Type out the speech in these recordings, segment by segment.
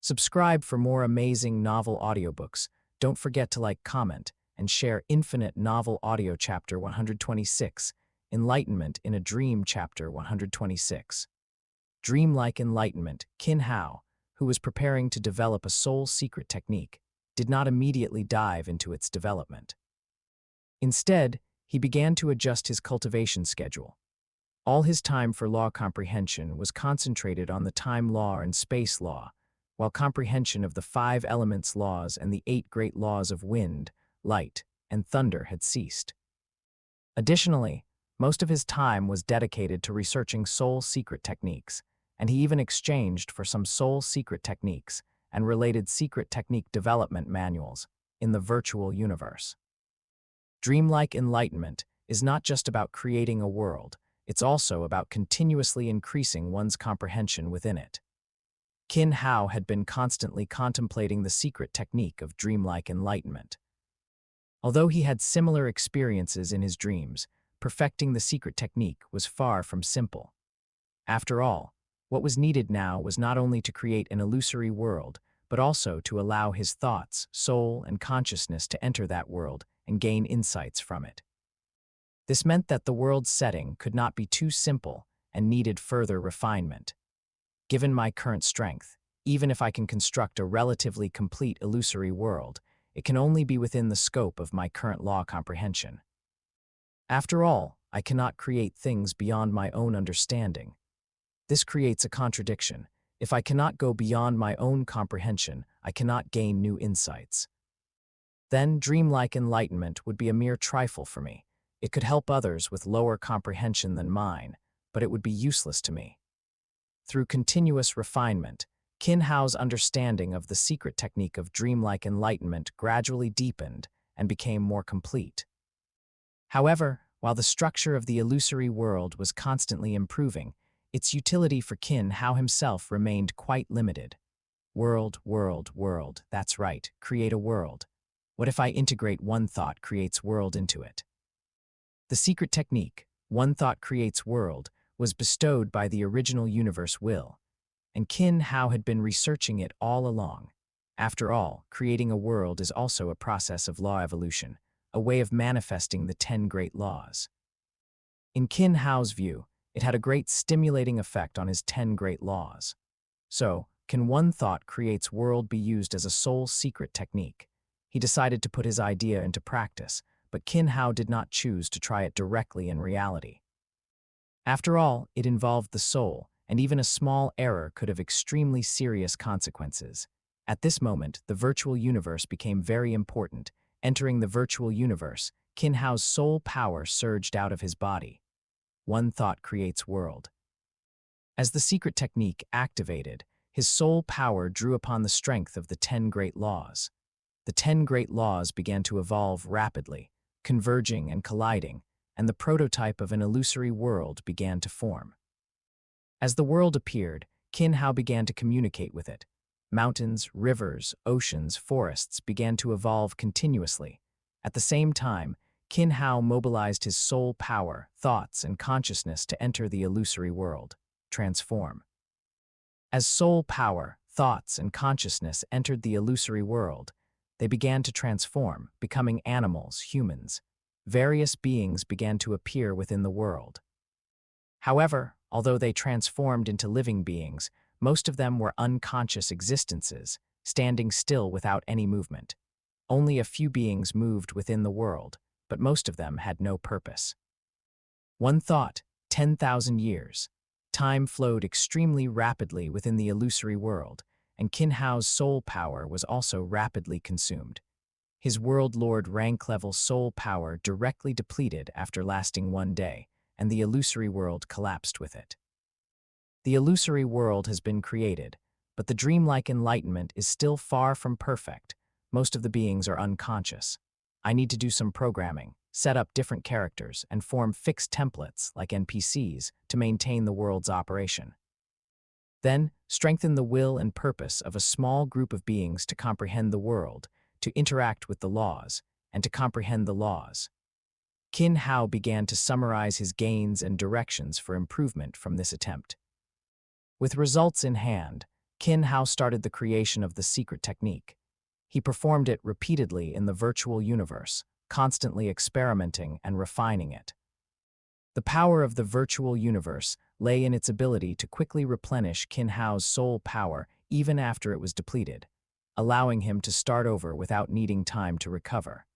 Subscribe for more amazing novel audiobooks. Don't forget to like, comment, and share Infinite Novel Audio Chapter 126, Enlightenment in a Dream Chapter 126. Dreamlike enlightenment, Qin Hao, who was preparing to develop a soul secret technique, did not immediately dive into its development. Instead, he began to adjust his cultivation schedule. All his time for law comprehension was concentrated on the time law and space law, while comprehension of the 5 elements laws and the 8 great laws of wind, light, and thunder had ceased. Additionally, most of his time was dedicated to researching soul secret techniques, and he even exchanged for some soul secret techniques and related secret technique development manuals in the virtual universe. Dreamlike enlightenment is not just about creating a world, it's also about continuously increasing one's comprehension within it. Qin Hao had been constantly contemplating the secret technique of dreamlike enlightenment. Although he had similar experiences in his dreams, perfecting the secret technique was far from simple. After all, what was needed now was not only to create an illusory world, but also to allow his thoughts, soul, and consciousness to enter that world and gain insights from it. This meant that the world's setting could not be too simple and needed further refinement. Given my current strength, even if I can construct a relatively complete illusory world, it can only be within the scope of my current law comprehension. After all, I cannot create things beyond my own understanding. This creates a contradiction. If I cannot go beyond my own comprehension, I cannot gain new insights. Then dreamlike enlightenment would be a mere trifle for me. It could help others with lower comprehension than mine, but it would be useless to me. Through continuous refinement, Qin Hao's understanding of the secret technique of dreamlike enlightenment gradually deepened and became more complete. However, while the structure of the illusory world was constantly improving, its utility for Qin Hao himself remained quite limited. World, that's right, create a world. What if I integrate one thought creates world into it? The secret technique, one thought creates world, was bestowed by the original universe will, and Qin Hao had been researching it all along. After all, creating a world is also a process of law evolution, a way of manifesting the 10 great laws. In Qin Hao's view, it had a great stimulating effect on his 10 great laws. So, can one thought creates world be used as a soul secret technique? He decided to put his idea into practice, but Qin Hao did not choose to try it directly in reality. After all, it involved the soul, and even a small error could have extremely serious consequences. At this moment, the virtual universe became very important. Entering the virtual universe, Qin Hao's soul power surged out of his body. One thought creates world. As the secret technique activated, his soul power drew upon the strength of the 10 great laws. The 10 great laws began to evolve rapidly, converging and colliding, and the prototype of an illusory world began to form. As the world appeared, Qin Hao began to communicate with it. Mountains, rivers, oceans, forests began to evolve continuously. At the same time, Qin Hao mobilized his soul power, thoughts, and consciousness to enter the illusory world, transform. As soul power, thoughts, and consciousness entered the illusory world, they began to transform, becoming animals, humans. Various beings began to appear within the world. However, although they transformed into living beings, most of them were unconscious existences, standing still without any movement. Only a few beings moved within the world, but most of them had no purpose. One thought, 10,000 years. Time flowed extremely rapidly within the illusory world, and Qin Hao's soul power was also rapidly consumed. His world lord rank-level soul power directly depleted after lasting 1 day, and the illusory world collapsed with it. The illusory world has been created, but the dreamlike enlightenment is still far from perfect. Most of the beings are unconscious. I need to do some programming, set up different characters, and form fixed templates, like NPCs, to maintain the world's operation. Then, strengthen the will and purpose of a small group of beings to comprehend the world, to interact with the laws, and to comprehend the laws. Qin Hao began to summarize his gains and directions for improvement from this attempt. With results in hand, Qin Hao started the creation of the secret technique. He performed it repeatedly in the virtual universe, constantly experimenting and refining it. The power of the virtual universe lay in its ability to quickly replenish Qin Hao's soul power even after it was depleted, allowing him to start over without needing time to recover.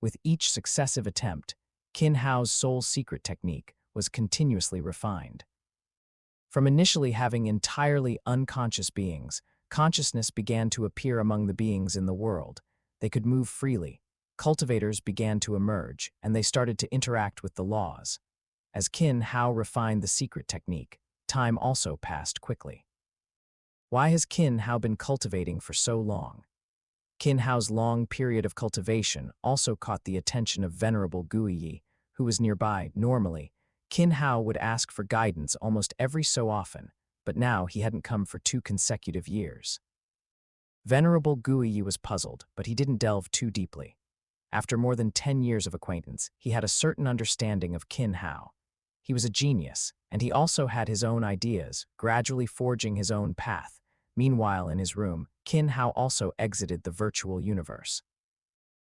With each successive attempt, Qin Hao's soul secret technique was continuously refined. From initially having entirely unconscious beings, consciousness began to appear among the beings in the world. They could move freely. Cultivators began to emerge, and they started to interact with the laws. As Qin Hao refined the secret technique, time also passed quickly. Why has Qin Hao been cultivating for so long? Qin Hao's long period of cultivation also caught the attention of Venerable Guiyi, who was nearby. Normally, Qin Hao would ask for guidance almost every so often, but now he hadn't come for 2 consecutive years. Venerable Guiyi was puzzled, but he didn't delve too deeply. After more than 10 years of acquaintance, he had a certain understanding of Qin Hao. He was a genius, and he also had his own ideas, gradually forging his own path. Meanwhile, in his room, Qin Hao also exited the virtual universe.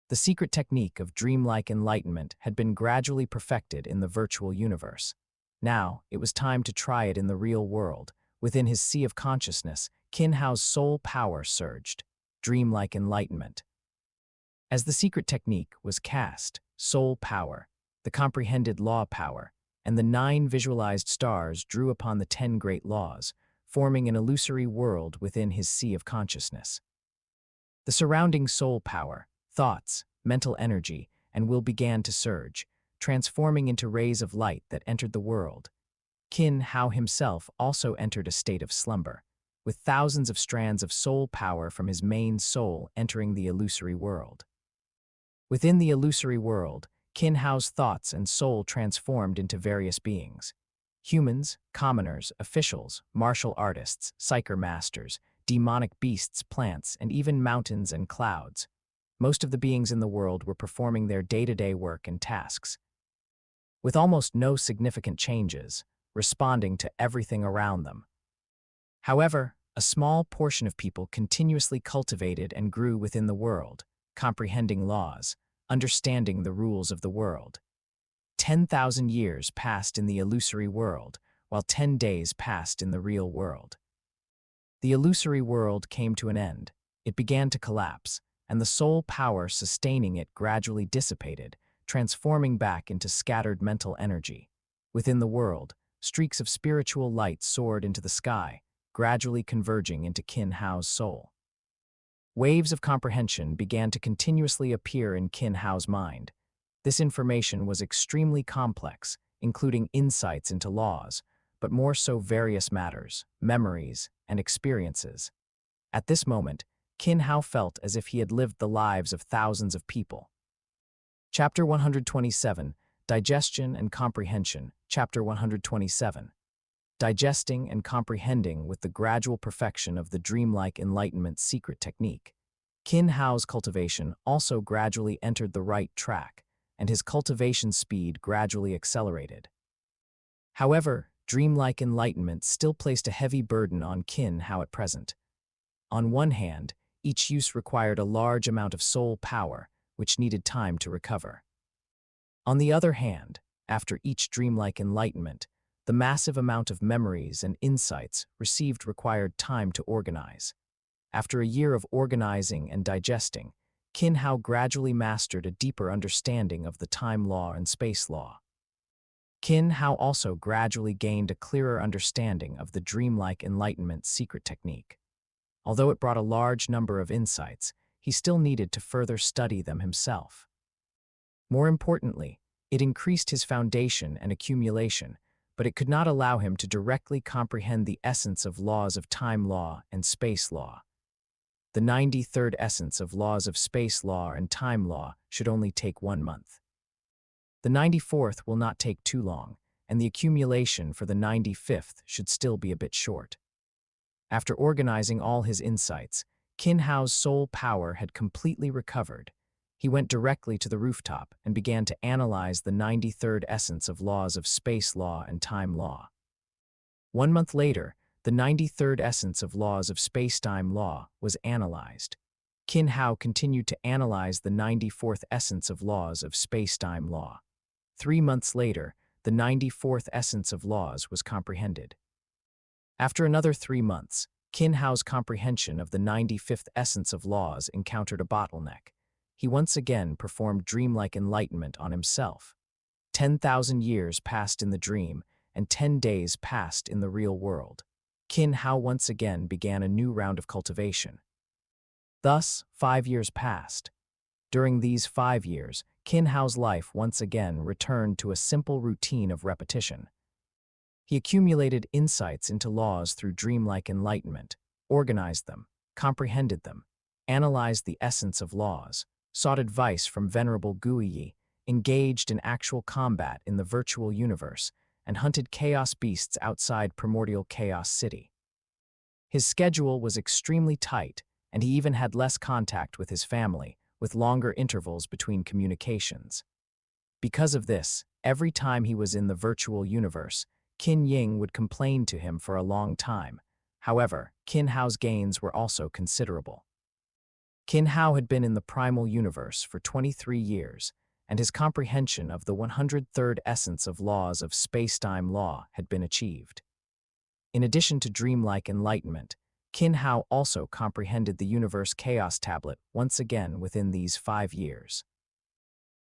The secret technique of dreamlike enlightenment had been gradually perfected in the virtual universe. Now, it was time to try it in the real world. Within his sea of consciousness, Qin Hao's soul power surged, dreamlike enlightenment. As the secret technique was cast, soul power, the comprehended law power, and the 9 visualized stars drew upon the 10 great laws, forming an illusory world within his sea of consciousness. The surrounding soul power, thoughts, mental energy, and will began to surge, transforming into rays of light that entered the world. Qin Hao himself also entered a state of slumber, with thousands of strands of soul power from his main soul entering the illusory world. Within the illusory world, Qin Hao's thoughts and soul transformed into various beings. Humans, commoners, officials, martial artists, psyker masters, demonic beasts, plants, and even mountains and clouds. Most of the beings in the world were performing their day-to-day work and tasks, with almost no significant changes, responding to everything around them. However, a small portion of people continuously cultivated and grew within the world, comprehending laws, understanding the rules of the world. 10,000 years passed in the illusory world, while 10 days passed in the real world. The illusory world came to an end. It began to collapse, and the soul power sustaining it gradually dissipated, transforming back into scattered mental energy. Within the world, streaks of spiritual light soared into the sky, gradually converging into Qin Hao's soul. Waves of comprehension began to continuously appear in Qin Hao's mind. This information was extremely complex, including insights into laws, but more so various matters, memories, and experiences. At this moment, Qin Hao felt as if he had lived the lives of thousands of people. Chapter 127, Digestion and Comprehension. Chapter 127. Digesting and comprehending with the gradual perfection of the dreamlike enlightenment secret technique. Qin Hao's cultivation also gradually entered the right track, and his cultivation speed gradually accelerated. However, dreamlike enlightenment still placed a heavy burden on Qin Hao at present. On one hand, each use required a large amount of soul power, which needed time to recover. On the other hand, after each dreamlike enlightenment, the massive amount of memories and insights received required time to organize. After a year of organizing and digesting, Qin Hao gradually mastered a deeper understanding of the time law and space law. Qin Hao also gradually gained a clearer understanding of the dreamlike enlightenment secret technique. Although it brought a large number of insights, he still needed to further study them himself. More importantly, it increased his foundation and accumulation, but it could not allow him to directly comprehend the essence of laws of time law and space law. The 93rd essence of laws of space law and time law should only take 1 month. The 94th will not take too long, and the accumulation for the 95th should still be a bit short. After organizing all his insights, Qin Hao's soul power had completely recovered. He went directly to the rooftop and began to analyze the 93rd essence of laws of space law and time law. 1 month later, The 93rd essence of laws of spacetime law was analyzed. Qin Hao continued to analyze the 94th essence of laws of spacetime law. 3 months later, the 94th essence of laws was comprehended. After another 3 months, Qin Hao's comprehension of the 95th essence of laws encountered a bottleneck. He once again performed dreamlike enlightenment on himself. 10,000 years passed in the dream, and 10 days passed in the real world. Qin Hao once again began a new round of cultivation. Thus, 5 years passed. During these 5 years, Qin Hao's life once again returned to a simple routine of repetition. He accumulated insights into laws through dreamlike enlightenment, organized them, comprehended them, analyzed the essence of laws, sought advice from Venerable Guiyi, engaged in actual combat in the virtual universe, and hunted chaos beasts outside Primordial Chaos City. His schedule was extremely tight, and he even had less contact with his family, with longer intervals between communications. Because of this, every time he was in the virtual universe, Qin Ying would complain to him for a long time. However, Qin Hao's gains were also considerable. Qin Hao had been in the primal universe for 23 years, and his comprehension of the 103rd essence of laws of spacetime law had been achieved. In addition to dreamlike enlightenment, Qin Hao also comprehended the universe chaos tablet once again within these 5 years.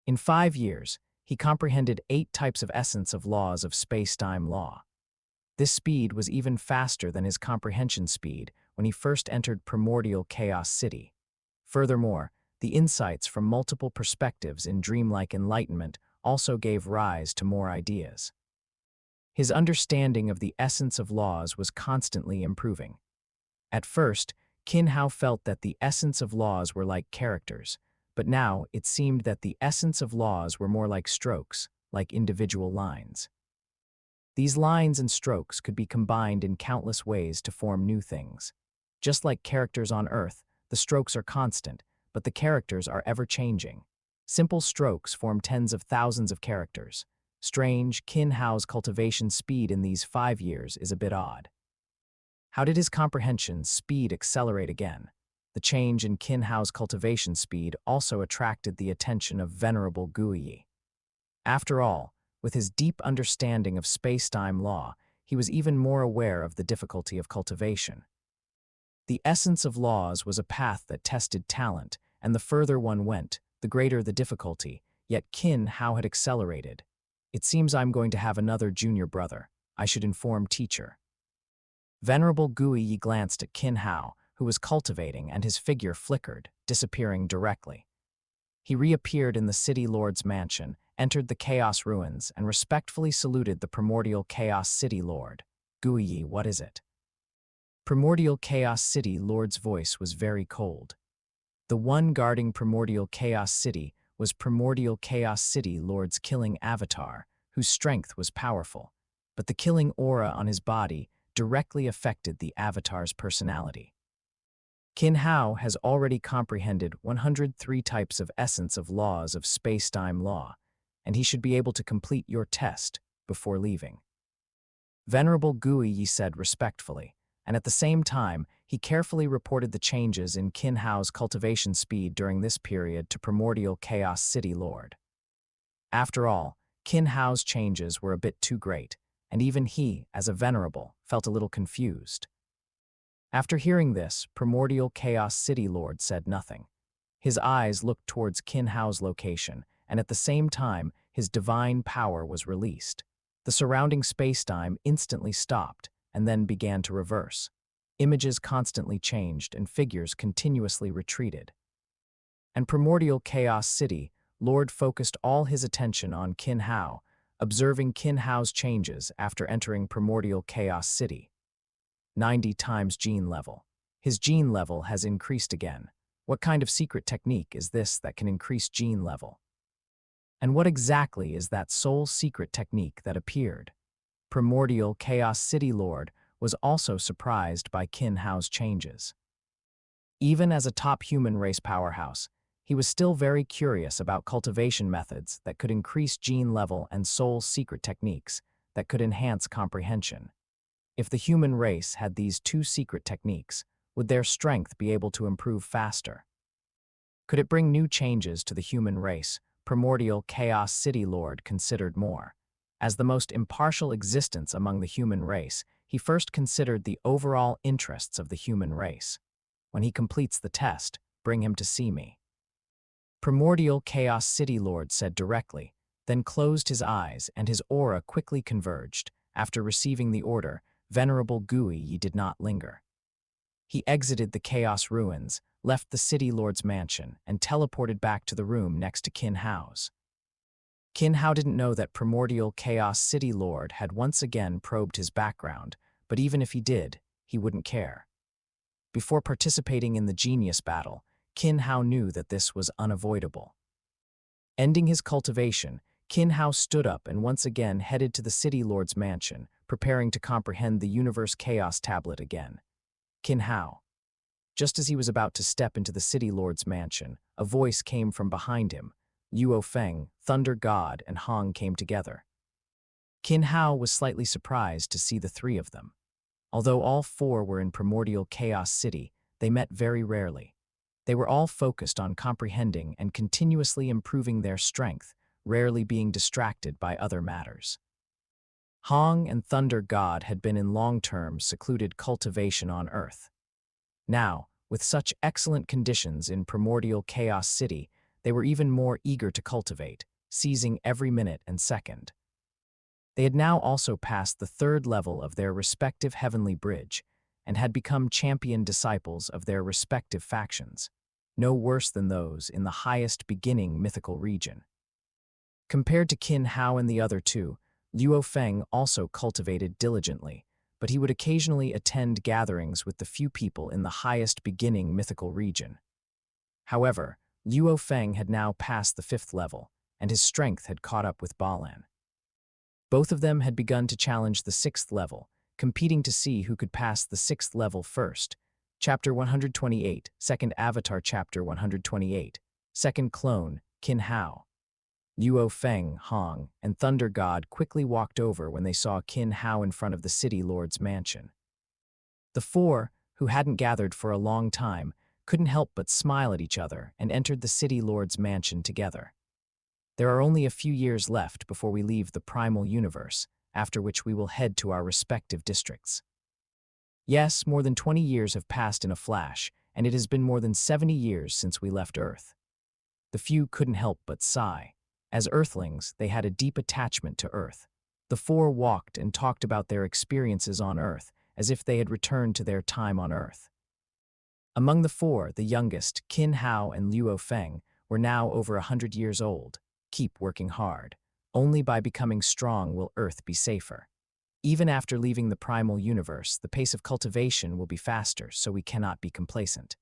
In 5 years, he comprehended 8 types of essence of laws of spacetime law. This speed was even faster than his comprehension speed when he first entered Primordial Chaos City. Furthermore, the insights from multiple perspectives in dreamlike enlightenment also gave rise to more ideas. His understanding of the essence of laws was constantly improving. At first, Qin Hao felt that the essence of laws were like characters, but now it seemed that the essence of laws were more like strokes, like individual lines. These lines and strokes could be combined in countless ways to form new things. Just like characters on Earth, the strokes are constant, but the characters are ever-changing. Simple strokes form tens of thousands of characters. Strange, Qin Hao's cultivation speed in these 5 years is a bit odd. How did his comprehension speed accelerate again? The change in Qin Hao's cultivation speed also attracted the attention of Venerable Guiyi. After all, with his deep understanding of spacetime law, he was even more aware of the difficulty of cultivation. The essence of laws was a path that tested talent, and the further one went, the greater the difficulty, yet Qin Hao had accelerated. It seems I'm going to have another junior brother. I should inform teacher. Venerable Guiyi glanced at Qin Hao, who was cultivating, and his figure flickered, disappearing directly. He reappeared in the city lord's mansion, entered the chaos ruins, and respectfully saluted the Primordial Chaos City Lord. Guiyi, what is it? Primordial Chaos City Lord's voice was very cold. The one guarding Primordial Chaos City was Primordial Chaos City Lord's killing avatar, whose strength was powerful, but the killing aura on his body directly affected the avatar's personality. Qin Hao has already comprehended 103 types of essence of laws of spacetime law, and he should be able to complete your test before leaving. Venerable Guiyi said respectfully, and at the same time, he carefully reported the changes in Qin Hao's cultivation speed during this period to Primordial Chaos City Lord. After all, Qin Hao's changes were a bit too great, and even he, as a venerable, felt a little confused. After hearing this, Primordial Chaos City Lord said nothing. His eyes looked towards Qin Hao's location, and at the same time, his divine power was released. The surrounding spacetime instantly stopped, and then began to reverse. Images constantly changed, and figures continuously retreated. And Primordial Chaos City Lord focused all his attention on Qin Hao, observing Qin Hao's changes after entering Primordial Chaos City. 90 times gene level. His gene level has increased again. What kind of secret technique is this that can increase gene level? And what exactly is that sole secret technique that appeared? Primordial Chaos City Lord was also surprised by Qin Hao's changes. Even as a top human race powerhouse, he was still very curious about cultivation methods that could increase gene level and soul secret techniques that could enhance comprehension. If the human race had these two secret techniques, would their strength be able to improve faster? Could it bring new changes to the human race? Primordial Chaos City Lord considered more. As the most impartial existence among the human race, he first considered the overall interests of the human race. When he completes the test, bring him to see me. Primordial Chaos City Lord said directly, then closed his eyes and his aura quickly converged. After receiving the order, Venerable Gui Yi did not linger. He exited the Chaos Ruins, left the City Lord's mansion, and teleported back to the room next to Qin Hao's. Qin Hao didn't know that Primordial Chaos City Lord had once again probed his background, but even if he did, he wouldn't care. Before participating in the genius battle, Qin Hao knew that this was unavoidable. Ending his cultivation, Qin Hao stood up and once again headed to the City Lord's mansion, preparing to comprehend the Universe Chaos Tablet again. Qin Hao. Just as he was about to step into the City Lord's mansion, a voice came from behind him. Luo Fang, Thunder God, and Hong came together. Qin Hao was slightly surprised to see the three of them. Although all four were in Primordial Chaos City, they met very rarely. They were all focused on comprehending and continuously improving their strength, rarely being distracted by other matters. Hong and Thunder God had been in long-term, secluded cultivation on Earth. Now, with such excellent conditions in Primordial Chaos City, they were even more eager to cultivate, seizing every minute and second. They had now also passed the third level of their respective heavenly bridge, and had become champion disciples of their respective factions, no worse than those in the highest beginning mythical region. Compared to Qin Hao and the other two, Luo Fang also cultivated diligently, but he would occasionally attend gatherings with the few people in the highest beginning mythical region. However, Luo Fang had now passed the fifth level, and his strength had caught up with Balan. Both of them had begun to challenge the sixth level, competing to see who could pass the sixth level first. Chapter 128, Second Avatar Chapter 128, Second Clone, Qin Hao. Luo Fang, Hong, and Thunder God quickly walked over when they saw Qin Hao in front of the City Lord's mansion. The four, who hadn't gathered for a long time, couldn't help but smile at each other and entered the City Lord's mansion together. There are only a few years left before we leave the primal universe, after which we will head to our respective districts. Yes, more than 20 years have passed in a flash, and it has been more than 70 years since we left Earth. The few couldn't help but sigh. As Earthlings, they had a deep attachment to Earth. The four walked and talked about their experiences on Earth, as if they had returned to their time on Earth. Among the four, the youngest, Qin Hao and Luo Fang, were now over 100 years old. Keep working hard. Only by becoming strong will Earth be safer. Even after leaving the primal universe, the pace of cultivation will be faster, so we cannot be complacent.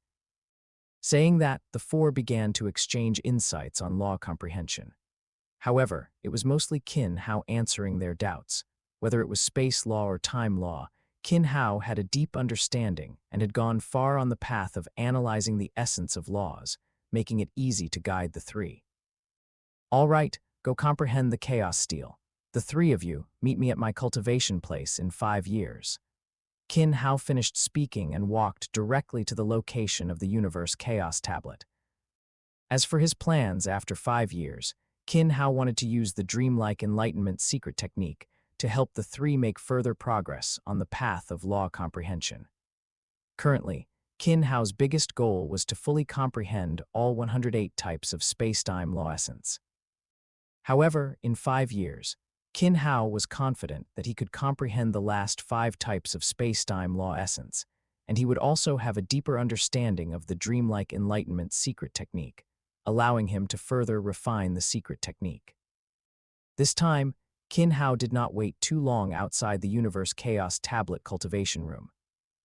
Saying that, the four began to exchange insights on law comprehension. However, it was mostly Qin Hao answering their doubts. Whether it was space law or time law, Qin Hao had a deep understanding and had gone far on the path of analyzing the essence of laws, making it easy to guide the three. All right, go comprehend the chaos steel. The three of you, meet me at my cultivation place in 5 years. Qin Hao finished speaking and walked directly to the location of the Universe Chaos Tablet. As for his plans after 5 years, Qin Hao wanted to use the Dreamlike enlightenment secret technique to help the three make further progress on the path of law comprehension. Currently, Qin Hao's biggest goal was to fully comprehend all 108 types of space-time law essence. However, in 5 years, Qin Hao was confident that he could comprehend the last 5 types of space-time law essence, and he would also have a deeper understanding of the Dreamlike enlightenment secret technique, allowing him to further refine the secret technique. This time, Qin Hao did not wait too long outside the Universe Chaos Tablet cultivation room.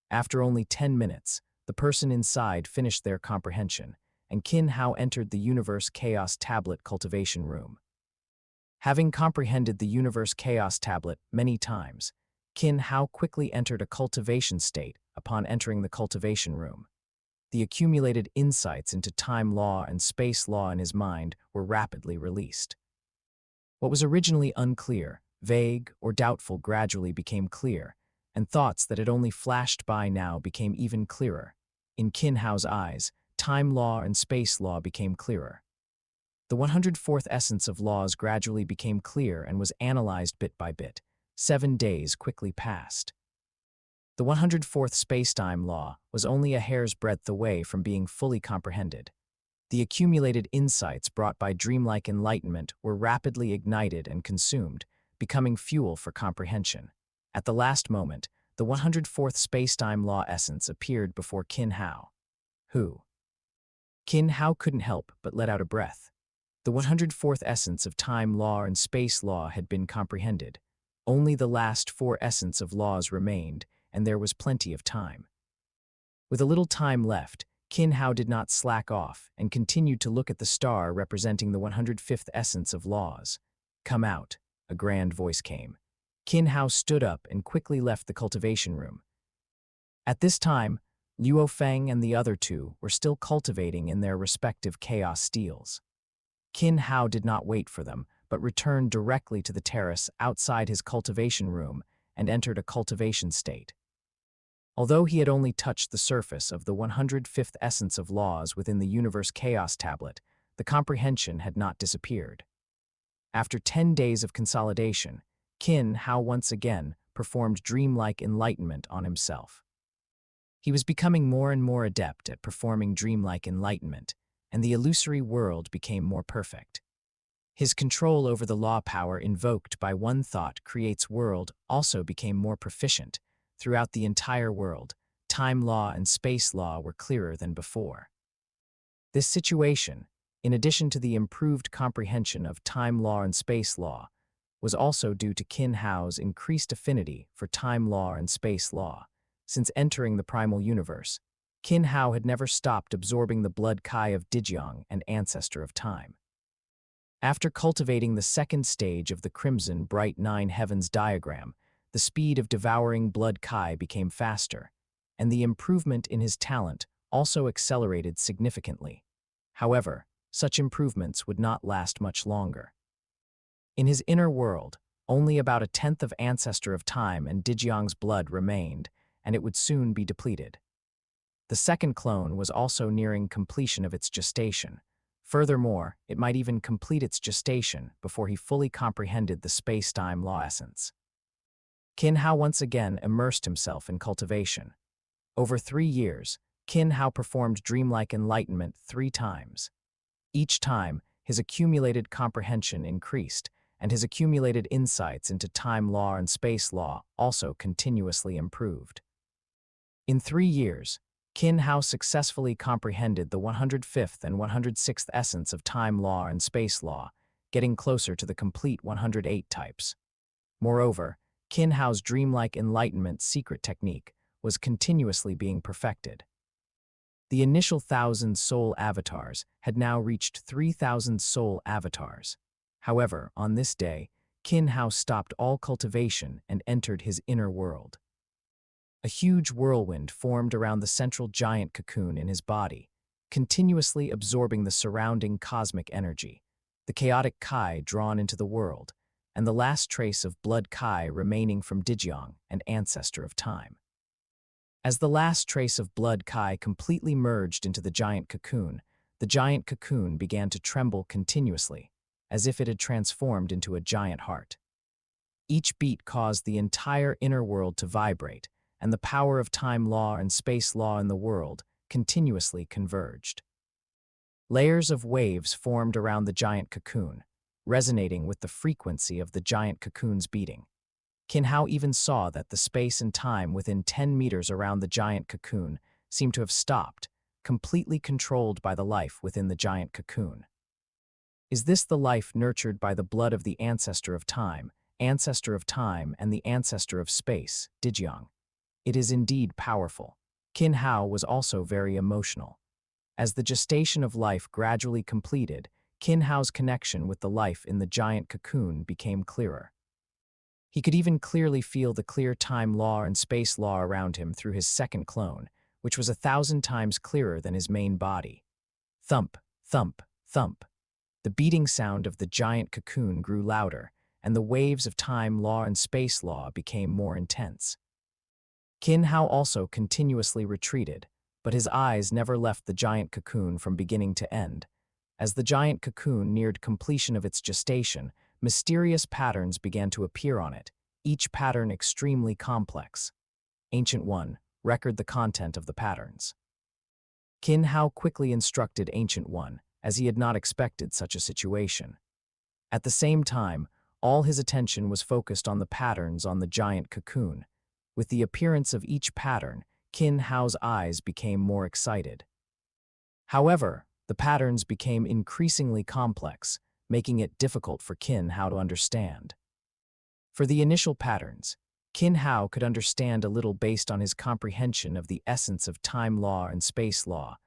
After only 10 minutes, the person inside finished their comprehension, and Qin Hao entered the Universe Chaos Tablet cultivation room. Having comprehended the Universe Chaos Tablet many times, Qin Hao quickly entered a cultivation state upon entering the cultivation room. The accumulated insights into time law and space law in his mind were rapidly released. What was originally unclear, vague, or doubtful gradually became clear, and thoughts that had only flashed by now became even clearer. In Qin Hao's eyes, time law and space law became clearer. The 104th essence of laws gradually became clear and was analyzed bit by bit. 7 days quickly passed. The 104th spacetime law was only a hair's breadth away from being fully comprehended. The accumulated insights brought by dreamlike enlightenment were rapidly ignited and consumed, becoming fuel for comprehension. At the last moment, the 104th spacetime law essence appeared before Qin Hao. Who? Qin Hao couldn't help but let out a breath. The 104th essence of time law and space law had been comprehended. Only the last 4 essence of laws remained, and there was plenty of time. With a little time left, Qin Hao did not slack off and continued to look at the star representing the 105th essence of laws. "Come out," a grand voice came. Qin Hao stood up and quickly left the cultivation room. At this time, Luo Fang and the other two were still cultivating in their respective chaos steels. Qin Hao did not wait for them, but returned directly to the terrace outside his cultivation room and entered a cultivation state. Although he had only touched the surface of the 105th essence of laws within the universe chaos tablet, the comprehension had not disappeared. After 10 days of consolidation, Qin Hao once again performed dreamlike enlightenment on himself. He was becoming more and more adept at performing dreamlike enlightenment, and the illusory world became more perfect. His control over the law power invoked by one thought creates world also became more proficient. Throughout the entire world, time law and space law were clearer than before. This situation, in addition to the improved comprehension of time law and space law, was also due to Qin Hao's increased affinity for time law and space law. Since entering the primal universe, Qin Hao had never stopped absorbing the blood Kai of Digestion and ancestor of time. After cultivating the second stage of the Crimson Bright Nine Heavens diagram, the speed of devouring blood Kai became faster, and the improvement in his talent also accelerated significantly. However, such improvements would not last much longer. In his inner world, only about a tenth of ancestor of time and Digestion's blood remained, and it would soon be depleted. The second clone was also nearing completion of its gestation. Furthermore, it might even complete its gestation before he fully comprehended the space-time law essence. Qin Hao once again immersed himself in cultivation. Over 3 years, Qin Hao performed dreamlike enlightenment 3 times. Each time, his accumulated comprehension increased, and his accumulated insights into time law and space law also continuously improved. In 3 years, Qin Hao successfully comprehended the 105th and 106th essence of time law and space law, getting closer to the complete 108 types. Moreover, Qin Hao's dreamlike enlightenment secret technique was continuously being perfected. The initial 1,000 soul avatars had now reached 3,000 soul avatars. However, on this day, Qin Hao stopped all cultivation and entered his inner world. A huge whirlwind formed around the central giant cocoon in his body, continuously absorbing the surrounding cosmic energy, the chaotic Kai drawn into the world, and the last trace of blood Kai remaining from Digestion and ancestor of time. As the last trace of blood Kai completely merged into the giant cocoon began to tremble continuously, as if it had transformed into a giant heart. Each beat caused the entire inner world to vibrate, and the power of time law and space law in the world continuously converged. Layers of waves formed around the giant cocoon, resonating with the frequency of the giant cocoon's beating. Qin Hao even saw that the space and time within 10 meters around the giant cocoon seemed to have stopped, completely controlled by the life within the giant cocoon. Is this the life nurtured by the blood of the ancestor of time, and the ancestor of space, Digestion? It is indeed powerful. Qin Hao was also very emotional. As the gestation of life gradually completed, Qin Hao's connection with the life in the giant cocoon became clearer. He could even clearly feel the clear time law and space law around him through his second clone, which was 1,000 times clearer than his main body. Thump, thump, thump. The beating sound of the giant cocoon grew louder, and the waves of time law and space law became more intense. Qin Hao also continuously retreated, but his eyes never left the giant cocoon from beginning to end. As the giant cocoon neared completion of its gestation, mysterious patterns began to appear on it, each pattern extremely complex. Ancient One, record the content of the patterns. Qin Hao quickly instructed Ancient One, as he had not expected such a situation. At the same time, all his attention was focused on the patterns on the giant cocoon. With the appearance of each pattern, Qin Hao's eyes became more excited. However, the patterns became increasingly complex, making it difficult for Qin Hao to understand. For the initial patterns, Qin Hao could understand a little based on his comprehension of the essence of time law and space law,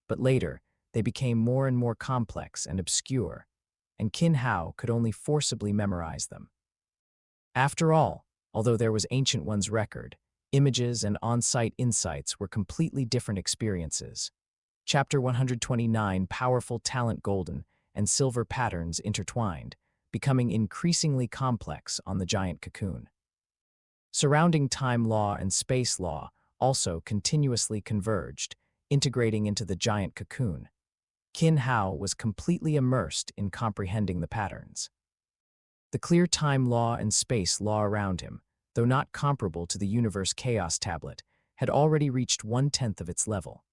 but later, they became more and more complex and obscure, and Qin Hao could only forcibly memorize them. After all, although there was Ancient One's record, images and on-site insights were completely different experiences. Chapter 129: Powerful Talent. Golden and silver patterns intertwined, becoming increasingly complex on the giant cocoon. Surrounding time law and space law also continuously converged, integrating into the giant cocoon. Qin Hao was completely immersed in comprehending the patterns. The clear time law and space law around him, though not comparable to the universe chaos tablet, had already reached 1/10 of its level.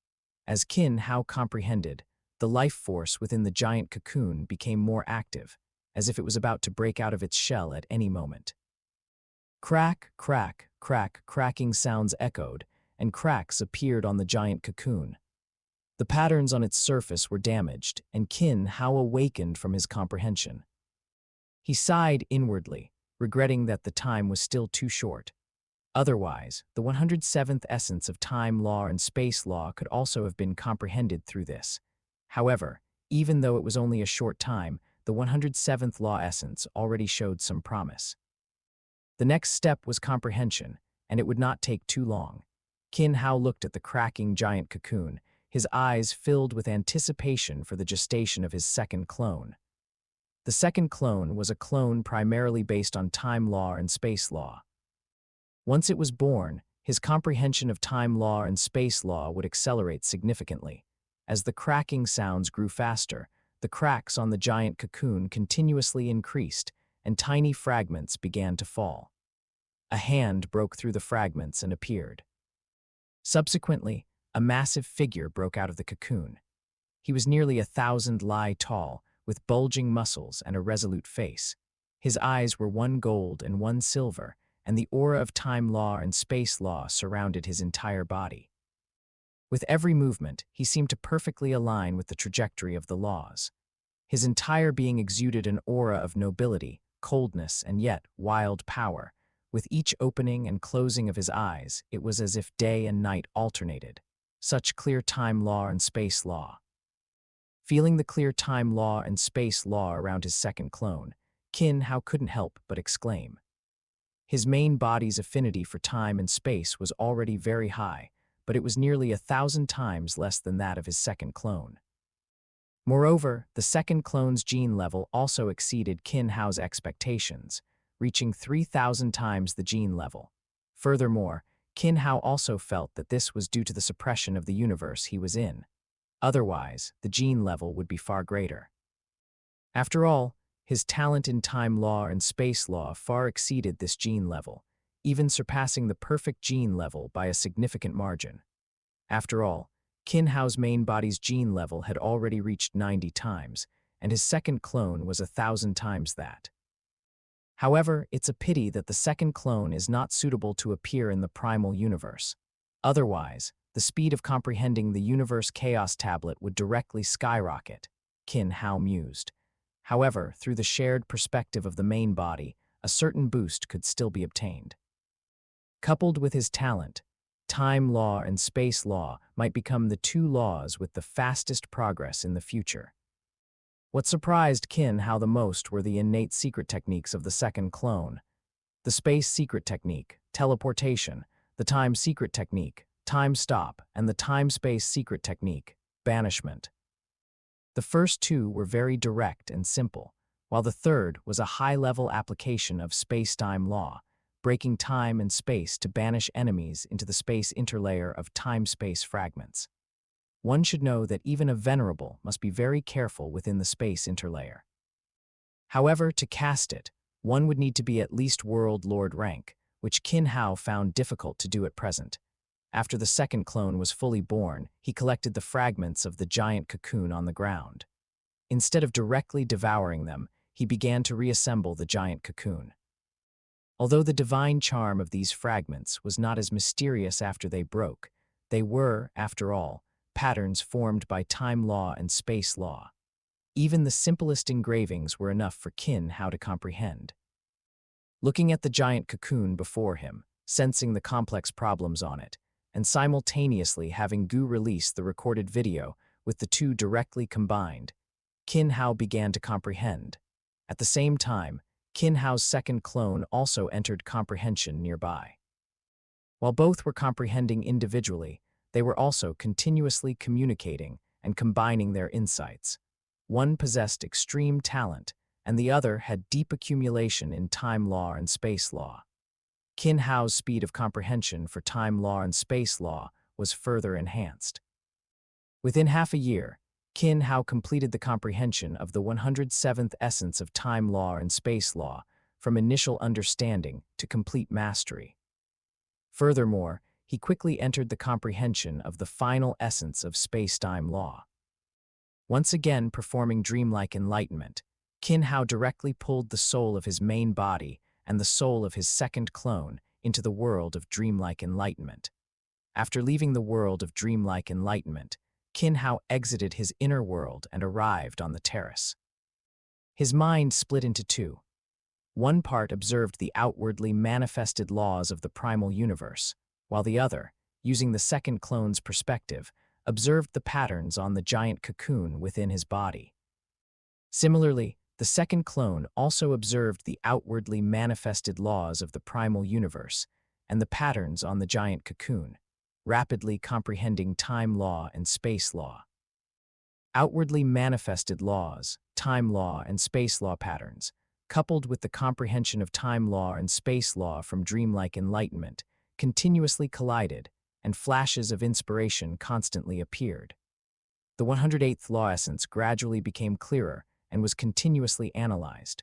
As Qin Hao comprehended, the life force within the giant cocoon became more active, as if it was about to break out of its shell at any moment. Crack, crack, crack, cracking sounds echoed, and cracks appeared on the giant cocoon. The patterns on its surface were damaged, and Qin Hao awakened from his comprehension. He sighed inwardly, regretting that the time was still too short. Otherwise, the 107th essence of time law and space law could also have been comprehended through this. However, even though it was only a short time, the 107th law essence already showed some promise. The next step was comprehension, and it would not take too long. Qin Hao looked at the cracking giant cocoon, his eyes filled with anticipation for the gestation of his second clone. The second clone was a clone primarily based on time law and space law. Once it was born, his comprehension of time law and space law would accelerate significantly. As the cracking sounds grew faster, the cracks on the giant cocoon continuously increased, and tiny fragments began to fall. A hand broke through the fragments and appeared. Subsequently, a massive figure broke out of the cocoon. He was nearly 1,000 li tall, with bulging muscles and a resolute face. His eyes were one gold and one silver, and the aura of time law and space law surrounded his entire body. With every movement, he seemed to perfectly align with the trajectory of the laws. His entire being exuded an aura of nobility, coldness, and yet wild power. With each opening and closing of his eyes, it was as if day and night alternated. Such clear time law and space law. Feeling the clear time law and space law around his second clone, Qin Hao couldn't help but exclaim. His main body's affinity for time and space was already very high, but it was nearly 1,000 times less than that of his second clone. Moreover, the second clone's gene level also exceeded Qin Hao's expectations, reaching 3,000 times the gene level. Furthermore, Qin Hao also felt that this was due to the suppression of the universe he was in. Otherwise, the gene level would be far greater. After all, his talent in time law and space law far exceeded this gene level, even surpassing the perfect gene level by a significant margin. After all, Qin Hao's main body's gene level had already reached 90 times, and his second clone was 1,000 times that. However, it's a pity that the second clone is not suitable to appear in the primal universe. Otherwise, the speed of comprehending the universe chaos tablet would directly skyrocket, Qin Hao mused. However, through the shared perspective of the main body, a certain boost could still be obtained. Coupled with his talent, time law and space law might become the two laws with the fastest progress in the future. What surprised Qin Hao the most were the innate secret techniques of the second clone. The space secret technique, teleportation, the time secret technique, time stop, and the time-space secret technique, banishment. The first two were very direct and simple, while the third was a high-level application of space-time law, breaking time and space to banish enemies into the space interlayer of time-space fragments. One should know that even a venerable must be very careful within the space interlayer. However, to cast it, one would need to be at least World Lord rank, which Qin Hao found difficult to do at present. After the second clone was fully born, he collected the fragments of the giant cocoon on the ground. Instead of directly devouring them, he began to reassemble the giant cocoon. Although the divine charm of these fragments was not as mysterious after they broke, they were, after all, patterns formed by time law and space law. Even the simplest engravings were enough for Qin Hao to comprehend. Looking at the giant cocoon before him, sensing the complex problems on it, and simultaneously having Gu release the recorded video with the two directly combined, Qin Hao began to comprehend. At the same time, Qin Hao's second clone also entered comprehension nearby. While both were comprehending individually, they were also continuously communicating and combining their insights. One possessed extreme talent, and the other had deep accumulation in time law and space law. Qin Hao's speed of comprehension for time law and space law was further enhanced. Within half a year, Qin Hao completed the comprehension of the 107th essence of time law and space law, from initial understanding to complete mastery. Furthermore, he quickly entered the comprehension of the final essence of space-time law. Once again performing dreamlike enlightenment, Qin Hao directly pulled the soul of his main body and the soul of his second clone into the world of dreamlike enlightenment. After leaving the world of dreamlike enlightenment, Qin Hao exited his inner world and arrived on the terrace. His mind split into two. One part observed the outwardly manifested laws of the primal universe, while the other, using the second clone's perspective, observed the patterns on the giant cocoon within his body. Similarly, the second clone also observed the outwardly manifested laws of the primal universe and the patterns on the giant cocoon, rapidly comprehending time law and space law. Outwardly manifested laws, time law and space law patterns, coupled with the comprehension of time law and space law from dreamlike enlightenment, continuously collided, and flashes of inspiration constantly appeared. The 108th law essence gradually became clearer and was continuously analyzed.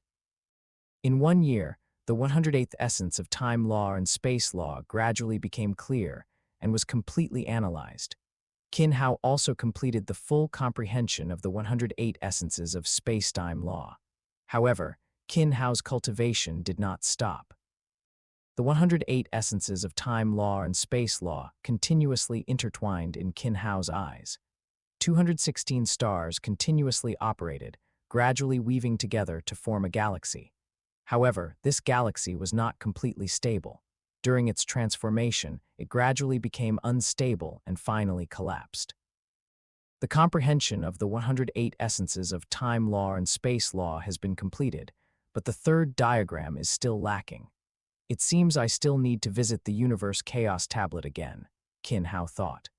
In 1 year, the 108th essence of time law and space law gradually became clear and was completely analyzed. Qin Hao also completed the full comprehension of the 108 essences of space-time law. However, Qin Hao's cultivation did not stop. The 108 essences of time law and space law continuously intertwined in Qin Hao's eyes. 216 stars continuously operated, gradually weaving together to form a galaxy. However, this galaxy was not completely stable. During its transformation, it gradually became unstable and finally collapsed. The comprehension of the 108 essences of time law and space law has been completed, but the third diagram is still lacking. It seems I still need to visit the Universe Chaos Tablet again, Qin Hao thought.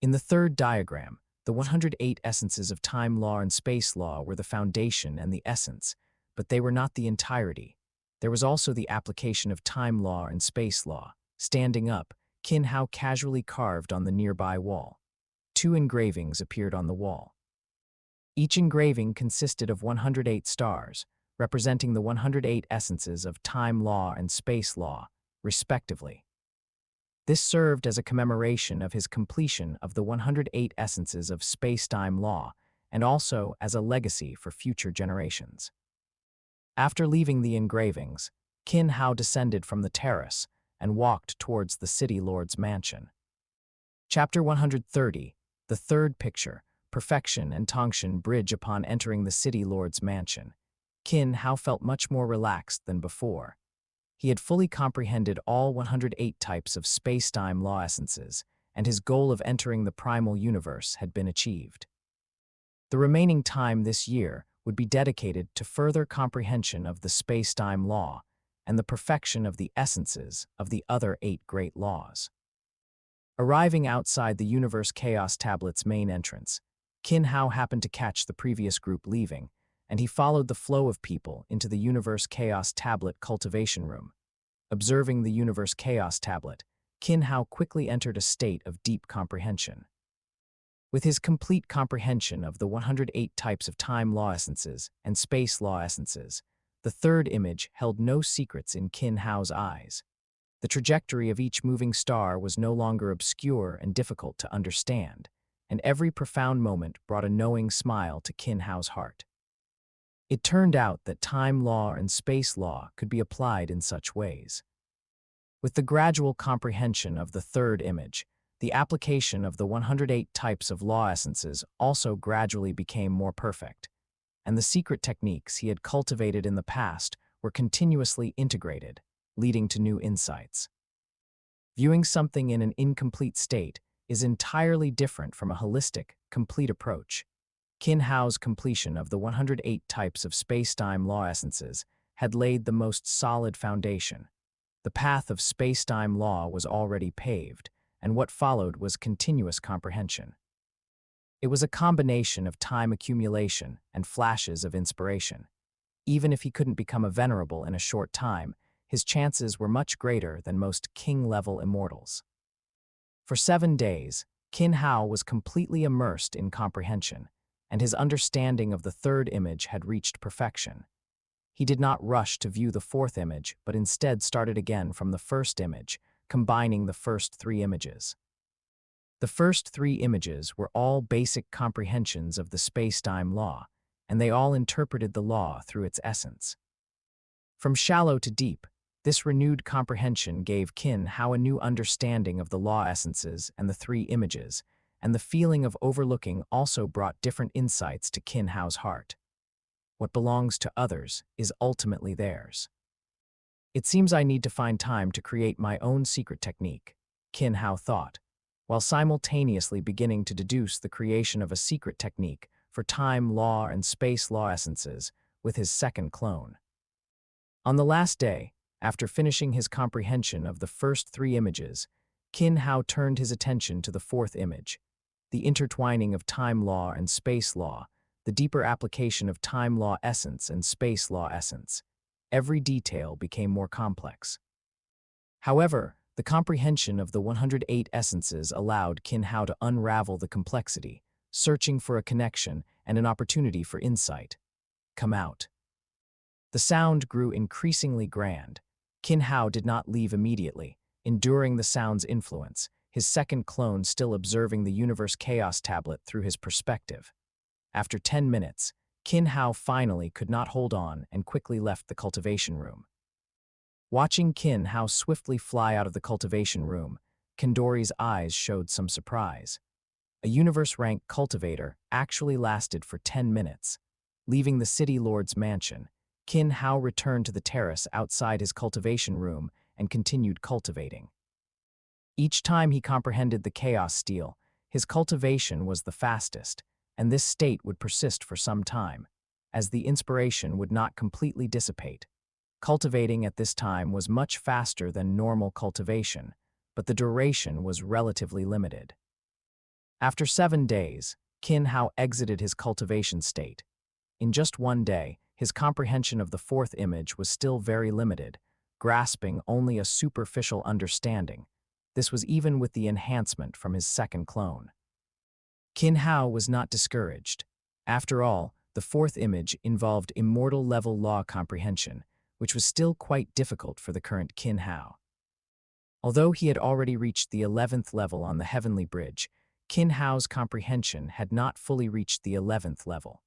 In the third diagram, the 108 essences of time law and space law were the foundation and the essence, but they were not the entirety. There was also the application of time law and space law. Standing up, Qin Hao casually carved on the nearby wall. 2 engravings appeared on the wall. Each engraving consisted of 108 stars, representing the 108 essences of time law and space law, respectively. This served as a commemoration of his completion of the 108 essences of space-time law, and also as a legacy for future generations. After leaving the engravings, Qin Hao descended from the terrace and walked towards the City Lord's mansion. Chapter 130, the third picture, Perfection and Tongshan bridge upon entering the City Lord's mansion. Qin Hao felt much more relaxed than before. He had fully comprehended all 108 types of space-time law essences, and his goal of entering the primal universe had been achieved. The remaining time this year would be dedicated to further comprehension of the space-time law and the perfection of the essences of the other 8 great laws. Arriving outside the Universe Chaos Tablet's main entrance, Qin Hao happened to catch the previous group leaving, and he followed the flow of people into the Universe Chaos Tablet cultivation room. Observing the universe chaos tablet, Qin Hao quickly entered a state of deep comprehension. With his complete comprehension of the 108 types of time law essences and space law essences, the third image held no secrets in Qin Hao's eyes. The trajectory of each moving star was no longer obscure and difficult to understand, and every profound moment brought a knowing smile to Qin Hao's heart. It turned out that time law and space law could be applied in such ways. With the gradual comprehension of the third image, the application of the 108 types of law essences also gradually became more perfect, and the secret techniques he had cultivated in the past were continuously integrated, leading to new insights. Viewing something in an incomplete state is entirely different from a holistic, complete approach. Qin Hao's completion of the 108 types of space-time law essences had laid the most solid foundation. The path of space-time law was already paved, and what followed was continuous comprehension. It was a combination of time accumulation and flashes of inspiration. Even if he couldn't become a venerable in a short time, his chances were much greater than most king-level immortals. For 7 days, Qin Hao was completely immersed in comprehension, and his understanding of the third image had reached perfection. He did not rush to view the fourth image, but instead started again from the first image, combining the first 3 images. The first 3 images were all basic comprehensions of the space-time law, and they all interpreted the law through its essence. From shallow to deep, this renewed comprehension gave Qin Hao a new understanding of the law essences and the 3 images, and the feeling of overlooking also brought different insights to Qin Hao's heart. What belongs to others is ultimately theirs. It seems I need to find time to create my own secret technique, Qin Hao thought, while simultaneously beginning to deduce the creation of a secret technique for time law and space law essences with his second clone. On the last day, after finishing his comprehension of the first 3 images, Qin Hao turned his attention to the fourth image, the intertwining of time law and space law, the deeper application of time law essence and space law essence. Every detail became more complex. However, the comprehension of the 108 essences allowed Qin Hao to unravel the complexity, searching for a connection and an opportunity for insight. Come out. The sound grew increasingly grand. Qin Hao did not leave immediately, enduring the sound's influence, his second clone still observing the universe chaos tablet through his perspective. After 10 minutes, Qin Hao finally could not hold on and quickly left the cultivation room. Watching Qin Hao swiftly fly out of the cultivation room, Kendori's eyes showed some surprise. A universe-rank cultivator actually lasted for 10 minutes. Leaving the city lord's mansion, Qin Hao returned to the terrace outside his cultivation room and continued cultivating. Each time he comprehended the chaos steel, his cultivation was the fastest, and this state would persist for some time, as the inspiration would not completely dissipate. Cultivating at this time was much faster than normal cultivation, but the duration was relatively limited. After 7 days, Qin Hao exited his cultivation state. In just 1 day, his comprehension of the fourth image was still very limited, grasping only a superficial understanding. This was even with the enhancement from his second clone. Qin Hao was not discouraged. After all, the fourth image involved immortal-level law comprehension, which was still quite difficult for the current Qin Hao. Although he had already reached the 11th level on the Heavenly Bridge, Qin Hao's comprehension had not fully reached the 11th level.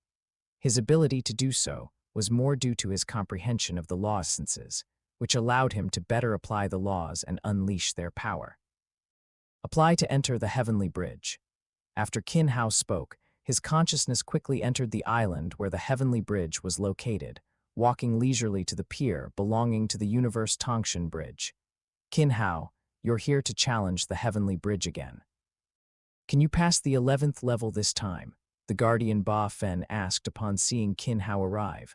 His ability to do so was more due to his comprehension of the law essences, which allowed him to better apply the laws and unleash their power. Apply to enter the Heavenly Bridge. After Qin Hao spoke, his consciousness quickly entered the island where the Heavenly Bridge was located, walking leisurely to the pier belonging to the Universe Tongshan Bridge. Qin Hao, you're here to challenge the Heavenly Bridge again. Can you pass the 11th level this time? The guardian Ba Fen asked upon seeing Qin Hao arrive.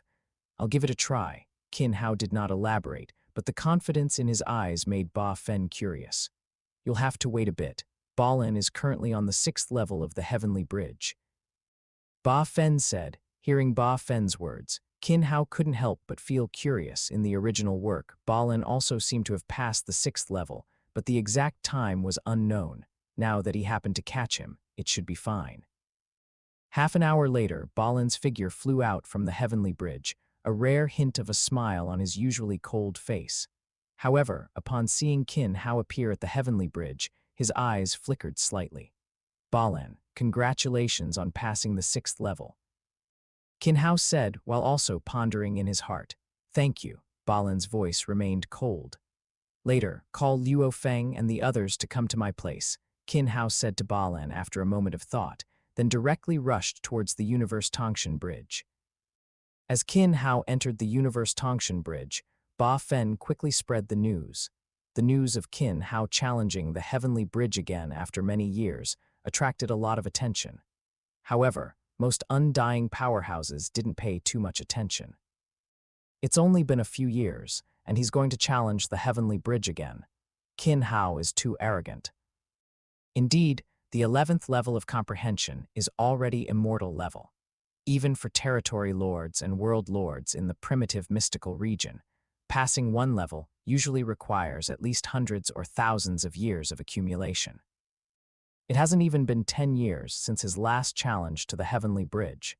I'll give it a try. Qin Hao did not elaborate, but the confidence in his eyes made Ba Fen curious. You'll have to wait a bit. Balin is currently on the 6th level of the Heavenly Bridge. Ba Fen said. Hearing Ba Fen's words, Qin Hao couldn't help but feel curious. In the original work, Balin also seemed to have passed the 6th level, but the exact time was unknown. Now that he happened to catch him, it should be fine. Half an hour later, Balin's figure flew out from the heavenly bridge, a rare hint of a smile on his usually cold face. However, upon seeing Qin Hao appear at the heavenly bridge, his eyes flickered slightly. "Balin, congratulations on passing the 6th level." Qin Hao said, while also pondering in his heart. "Thank you." Balin's voice remained cold. "Later, call Luo Fang and the others to come to my place," Qin Hao said to Balin after a moment of thought, then directly rushed towards the Universe Tongshan Bridge. As Qin Hao entered the Universe Tongshan Bridge, Ba Fen quickly spread the news. The news of Qin Hao challenging the Heavenly Bridge again after many years attracted a lot of attention. However, most undying powerhouses didn't pay too much attention. It's only been a few years, and he's going to challenge the Heavenly Bridge again. Qin Hao is too arrogant. Indeed, the 11th level of comprehension is already immortal level. Even for territory lords and world lords in the primitive mystical region, passing one level usually requires at least hundreds or thousands of years of accumulation. It hasn't even been 10 years since his last challenge to the Heavenly Bridge.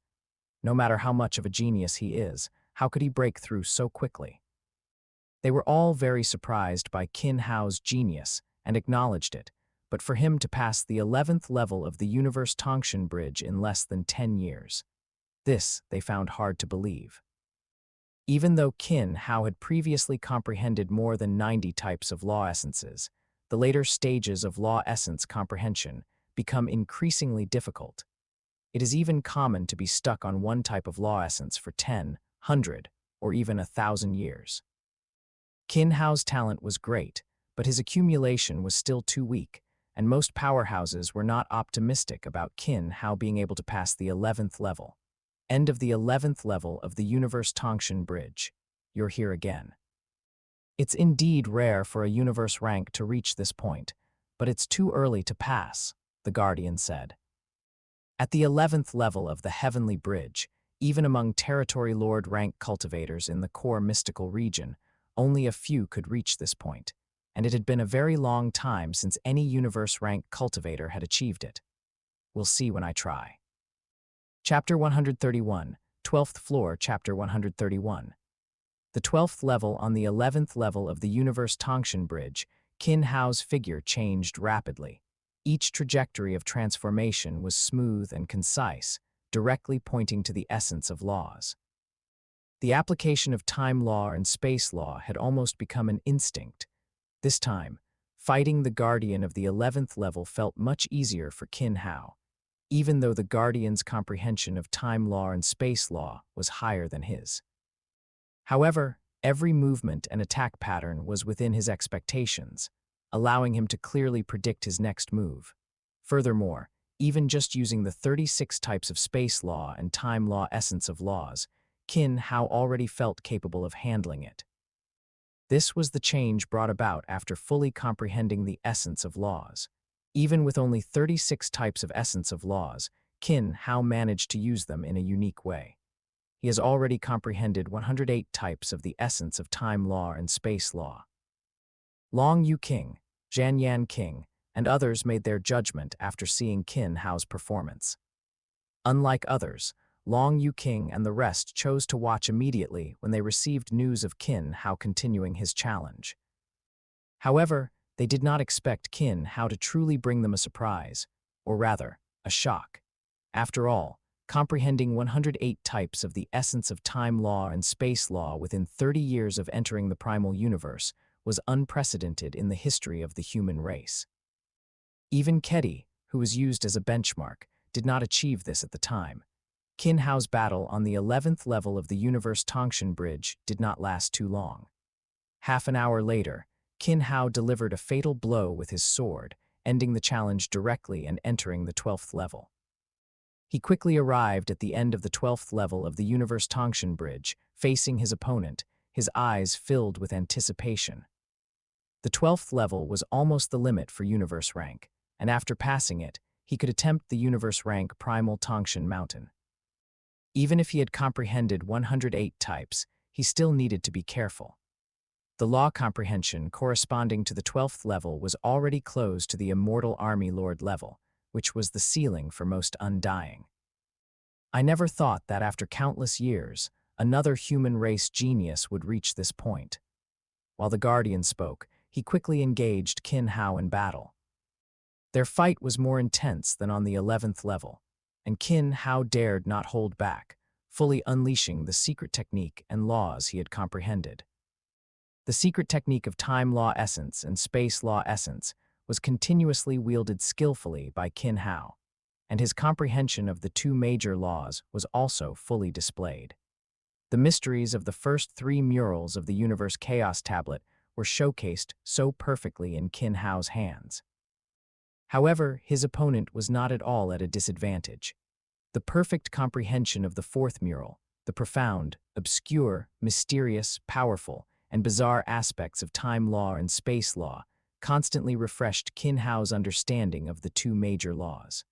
No matter how much of a genius he is, how could he break through so quickly? They were all very surprised by Qin Hao's genius and acknowledged it, but for him to pass the 11th level of the Universe Tongshan Bridge in less than 10 years, this they found hard to believe. Even though Qin Hao had previously comprehended more than 90 types of law essences, the later stages of law essence comprehension become increasingly difficult. It is even common to be stuck on one type of law essence for 10, 100, or even 1,000 years. Qin Hao's talent was great, but his accumulation was still too weak, and most powerhouses were not optimistic about Qin Hao being able to pass the 11th level. End of the 11th level of the Universe Tongshan Bridge. You're here again. It's indeed rare for a universe rank to reach this point, but it's too early to pass, the Guardian said. At the 11th level of the Heavenly Bridge, even among territory lord rank cultivators in the core mystical region, only a few could reach this point, and it had been a very long time since any universe rank cultivator had achieved it. We'll see when I try. Chapter 131, 12th Floor, Chapter 131. The 12th level on the 11th level of the Universe Tongshan Bridge, Qin Hao's figure changed rapidly. Each trajectory of transformation was smooth and concise, directly pointing to the essence of laws. The application of time law and space law had almost become an instinct. This time, fighting the Guardian of the 11th level felt much easier for Qin Hao, even though the Guardian's comprehension of time law and space law was higher than his. However, every movement and attack pattern was within his expectations, allowing him to clearly predict his next move. Furthermore, even just using the 36 types of space law and time law essence of laws, Qin Hao already felt capable of handling it. This was the change brought about after fully comprehending the essence of laws. Even with only 36 types of essence of laws, Qin Hao managed to use them in a unique way. He has already comprehended 108 types of the essence of time law and space law. Long Yu King, Zhan Yan King, and others made their judgment after seeing Qin Hao's performance. Unlike others, Long Yu King and the rest chose to watch immediately when they received news of Qin Hao continuing his challenge. However, they did not expect Qin Hao to truly bring them a surprise, or rather, a shock. After all, comprehending 108 types of the essence of time law and space law within 30 years of entering the primal universe was unprecedented in the history of the human race. Even Kedi, who was used as a benchmark, did not achieve this at the time. Qin Hao's battle on the 11th level of the Universe Tongshan Bridge did not last too long. Half an hour later, Qin Hao delivered a fatal blow with his sword, ending the challenge directly and entering the 12th level. He quickly arrived at the end of the 12th level of the Universe Tongshan Bridge, facing his opponent, his eyes filled with anticipation. The 12th level was almost the limit for universe rank, and after passing it, he could attempt the universe rank primal Tongshan Mountain. Even if he had comprehended 108 types, he still needed to be careful. The law comprehension corresponding to the 12th level was already closed to the immortal army lord level, which was the ceiling for most undying. I never thought that after countless years, another human race genius would reach this point. While the Guardian spoke, he quickly engaged Qin Hao in battle. Their fight was more intense than on the 11th level, and Qin Hao dared not hold back, fully unleashing the secret technique and laws he had comprehended. The secret technique of time law essence and space law essence was continuously wielded skillfully by Qin Hao, and his comprehension of the two major laws was also fully displayed. The mysteries of the first 3 murals of the Universe Chaos Tablet were showcased so perfectly in Qin Hao's hands. However, his opponent was not at all at a disadvantage. The perfect comprehension of the 4th mural, the profound, obscure, mysterious, powerful, and bizarre aspects of time law and space law, constantly refreshed Qin Hao's understanding of the two major laws.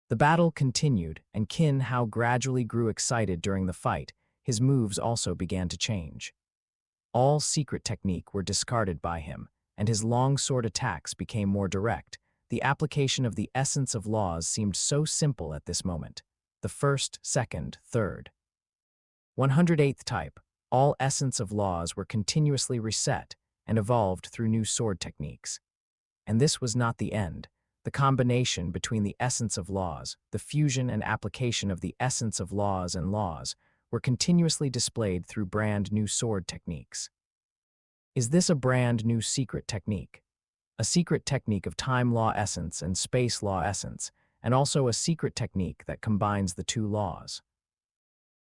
The battle continued, and Qin Hao gradually grew excited during the fight. His moves also began to change. All secret technique were discarded by him, and his long sword attacks became more direct. The application of the essence of laws seemed so simple at this moment. The first, second, third. 108th type. All essence of laws were continuously reset and evolved through new sword techniques. And this was not the end. The combination between the essence of laws, the fusion and application of the essence of laws and laws, were continuously displayed through brand new sword techniques. Is this a brand new secret technique? A secret technique of time law essence and space law essence, and also a secret technique that combines the two laws.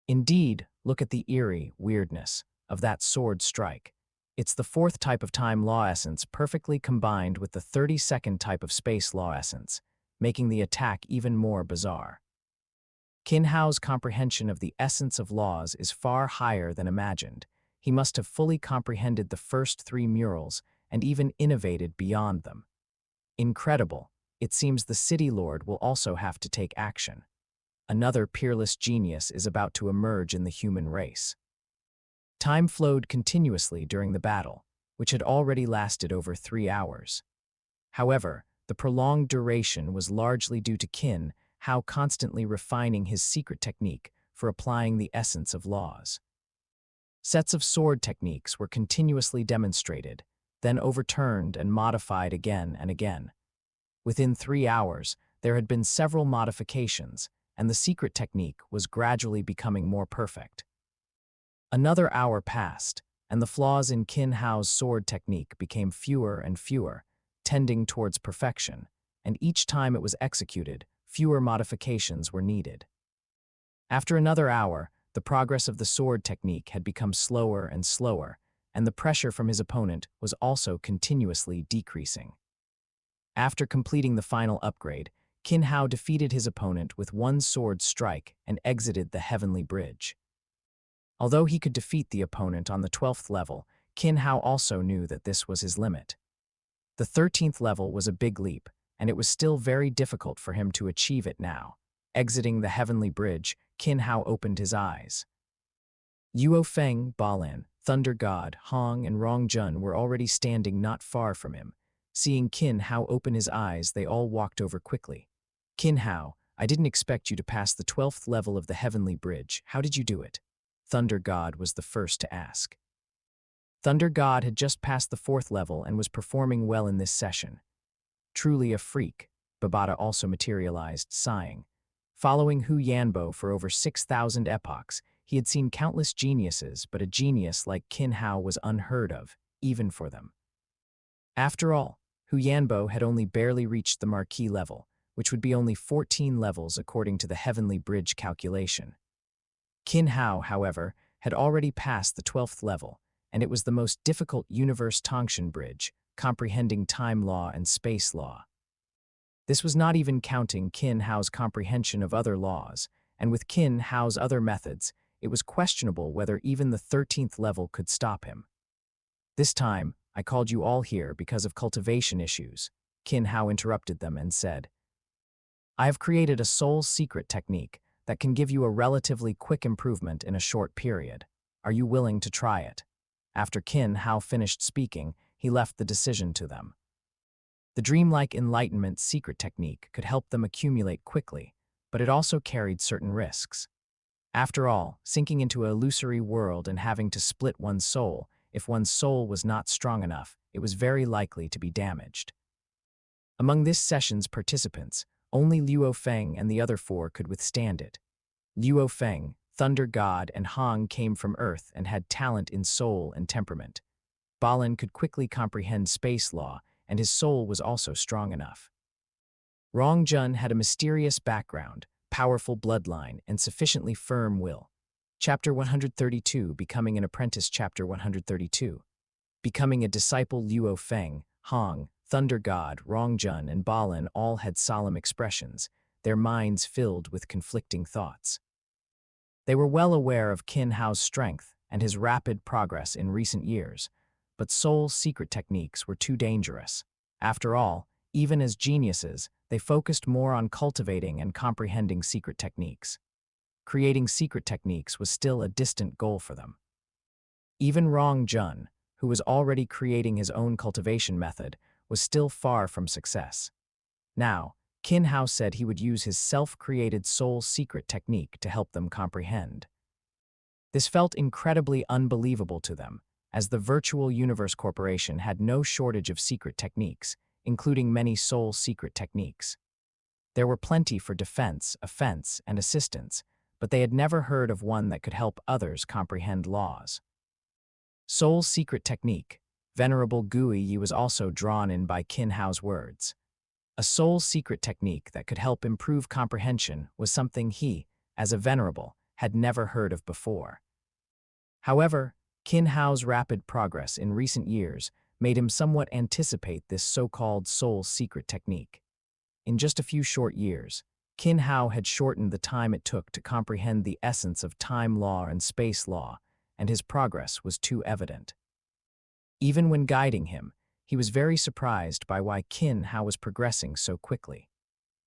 Indeed, look at the eerie weirdness of that sword strike. It's the 4th type of time law essence perfectly combined with the 32nd type of space law essence, making the attack even more bizarre. Qin Hao's comprehension of the essence of laws is far higher than imagined. He must have fully comprehended the first 3 murals and even innovated beyond them. Incredible. It seems the City Lord will also have to take action. Another peerless genius is about to emerge in the human race. Time flowed continuously during the battle, which had already lasted over 3 hours. However, the prolonged duration was largely due to Qin Hao constantly refining his secret technique for applying the essence of laws. Sets of sword techniques were continuously demonstrated, then overturned and modified again and again. Within 3 hours, there had been several modifications, and the secret technique was gradually becoming more perfect. Another hour passed, and the flaws in Qin Hao's sword technique became fewer and fewer, tending towards perfection, and each time it was executed, fewer modifications were needed. After another hour, the progress of the sword technique had become slower and slower, and the pressure from his opponent was also continuously decreasing. After completing the final upgrade, Qin Hao defeated his opponent with 1 sword strike and exited the heavenly bridge. Although he could defeat the opponent on the 12th level, Qin Hao also knew that this was his limit. The 13th level was a big leap, and it was still very difficult for him to achieve it now. Exiting the heavenly bridge, Qin Hao opened his eyes. Luo Fang, Balan, Thunder God, Hong, and Rongjun were already standing not far from him. Seeing Qin Hao open his eyes, they all walked over quickly. Qin Hao, I didn't expect you to pass the 12th level of the heavenly bridge. How did you do it? Thunder God was the first to ask. Thunder God had just passed the 4th level and was performing well in this session. Truly a freak, Babata also materialized, sighing. Following Hu Yanbo for over 6,000 epochs, he had seen countless geniuses, but a genius like Qin Hao was unheard of, even for them. After all, Hu Yanbo had only barely reached the marquee level, which would be only 14 levels according to the heavenly bridge calculation. Qin Hao, however, had already passed the 12th level, and it was the most difficult universe Tongshan bridge, comprehending time law and space law. This was not even counting Qin Hao's comprehension of other laws, and with Qin Hao's other methods, it was questionable whether even the 13th level could stop him. This time, I called you all here because of cultivation issues. Qin Hao interrupted them and said, I have created a soul secret technique, that can give you a relatively quick improvement in a short period. Are you willing to try it? After Qin Hao finished speaking, he left the decision to them. The Dreamlike enlightenment secret technique could help them accumulate quickly, but it also carried certain risks. After all, sinking into an illusory world and having to split one's soul, if one's soul was not strong enough, it was very likely to be damaged. Among this session's participants, only Luo Fang and the other four could withstand it. Luo Fang, Thunder God, and Hong came from Earth and had talent in soul and temperament. Balin could quickly comprehend space law, and his soul was also strong enough. Rongjun had a mysterious background, powerful bloodline, and sufficiently firm will. Chapter 132, Becoming an Apprentice. Chapter 132. Becoming a disciple. Luo Fang, Hong, Thunder God, Rongjun, and Balin all had solemn expressions, their minds filled with conflicting thoughts. They were well aware of Qin Hao's strength and his rapid progress in recent years, but soul secret techniques were too dangerous. After all, even as geniuses, they focused more on cultivating and comprehending secret techniques. Creating secret techniques was still a distant goal for them. Even Rongjun, who was already creating his own cultivation method, was still far from success. Now, Qin Hao said he would use his self-created soul secret technique to help them comprehend. This felt incredibly unbelievable to them, as the Virtual Universe Corporation had no shortage of secret techniques, including many soul secret techniques. There were plenty for defense, offense, and assistance, but they had never heard of one that could help others comprehend laws. Soul secret technique. Venerable Gui Yi was also drawn in by Qin Hao's words. A soul secret technique that could help improve comprehension was something he, as a venerable, had never heard of before. However, Qin Hao's rapid progress in recent years made him somewhat anticipate this so-called soul secret technique. In just a few short years, Qin Hao had shortened the time it took to comprehend the essence of time law and space law, and his progress was too evident. Even when guiding him, he was very surprised by why Qin Hao was progressing so quickly.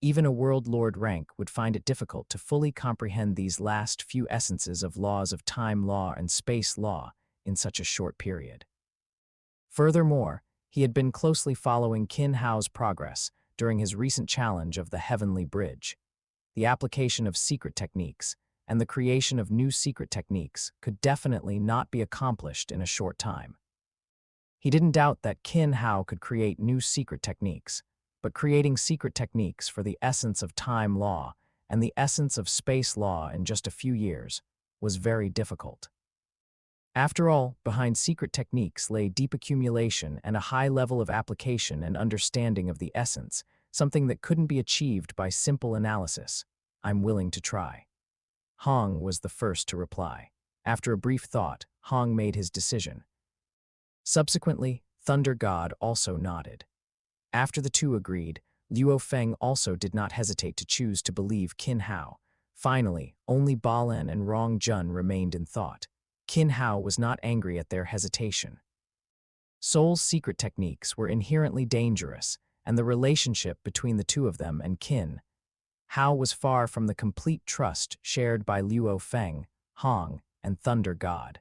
Even a World Lord rank would find it difficult to fully comprehend these last few essences of laws of time law and space law in such a short period. Furthermore, he had been closely following Qin Hao's progress during his recent challenge of the Heavenly Bridge. The application of secret techniques and the creation of new secret techniques could definitely not be accomplished in a short time. He didn't doubt that Qin Hao could create new secret techniques, but creating secret techniques for the essence of time law and the essence of space law in just a few years was very difficult. After all, behind secret techniques lay deep accumulation and a high level of application and understanding of the essence, something that couldn't be achieved by simple analysis. I'm willing to try. Hong was the first to reply. After a brief thought, Hong made his decision. Subsequently, Thunder God also nodded. After the two agreed, Luo Fang also did not hesitate to choose to believe Qin Hao. Finally, only Balin and Rongjun remained in thought. Qin Hao was not angry at their hesitation. Soul's secret techniques were inherently dangerous, and the relationship between the two of them and Qin Hao was far from the complete trust shared by Luo Fang, Hong, and Thunder God.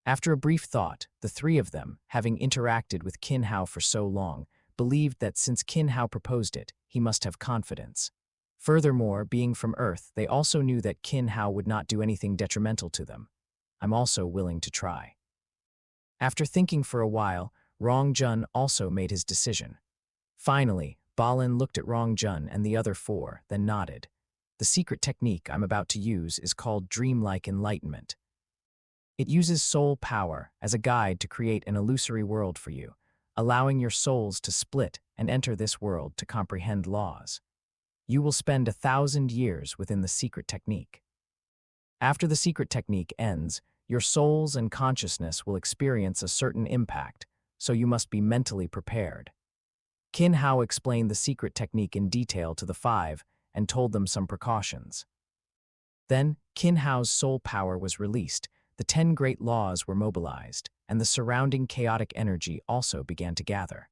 After a brief thought, the three of them, having interacted with Qin Hao for so long, believed that since Qin Hao proposed it, he must have confidence. Furthermore, being from Earth, they also knew that Qin Hao would not do anything detrimental to them. I'm also willing to try. After thinking for a while, Rongjun also made his decision. Finally, Balin looked at Rongjun and the other four, then nodded. The secret technique I'm about to use is called Dreamlike Enlightenment. It uses soul power as a guide to create an illusory world for you, allowing your souls to split and enter this world to comprehend laws. You will spend 1,000 years within the secret technique. After the secret technique ends, your souls and consciousness will experience a certain impact, so you must be mentally prepared. Qin Hao explained the secret technique in detail to the five and told them some precautions. Then, Qin Hao's soul power was released, the 10 great laws were mobilized, and the surrounding chaotic energy also began to gather.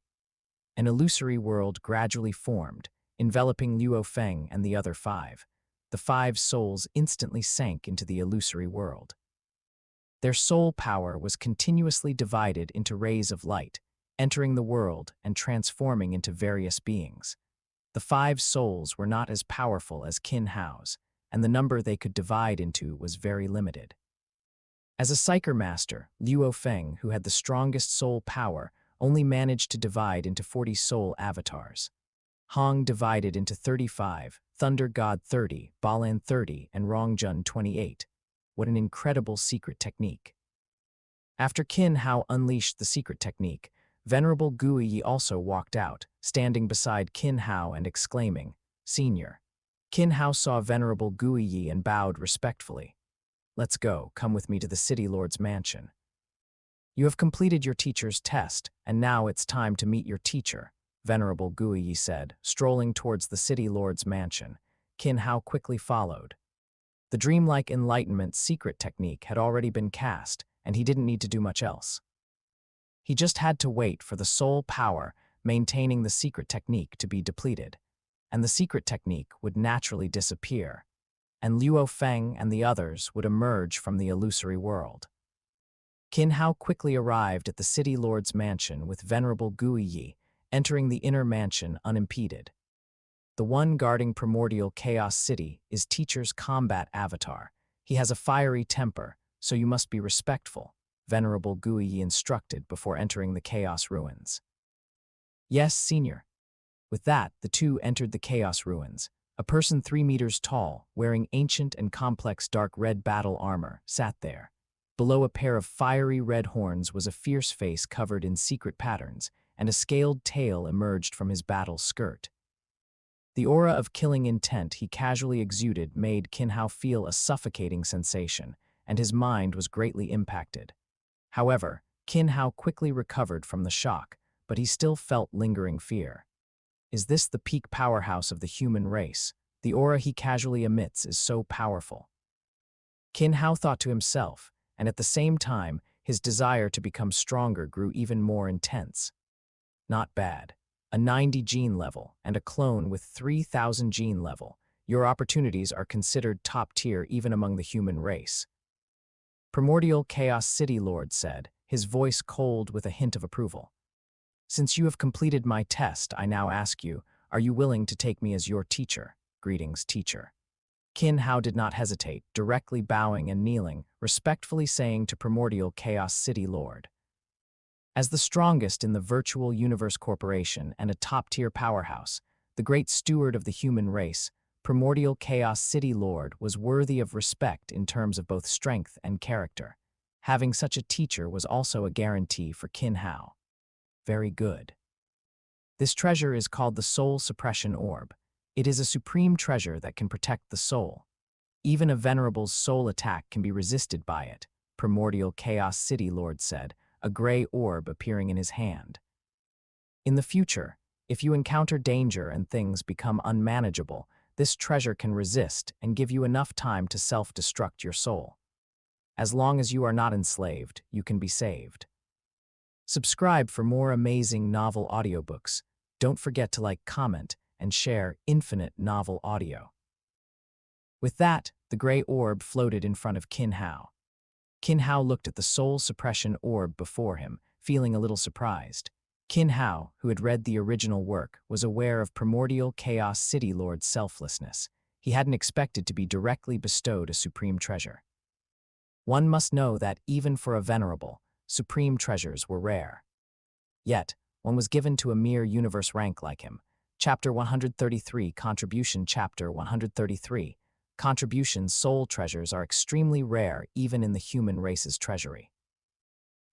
An illusory world gradually formed, enveloping Luo Fang and the other five. the 5 souls instantly sank into the illusory world. Their soul power was continuously divided into rays of light, entering the world and transforming into various beings. The 5 souls were not as powerful as Qin Hao's, and the number they could divide into was very limited. As a Psyker master, Luo Fang, who had the strongest soul power, only managed to divide into 40 soul avatars. Hong divided into 35, Thunder God 30, Balan 30, and Rongjun 28. What an incredible secret technique. After Qin Hao unleashed the secret technique, Venerable Guiyi also walked out, standing beside Qin Hao and exclaiming, "Senior." Qin Hao saw Venerable Guiyi and bowed respectfully. "Let's go, come with me to the City Lord's mansion. You have completed your teacher's test, and now it's time to meet your teacher," Venerable Guiyi said, strolling towards the City Lord's mansion. Qin Hao quickly followed. The Dreamlike enlightenment secret technique had already been cast, and he didn't need to do much else. He just had to wait for the soul power maintaining the secret technique to be depleted, and the secret technique would naturally disappear, and Luo Fang and the others would emerge from the illusory world. Qin Hao quickly arrived at the City Lord's mansion with Venerable Guiyi, entering the inner mansion unimpeded. The one guarding Primordial Chaos City is Teacher's combat avatar. He has a fiery temper, so you must be respectful, Venerable Guiyi instructed before entering the Chaos Ruins. "Yes, Senior." With that, the two entered the Chaos Ruins. A person 3 meters tall, wearing ancient and complex dark red battle armor, sat there. Below a pair of fiery red horns was a fierce face covered in secret patterns, and a scaled tail emerged from his battle skirt. The aura of killing intent he casually exuded made Qin Hao feel a suffocating sensation, and his mind was greatly impacted. However, Qin Hao quickly recovered from the shock, but he still felt lingering fear. Is this the peak powerhouse of the human race? The aura he casually emits is so powerful. Qin Hao thought to himself, and at the same time, his desire to become stronger grew even more intense. Not bad. A 90 gene level and a clone with 3,000 gene level. Your opportunities are considered top tier even among the human race. Primordial Chaos City Lord said, his voice cold with a hint of approval. "Since you have completed my test, I now ask you, are you willing to take me as your teacher? Greetings, teacher." Qin Hao did not hesitate, directly bowing and kneeling, respectfully saying to Primordial Chaos City Lord. As the strongest in the Virtual Universe Corporation and a top-tier powerhouse, the great steward of the human race, Primordial Chaos City Lord was worthy of respect in terms of both strength and character. Having such a teacher was also a guarantee for Qin Hao. Very good. This treasure is called the Soul Suppression Orb. It is a supreme treasure that can protect the soul. Even a venerable's soul attack can be resisted by it, Primordial Chaos City Lord said, a gray orb appearing in his hand. In the future, if you encounter danger and things become unmanageable, this treasure can resist and give you enough time to self-destruct your soul. As long as you are not enslaved, you can be saved. Subscribe for more amazing novel audiobooks. Don't forget to like, comment, and share Infinite Novel Audio. With that, the gray orb floated in front of Qin Hao. Qin Hao looked at the soul suppression orb before him, feeling a little surprised. Qin Hao, who had read the original work, was aware of Primordial Chaos City Lord's selflessness. He hadn't expected to be directly bestowed a supreme treasure. One must know that even for a venerable, supreme treasures were rare. Yet, one was given to a mere universe rank like him. Chapter 133, Contribution. Chapter 133. Contribution. Soul treasures are extremely rare even in the human race's treasury.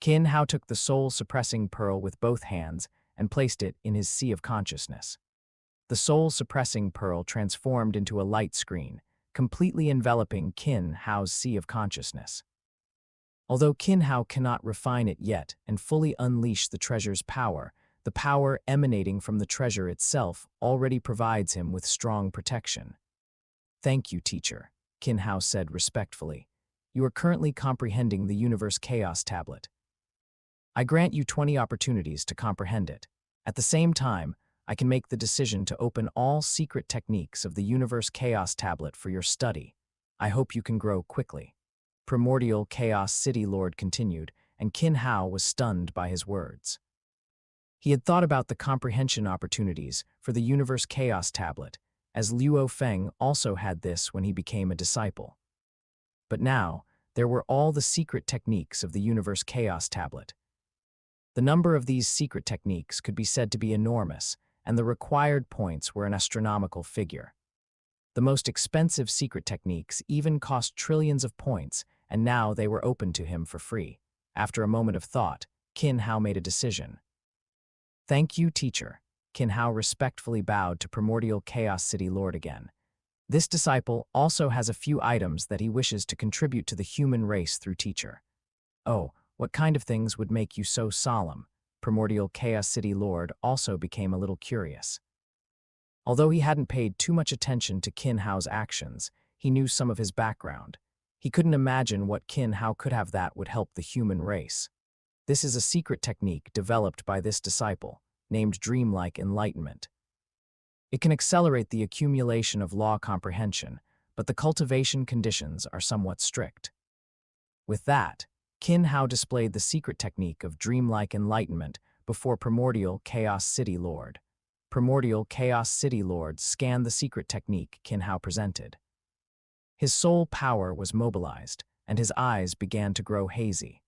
Qin Hao took the soul-suppressing pearl with both hands and placed it in his sea of consciousness. The soul-suppressing pearl transformed into a light screen, completely enveloping Qin Hao's sea of consciousness. Although Qin Hao cannot refine it yet and fully unleash the treasure's power, the power emanating from the treasure itself already provides him with strong protection. "Thank you, teacher," Qin Hao said respectfully. "You are currently comprehending the Universe Chaos Tablet. I grant you 20 opportunities to comprehend it. At the same time, I can make the decision to open all secret techniques of the Universe Chaos Tablet for your study. I hope you can grow quickly." Primordial Chaos City Lord continued, and Qin Hao was stunned by his words. He had thought about the comprehension opportunities for the Universe Chaos Tablet, as Luo Fang also had this when he became a disciple. But now, there were all the secret techniques of the Universe Chaos Tablet. The number of these secret techniques could be said to be enormous, and the required points were an astronomical figure. The most expensive secret techniques even cost trillions of points, and now they were open to him for free. After a moment of thought, Qin Hao made a decision. "Thank you, teacher." Qin Hao respectfully bowed to Primordial Chaos City Lord again. This disciple also has a few items that he wishes to contribute to the human race through teacher. "Oh, what kind of things would make you so solemn?" Primordial Chaos City Lord also became a little curious. Although he hadn't paid too much attention to Qin Hao's actions, he knew some of his background. He couldn't imagine what Qin Hao could have that would help the human race. This is a secret technique developed by this disciple, named Dreamlike Enlightenment. It can accelerate the accumulation of law comprehension, but the cultivation conditions are somewhat strict. With that, Qin Hao displayed the secret technique of Dreamlike Enlightenment before Primordial Chaos City Lord. Primordial Chaos City Lord scanned the secret technique Qin Hao presented. His soul power was mobilized, and his eyes began to grow hazy.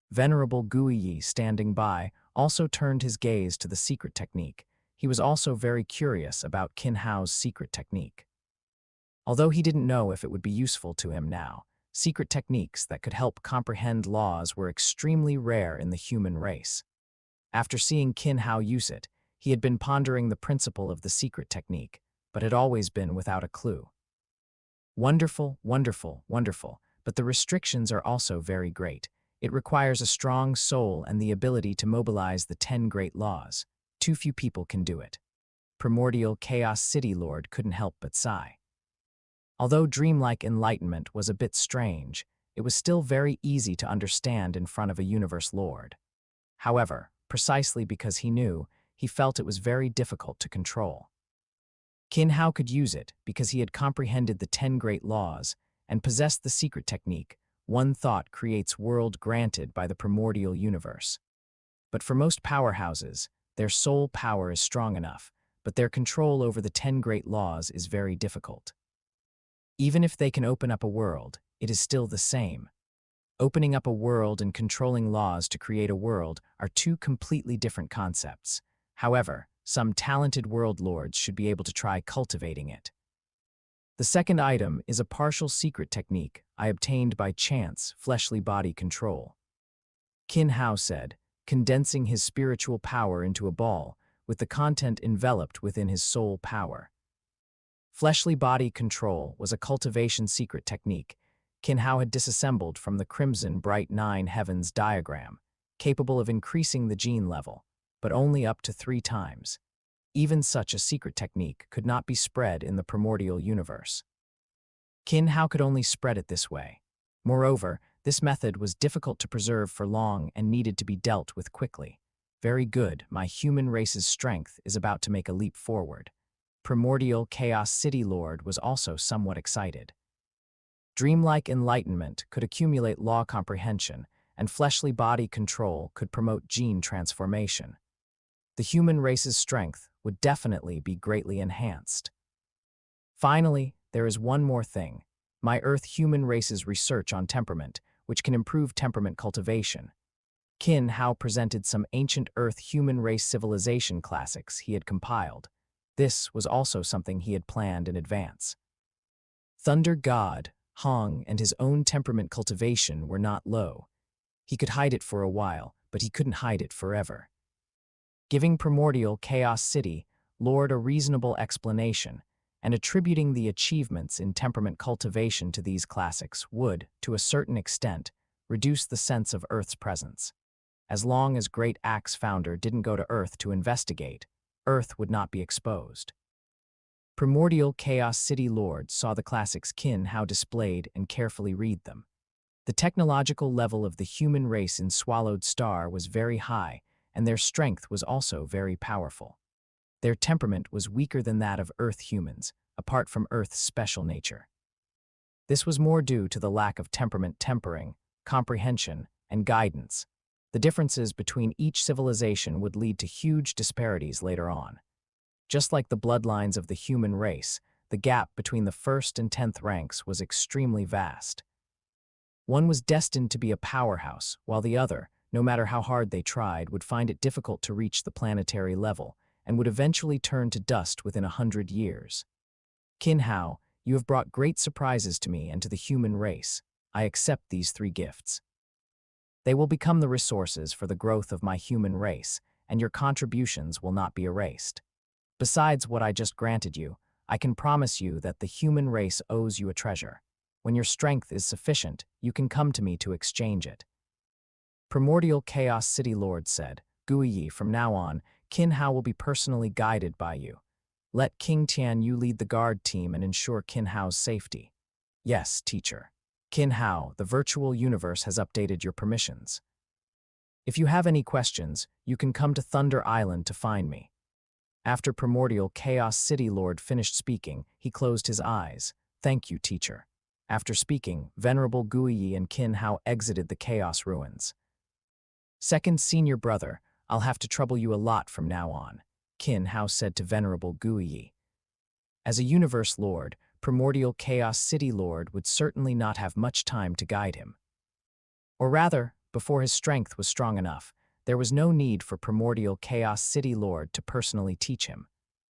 Venerable Guiyi, standing by, also turned his gaze to the secret technique. He was also very curious about Qin Hao's secret technique. Although he didn't know if it would be useful to him now, secret techniques that could help comprehend laws were extremely rare in the human race. After seeing Qin Hao use it, he had been pondering the principle of the secret technique, but had always been without a clue. Wonderful, wonderful, wonderful, but the restrictions are also very great. It requires a strong soul and the ability to mobilize the 10 great laws. Too few people can do it. Primordial Chaos City Lord couldn't help but sigh. Although Dreamlike Enlightenment was a bit strange, it was still very easy to understand in front of a Universe Lord. However, precisely because he knew, he felt it was very difficult to control. Qin Hao could use it because he had comprehended the 10 great laws and possessed the secret technique, one thought creates world granted by the primordial universe. But for most powerhouses, their soul power is strong enough, but their control over the 10 great laws is very difficult. Even if they can open up a world, it is still the same. Opening up a world and controlling laws to create a world are two completely different concepts. However, some talented world lords should be able to try cultivating it. The second item is a partial secret technique I obtained by chance, fleshly body control. Qin Hao said, condensing his spiritual power into a ball, with the content enveloped within his soul power. Fleshly body control was a cultivation secret technique Qin Hao had disassembled from the Crimson Bright Nine Heavens diagram, capable of increasing the gene level, but only up to 3 times. Even such a secret technique could not be spread in the primordial universe. Qin Hao could only spread it this way. Moreover, this method was difficult to preserve for long and needed to be dealt with quickly. Very good, my human race's strength is about to make a leap forward. Primordial Chaos City Lord was also somewhat excited. Dreamlike Enlightenment could accumulate law comprehension, and fleshly body control could promote gene transformation. The human race's strength would definitely be greatly enhanced. Finally, there is one more thing. My Earth human race's research on temperament, which can improve temperament cultivation. Qin Hao presented some ancient Earth human race civilization classics he had compiled. This was also something he had planned in advance. Thunder God, Hong, and his own temperament cultivation were not low. He could hide it for a while, but he couldn't hide it forever. Giving Primordial Chaos City Lord a reasonable explanation, and attributing the achievements in temperament cultivation to these classics would, to a certain extent, reduce the sense of Earth's presence. As long as Great Axe founder didn't go to Earth to investigate, Earth would not be exposed. Primordial Chaos City Lord saw the classics Qin Hao displayed and carefully read them. The technological level of the human race in Swallowed Star was very high, and their strength was also very powerful. Their temperament was weaker than that of Earth humans, apart from Earth's special nature. This was more due to the lack of temperament tempering, comprehension, and guidance. The differences between each civilization would lead to huge disparities later on. Just like the bloodlines of the human race, the gap between the 1st and 10th ranks was extremely vast. One was destined to be a powerhouse, while the other, no matter how hard they tried, would find it difficult to reach the planetary level and would eventually turn to dust within 100 years. Qin Hao, you have brought great surprises to me and to the human race. I accept these 3 gifts. They will become the resources for the growth of my human race, and your contributions will not be erased. Besides what I just granted you, I can promise you that the human race owes you a treasure. When your strength is sufficient, you can come to me to exchange it. Primordial Chaos City Lord said, Guiyi, from now on, Qin Hao will be personally guided by you. Let King Tian Yu lead the guard team and ensure Qin Hao's safety. Yes, teacher. Qin Hao, the virtual universe has updated your permissions. If you have any questions, you can come to Thunder Island to find me. After Primordial Chaos City Lord finished speaking, he closed his eyes. Thank you, teacher. After speaking, Venerable Guiyi and Qin Hao exited the Chaos Ruins. Second senior brother, I'll have to trouble you a lot from now on, Qin Hao said to Venerable Guiyi. As a universe lord, Primordial Chaos City Lord would certainly not have much time to guide him. Or rather, before his strength was strong enough, there was no need for Primordial Chaos City Lord to personally teach him.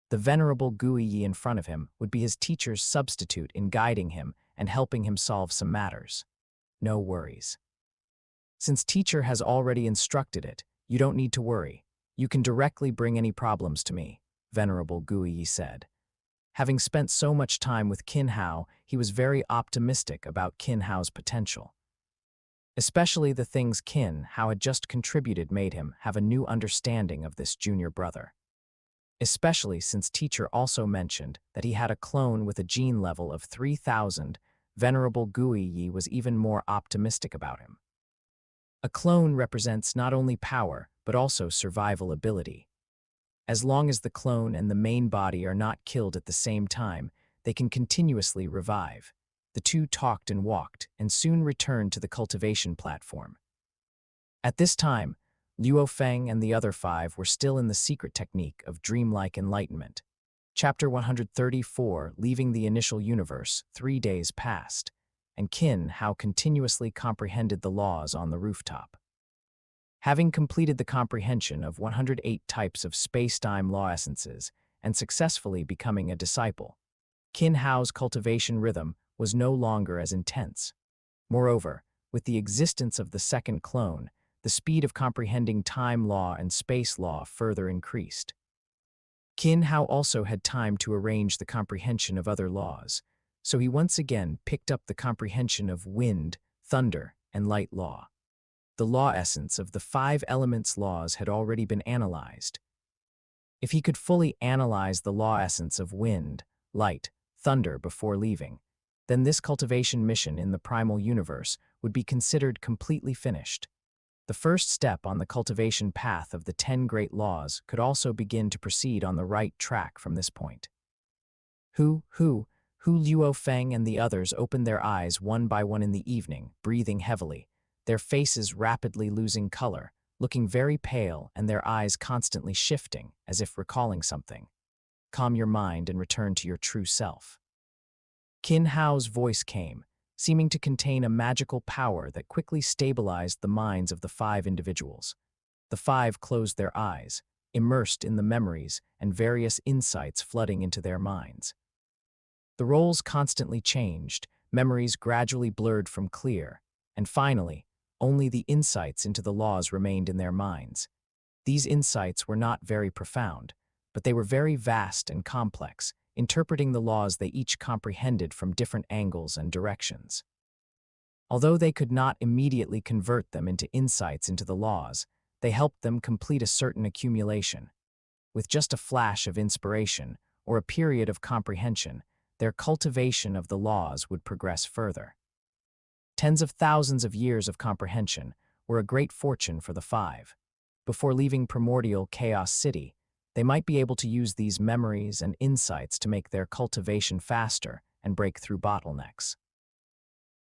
The Venerable Guiyi in front of him would be his teacher's substitute in guiding him and helping him solve some matters. No worries. Since teacher has already instructed it, you don't need to worry. You can directly bring any problems to me, Venerable Guiyi said. Having spent so much time with Qin Hao, he was very optimistic about Qin Hao's potential. Especially the things Qin Hao had just contributed made him have a new understanding of this junior brother. Especially since teacher also mentioned that he had a clone with a gene level of 3,000, Venerable Guiyi was even more optimistic about him. A clone represents not only power, but also survival ability. As long as the clone and the main body are not killed at the same time, they can continuously revive. The two talked and walked, and soon returned to the cultivation platform. At this time, Luo Fang and the other 5 were still in the secret technique of dreamlike enlightenment. Chapter 134, Leaving the Initial Universe, 3 days passed, and Qin Hao continuously comprehended the laws on the rooftop. Having completed the comprehension of 108 types of space-time law essences and successfully becoming a disciple, Qin Hao's cultivation rhythm was no longer as intense. Moreover, with the existence of the second clone, the speed of comprehending time law and space law further increased. Qin Hao also had time to arrange the comprehension of other laws, so he once again picked up the comprehension of wind, thunder, and light law. The law essence of the 5 elements laws had already been analyzed. If he could fully analyze the law essence of wind, light, thunder before leaving, then this cultivation mission in the primal universe would be considered completely finished. The first step on the cultivation path of the 10 great laws could also begin to proceed on the right track from this point. Hu Luo Fang and the others opened their eyes one by one in the evening, breathing heavily, their faces rapidly losing color, looking very pale and their eyes constantly shifting, as if recalling something. Calm your mind and return to your true self. Qin Hao's voice came, seeming to contain a magical power that quickly stabilized the minds of the 5 individuals. The 5 closed their eyes, immersed in the memories and various insights flooding into their minds. The roles constantly changed, memories gradually blurred from clear, and finally, only the insights into the laws remained in their minds. These insights were not very profound, but they were very vast and complex, interpreting the laws they each comprehended from different angles and directions. Although they could not immediately convert them into insights into the laws, they helped them complete a certain accumulation. With just a flash of inspiration or a period of comprehension, their cultivation of the laws would progress further. Tens of thousands of years of comprehension were a great fortune for the 5. Before leaving Primordial Chaos City, They might be able to use these memories and insights to make their cultivation faster and break through bottlenecks.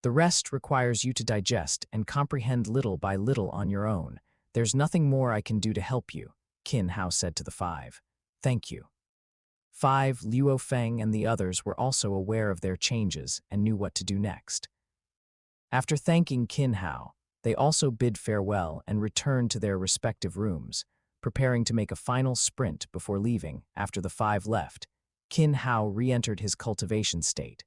The rest requires you to digest and comprehend little by little on your own. There's nothing more I can do to help you, Qin Hao said to the five. Thank you. 5. Luo Fang and the others were also aware of their changes and knew what to do next. After thanking Qin Hao, they also bid farewell and returned to their respective rooms, preparing to make a final sprint before leaving. After the five left, Qin Hao re-entered his cultivation state.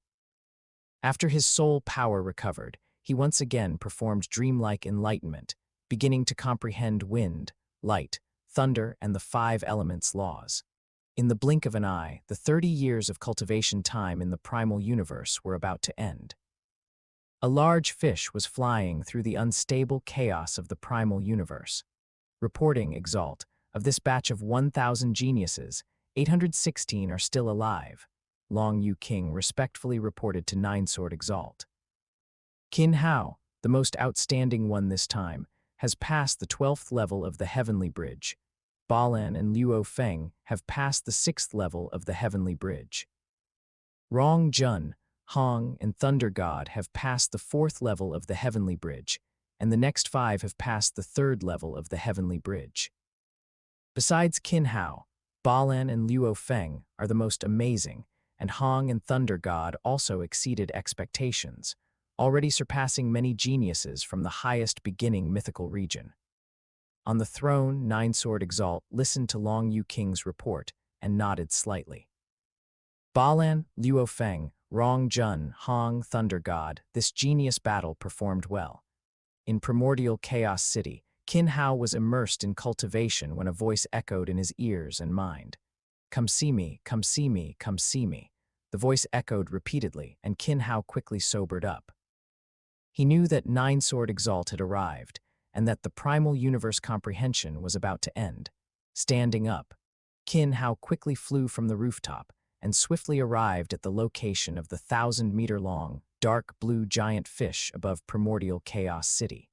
After his soul power recovered, he once again performed dreamlike enlightenment, beginning to comprehend wind, light, thunder, and the 5 elements' laws. In the blink of an eye, the 30 years of cultivation time in the primal universe were about to end. A large fish was flying through the unstable chaos of the primal universe. Reporting, Exalt, of this batch of 1,000 geniuses, 816 are still alive, Long Yu King respectfully reported to Nine-Sword Exalt. Qin Hao, the most outstanding one this time, has passed the 12th level of the Heavenly Bridge. Balan and Luo Fang have passed the 6th level of the Heavenly Bridge. Rong Jun, Hong, and Thunder God have passed the 4th level of the Heavenly Bridge, and the next 5 have passed the 3rd level of the Heavenly Bridge. Besides Qin Hao, Balan and Luo Fang are the most amazing, and Hong and Thunder God also exceeded expectations, already surpassing many geniuses from the highest beginning mythical region. On the throne, Nine-Sword Exalt listened to Long Yu King's report and nodded slightly. Balan, Luo Fang, Rong Jun, Hong, Thunder God, this genius battle performed well. In primordial Chaos City, Qin Hao was immersed in cultivation when a voice echoed in his ears and mind. Come see me, come see me, come see me. The voice echoed repeatedly, and Qin Hao quickly sobered up. He knew that Nine-Sword Exalt had arrived, and that the primal universe comprehension was about to end. Standing up, Qin Hao quickly flew from the rooftop and swiftly arrived at the location of the 1,000-meter-long, dark blue giant fish above primordial Chaos City.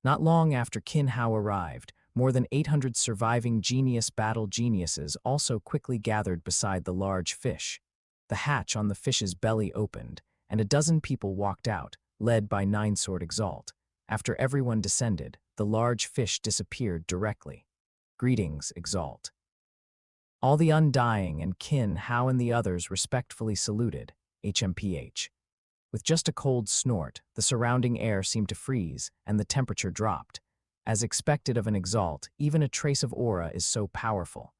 Not long after Qin Hao arrived, more than 800 surviving genius battle geniuses also quickly gathered beside the large fish. The hatch on the fish's belly opened, and a dozen people walked out, led by Nine-Sword Exalt. After everyone descended, the large fish disappeared directly. Greetings, Exalt. All the Undying and Qin Hao and the others respectfully saluted, HMPH. With just a cold snort, the surrounding air seemed to freeze, and the temperature dropped. As expected of an Exalt, even a trace of aura is so powerful.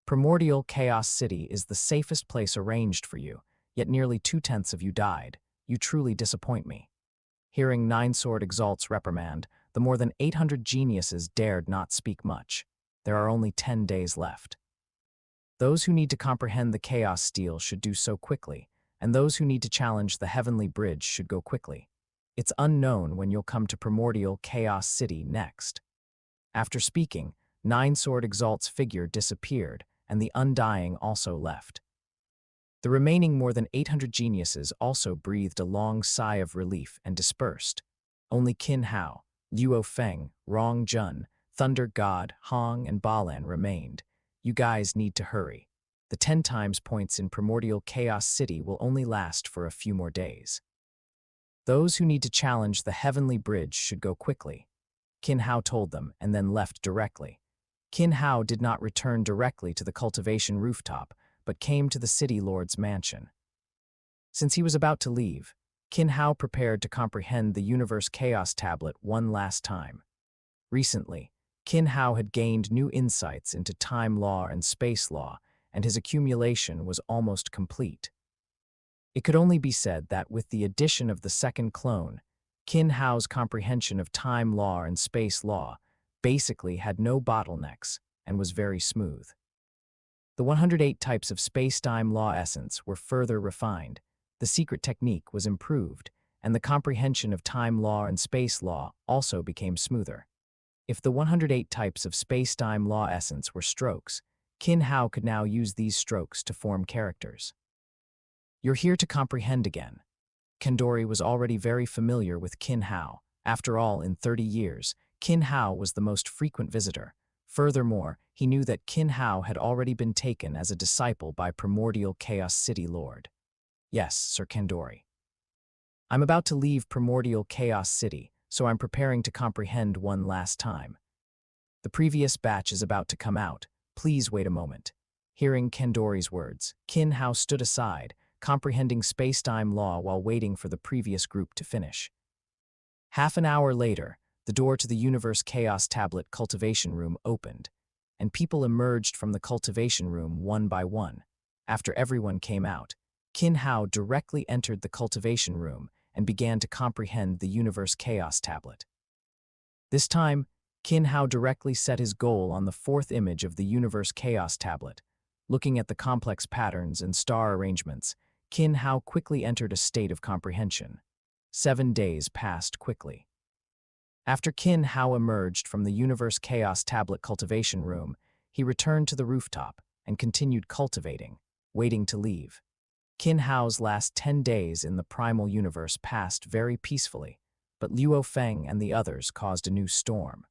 Primordial Chaos City is the safest place arranged for you, yet nearly 2/10 of you died. You truly disappoint me. Hearing Nine-Sword Exalt's reprimand, the more than 800 geniuses dared not speak much. There are only 10 days left. Those who need to comprehend the Chaos Steel should do so quickly, and those who need to challenge the Heavenly Bridge should go quickly. It's unknown when you'll come to Primordial Chaos City next. After speaking, Nine-Sword Exalt's figure disappeared, and the Undying also left. The remaining more than 800 geniuses also breathed a long sigh of relief and dispersed. Only Qin Hao, Luo Fang, Rong Jun, Thunder God, Hong, and Balan remained. You guys need to hurry. The 10 times points in Primordial Chaos City will only last for a few more days. Those who need to challenge the Heavenly Bridge should go quickly. Qin Hao told them and then left directly. Qin Hao did not return directly to the cultivation rooftop, but came to the City Lord's mansion. Since he was about to leave, Qin Hao prepared to comprehend the Universe Chaos Tablet one last time. Recently, Qin Hao had gained new insights into time law and space law, and his accumulation was almost complete. It could only be said that with the addition of the second clone, Qin Hao's comprehension of time law and space law basically had no bottlenecks and was very smooth. The 108 types of space-time law essence were further refined, the secret technique was improved, and the comprehension of time law and space law also became smoother. If the 108 types of space-time law essence were strokes, Qin Hao could now use these strokes to form characters. You're here to comprehend again. Kendori was already very familiar with Qin Hao. After all, in 30 years, Qin Hao was the most frequent visitor, Furthermore, he knew that Qin Hao had already been taken as a disciple by primordial Chaos City Lord. Yes, Sir Kandori. I'm about to leave primordial Chaos City, so I'm preparing to comprehend one last time. The previous batch is about to come out. Please wait a moment. Hearing Kandori's words, Qin Hao stood aside, comprehending space-time law while waiting for the previous group to finish. Half an hour later, the door to the Universe Chaos Tablet cultivation room opened, and people emerged from the cultivation room one by one. After everyone came out, Qin Hao directly entered the cultivation room and began to comprehend the Universe Chaos Tablet. This time, Qin Hao directly set his goal on the fourth image of the Universe Chaos Tablet. Looking at the complex patterns and star arrangements, Qin Hao quickly entered a state of comprehension. 7 days passed quickly. After Qin Hao emerged from the Universe Chaos Tablet cultivation room, he returned to the rooftop and continued cultivating, waiting to leave. Qin Hao's last 10 days in the primal universe passed very peacefully, but Luo Fang and the others caused a new storm.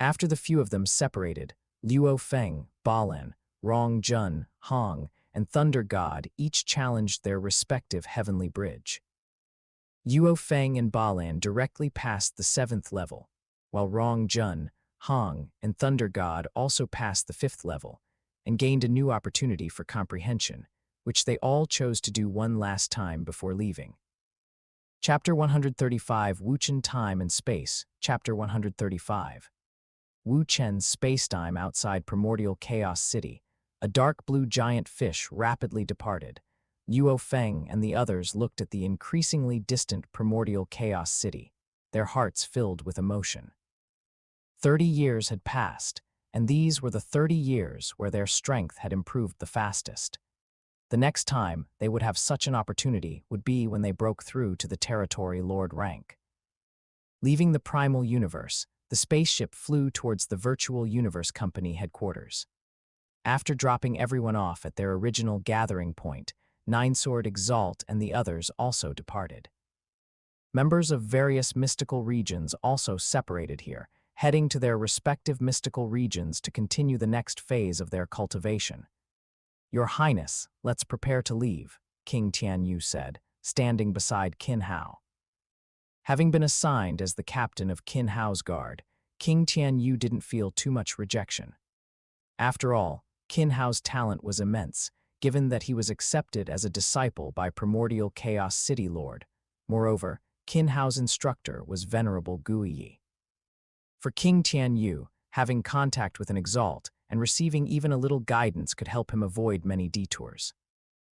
After the few of them separated, Luo Fang, Balan, Rong Jun, Hong, and Thunder God each challenged their respective heavenly bridge. Luo Fang and Balan directly passed the 7th level, while Rong Jun, Hong, and Thunder God also passed the 5th level and gained a new opportunity for comprehension, which they all chose to do one last time before leaving. Chapter 135, Wuchen Time and Space. Chapter 135. Wuchen's spacetime outside primordial Chaos City. A dark blue giant fish rapidly departed. Luo Feng and the others looked at the increasingly distant primordial Chaos City, their hearts filled with emotion. 30 years had passed, and these were the 30 years where their strength had improved the fastest. The next time they would have such an opportunity would be when they broke through to the Territory Lord rank. Leaving the primal universe, the spaceship flew towards the Virtual Universe Company headquarters. After dropping everyone off at their original gathering point, Ninesword, Exalt, and the others also departed. Members of various mystical regions also separated here, heading to their respective mystical regions to continue the next phase of their cultivation. Your Highness, let's prepare to leave, King Tianyu said, standing beside Qin Hao. Having been assigned as the captain of Qin Hao's guard, King Tianyu didn't feel too much rejection. After all, Qin Hao's talent was immense, given that he was accepted as a disciple by primordial Chaos City Lord. Moreover, Qin Hao's instructor was Venerable Guiyi. For King Tianyu, having contact with an Exalt and receiving even a little guidance could help him avoid many detours.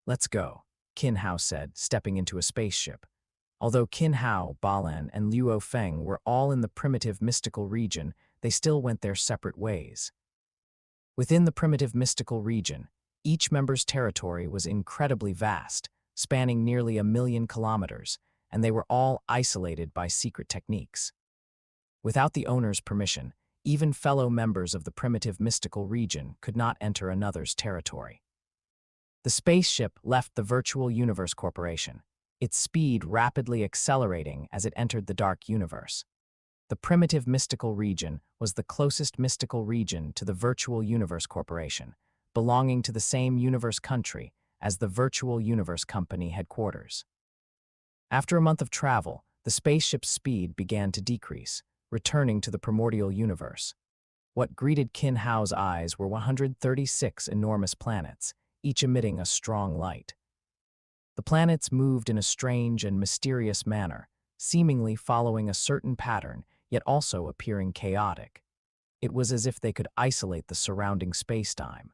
Let's go, Qin Hao said, stepping into a spaceship. Although Qin Hao, Balan, and Luo Feng were all in the primitive mystical region, they still went their separate ways. Within the primitive mystical region, each member's territory was incredibly vast, spanning nearly 1 million kilometers, and they were all isolated by secret techniques. Without the owner's permission, even fellow members of the primitive mystical region could not enter another's territory. The spaceship left the Virtual Universe Corporation, its speed rapidly accelerating as it entered the dark universe. The primitive mystical region was the closest mystical region to the Virtual Universe Corporation, belonging to the same universe country as the Virtual Universe Company headquarters. After a month of travel, the spaceship's speed began to decrease, returning to the primordial universe. What greeted Qin Hao's eyes were 136 enormous planets, each emitting a strong light. The planets moved in a strange and mysterious manner, seemingly following a certain pattern, yet also appearing chaotic. It was as if they could isolate the surrounding spacetime.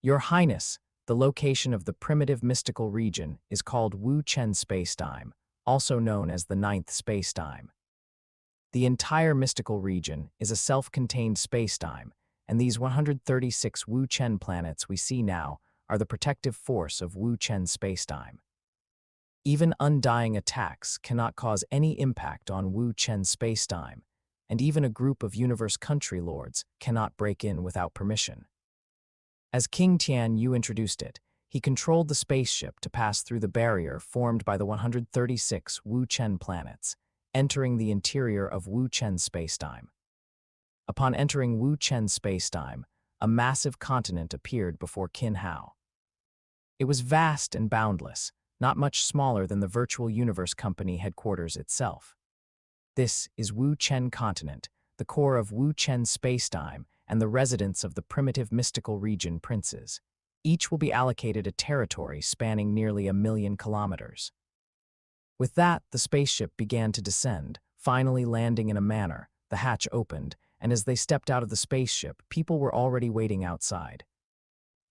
Your Highness, the location of the primitive mystical region is called Wu Chen spacetime, also known as the 9th spacetime. The entire mystical region is a self-contained spacetime, and these 136 Wu Chen planets we see now are the protective force of Wu Chen spacetime. Even undying attacks cannot cause any impact on Wu Chen spacetime, and even a group of universe country lords cannot break in without permission. As King Tianyu introduced it, he controlled the spaceship to pass through the barrier formed by the 136 Wu Chen planets, entering the interior of Wu Chen spacetime. Upon entering Wu Chen spacetime, a massive continent appeared before Qin Hao. It was vast and boundless, not much smaller than the virtual universe company headquarters itself. This is Wu Chen continent, the core of Wu Chen spacetime and the residence of the primitive mystical region princes. Each will be allocated a territory spanning nearly 1,000,000 kilometers. With that, the spaceship began to descend, finally landing in a manner. The hatch opened, and as they stepped out of the spaceship, people were already waiting outside.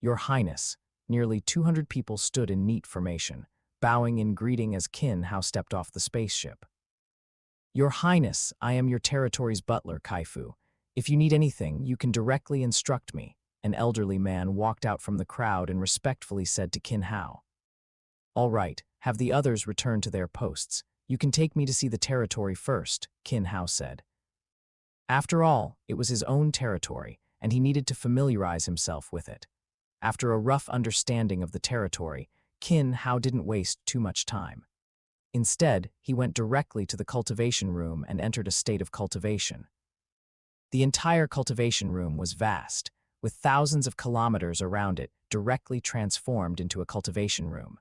"Your Highness," nearly 200 people stood in neat formation, bowing in greeting as Qin Hao stepped off the spaceship. "Your Highness, I am your territory's butler, Kaifu. If you need anything, you can directly instruct me." An elderly man walked out from the crowd and respectfully said to Qin Hao. "All right, have the others return to their posts. You can take me to see the territory first," Qin Hao said. After all, it was his own territory, and he needed to familiarize himself with it. After a rough understanding of the territory, Qin Hao didn't waste too much time. Instead, he went directly to the cultivation room and entered a state of cultivation. The entire cultivation room was vast, with thousands of kilometers around it directly transformed into a cultivation room.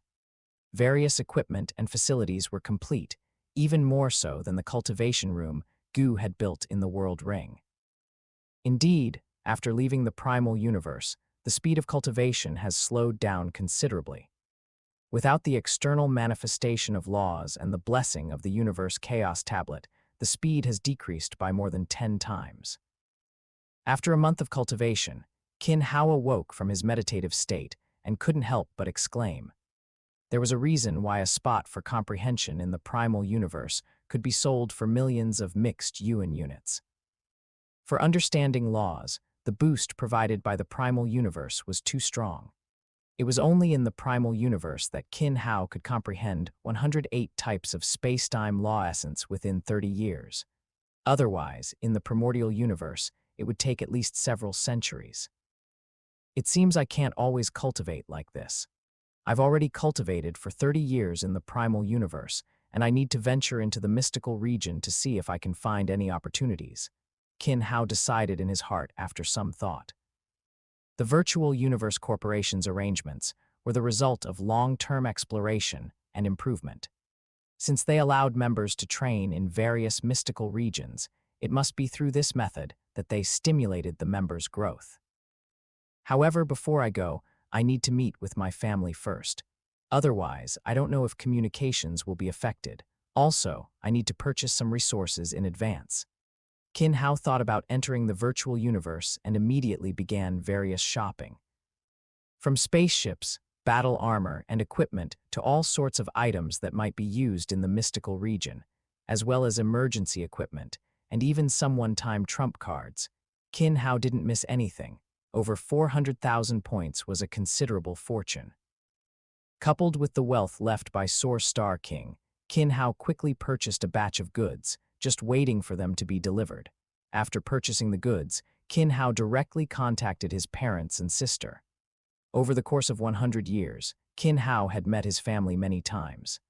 Various equipment and facilities were complete, even more so than the cultivation room Gu had built in the World Ring. Indeed, after leaving the primal universe, the speed of cultivation has slowed down considerably. Without the external manifestation of laws and the blessing of the universe chaos tablet, the speed has decreased by more than 10 times. After a month of cultivation, Qin Hao awoke from his meditative state and couldn't help but exclaim. There was a reason why a spot for comprehension in the primal universe could be sold for millions of mixed yuan units. For understanding laws, the boost provided by the primal universe was too strong. It was only in the primal universe that Qin Hao could comprehend 108 types of space-time law essence within 30 years. Otherwise, in the primordial universe, it would take at least several centuries. It seems I can't always cultivate like this. I've already cultivated for 30 years in the primal universe, and I need to venture into the mystical region to see if I can find any opportunities. Qin Hao decided in his heart after some thought. The Virtual Universe Corporation's arrangements were the result of long-term exploration and improvement. Since they allowed members to train in various mystical regions, it must be through this method that they stimulated the members' growth. However, before I go, I need to meet with my family first. Otherwise, I don't know if communications will be affected. Also, I need to purchase some resources in advance. Qin Hao thought about entering the virtual universe and immediately began various shopping. From spaceships, battle armor, and equipment to all sorts of items that might be used in the mystical region, as well as emergency equipment, and even some one-time trump cards, Qin Hao didn't miss anything. Over 400,000 points was a considerable fortune. Coupled with the wealth left by Soar Star King, Qin Hao quickly purchased a batch of goods, just waiting for them to be delivered. After purchasing the goods, Qin Hao directly contacted his parents and sister. Over the course of 100 years, Qin Hao had met his family many times.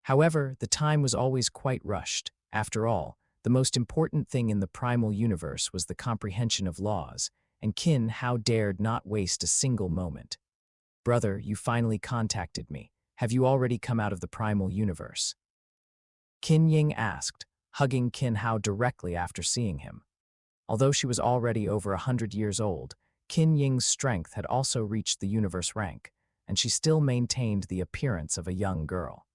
However, the time was always quite rushed. After all, the most important thing in the primal universe was the comprehension of laws, and Qin Hao dared not waste a single moment. "Brother, you finally contacted me. Have you already come out of the primal universe?" Qin Ying asked, hugging Qin Hao directly after seeing him. Although she was already over 100 years old, Qin Ying's strength had also reached the universe rank, and she still maintained the appearance of a young girl.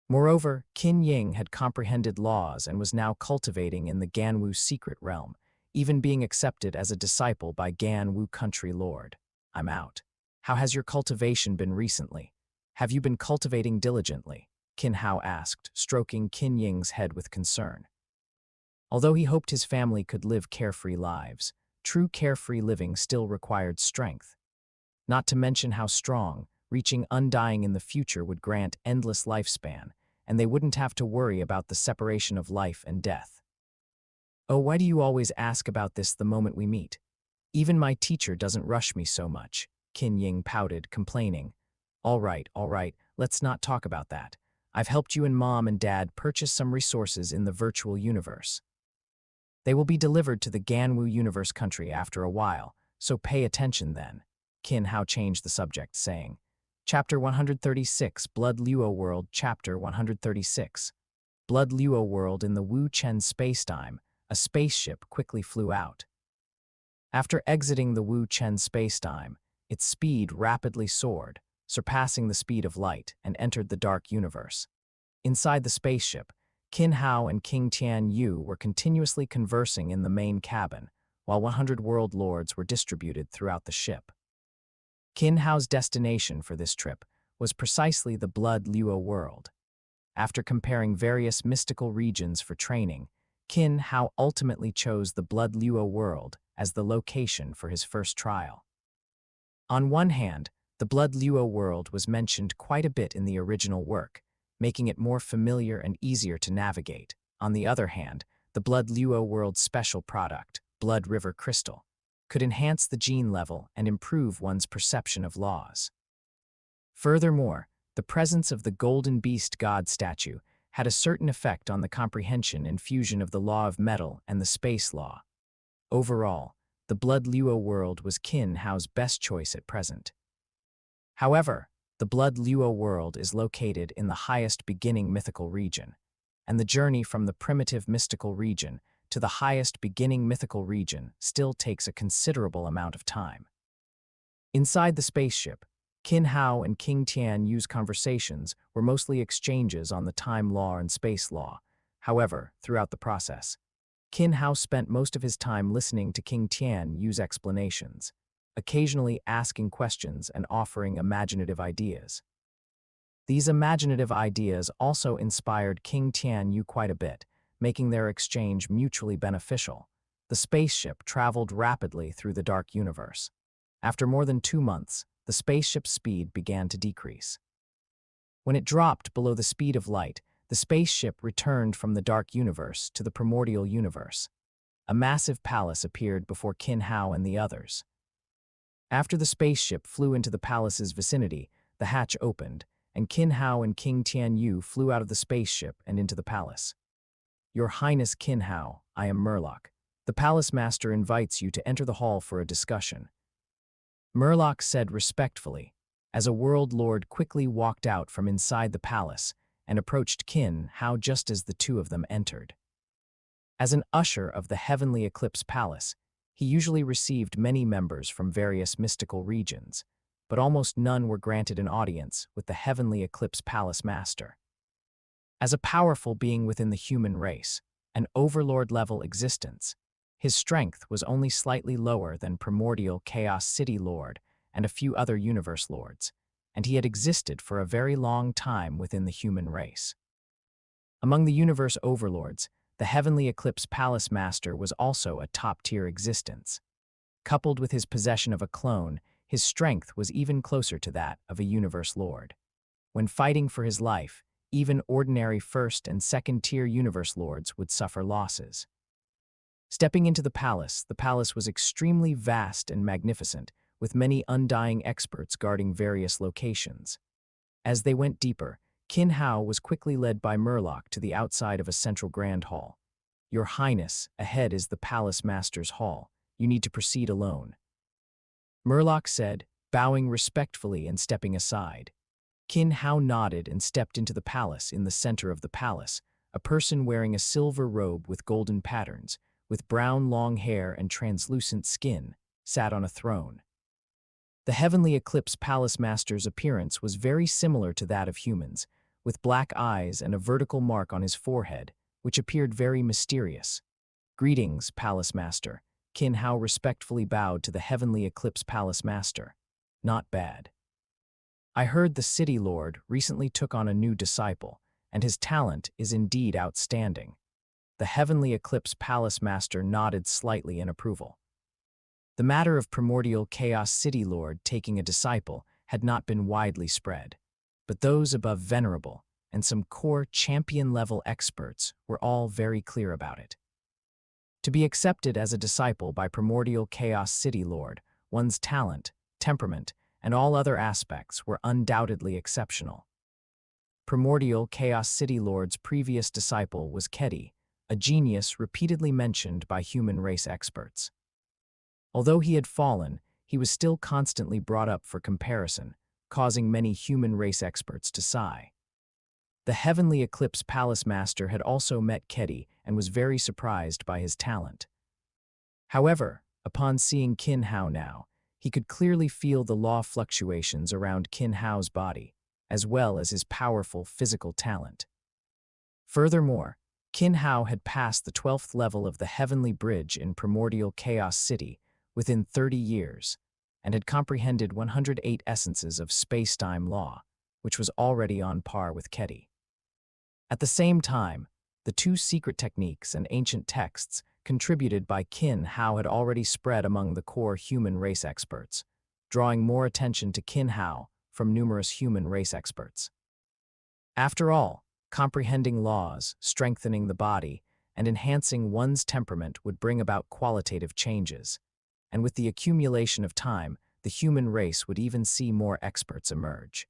Moreover, Qin Ying had comprehended laws and was now cultivating in the Ganwu secret realm, even being accepted as a disciple by Ganwu country lord. "I'm out. How has your cultivation been recently? Have you been cultivating diligently?" Qin Hao asked, stroking Qin Ying's head with concern. Although he hoped his family could live carefree lives, true carefree living still required strength. Not to mention how strong, reaching undying in the future would grant endless lifespan, and they wouldn't have to worry about the separation of life and death. "Oh, why do you always ask about this the moment we meet? Even my teacher doesn't rush me so much," Qin Ying pouted, complaining. All right, let's not talk about that. I've helped you and Mom and Dad purchase some resources in the virtual universe." They will be delivered to the Ganwu universe country after a while, so pay attention then. Qin Hao changed the subject, saying, Chapter 136, Blood Luo World, Chapter 136. Blood Luo World. In the Wu Chen spacetime, a spaceship quickly flew out. After exiting the Wu Chen spacetime, its speed rapidly soared, surpassing the speed of light, and entered the dark universe. Inside the spaceship, Qin Hao and King Tian Yu were continuously conversing in the main cabin, while 100 world lords were distributed throughout the ship. Qin Hao's destination for this trip was precisely the Blood Luo world. After comparing various mystical regions for training, Qin Hao ultimately chose the Blood Luo world as the location for his first trial. On one hand, the Blood Luo world was mentioned quite a bit in the original work, making it more familiar and easier to navigate. On the other hand, the Blood Luo world's special product, Blood River Crystal, could enhance the gene level and improve one's perception of laws. Furthermore, the presence of the Golden Beast God statue had a certain effect on the comprehension and fusion of the law of metal and the space law. Overall, the Blood Luo world was Qin Hao's best choice at present. However, the Blood Luo world is located in the highest beginning mythical region, and the journey from the primitive mystical region to the highest beginning mythical region still takes a considerable amount of time. Inside the spaceship, Qin Hao and King Tian Yu's conversations were mostly exchanges on the time law and space law. However, throughout the process, Qin Hao spent most of his time listening to King Tian Yu's explanations, occasionally asking questions and offering imaginative ideas. These imaginative ideas also inspired King Tian Yu quite a bit, making their exchange mutually beneficial. The spaceship traveled rapidly through the dark universe. After more than 2 months, the spaceship's speed began to decrease. When it dropped below the speed of light, the spaceship returned from the dark universe to the primordial universe. A massive palace appeared before Qin Hao and the others. After the spaceship flew into the palace's vicinity, the hatch opened, and Qin Hao and King Tian Yu flew out of the spaceship and into the palace. Your Highness Qin Hao, I am Murloc. The palace master invites you to enter the hall for a discussion. Murloc said respectfully, as a world lord quickly walked out from inside the palace and approached Qin Hao just as the two of them entered. As an usher of the Heavenly Eclipse Palace, he usually received many members from various mystical regions, but almost none were granted an audience with the Heavenly Eclipse Palace Master. As a powerful being within the human race, an overlord-level existence, his strength was only slightly lower than Primordial Chaos City Lord and a few other universe lords, and he had existed for a very long time within the human race. Among the universe overlords, the Heavenly Eclipse Palace Master was also a top-tier existence. Coupled with his possession of a clone, his strength was even closer to that of a universe lord. When fighting for his life, even ordinary first- and second-tier universe lords would suffer losses. Stepping into the palace was extremely vast and magnificent, with many undying experts guarding various locations. As they went deeper, Qin Hao was quickly led by Murloc to the outside of a central grand hall. Your Highness, ahead is the Palace Master's hall. You need to proceed alone. Murloc said, bowing respectfully and stepping aside. Qin Hao nodded and stepped into the palace. In the center of the palace, a person wearing a silver robe with golden patterns, with brown long hair and translucent skin, sat on a throne. The Heavenly Eclipse Palace Master's appearance was very similar to that of humans, with black eyes and a vertical mark on his forehead, which appeared very mysterious. Greetings, Palace Master. Qin Hao respectfully bowed to the Heavenly Eclipse Palace Master. Not bad. I heard the City Lord recently took on a new disciple, and his talent is indeed outstanding. The Heavenly Eclipse Palace Master nodded slightly in approval. The matter of Primordial Chaos City Lord taking a disciple had not been widely spread, but those above Venerable and some core champion-level experts were all very clear about it. To be accepted as a disciple by Primordial Chaos City Lord, one's talent, temperament, and all other aspects were undoubtedly exceptional. Primordial Chaos City Lord's previous disciple was Kedi, a genius repeatedly mentioned by human race experts. Although he had fallen, he was still constantly brought up for comparison, causing many human race experts to sigh. The Heavenly Eclipse Palace Master had also met Kedi and was very surprised by his talent. However, upon seeing Qin Hao now, he could clearly feel the law fluctuations around Qin Hao's body, as well as his powerful physical talent. Furthermore, Qin Hao had passed the 12th level of the Heavenly Bridge in Primordial Chaos City within 30 years, and had comprehended 108 essences of space-time law, which was already on par with Kedi. At the same time, the two secret techniques and ancient texts contributed by Qin Hao had already spread among the core human race experts, drawing more attention to Qin Hao from numerous human race experts. After all, comprehending laws, strengthening the body, and enhancing one's temperament would bring about qualitative changes, and with the accumulation of time, the human race would even see more experts emerge.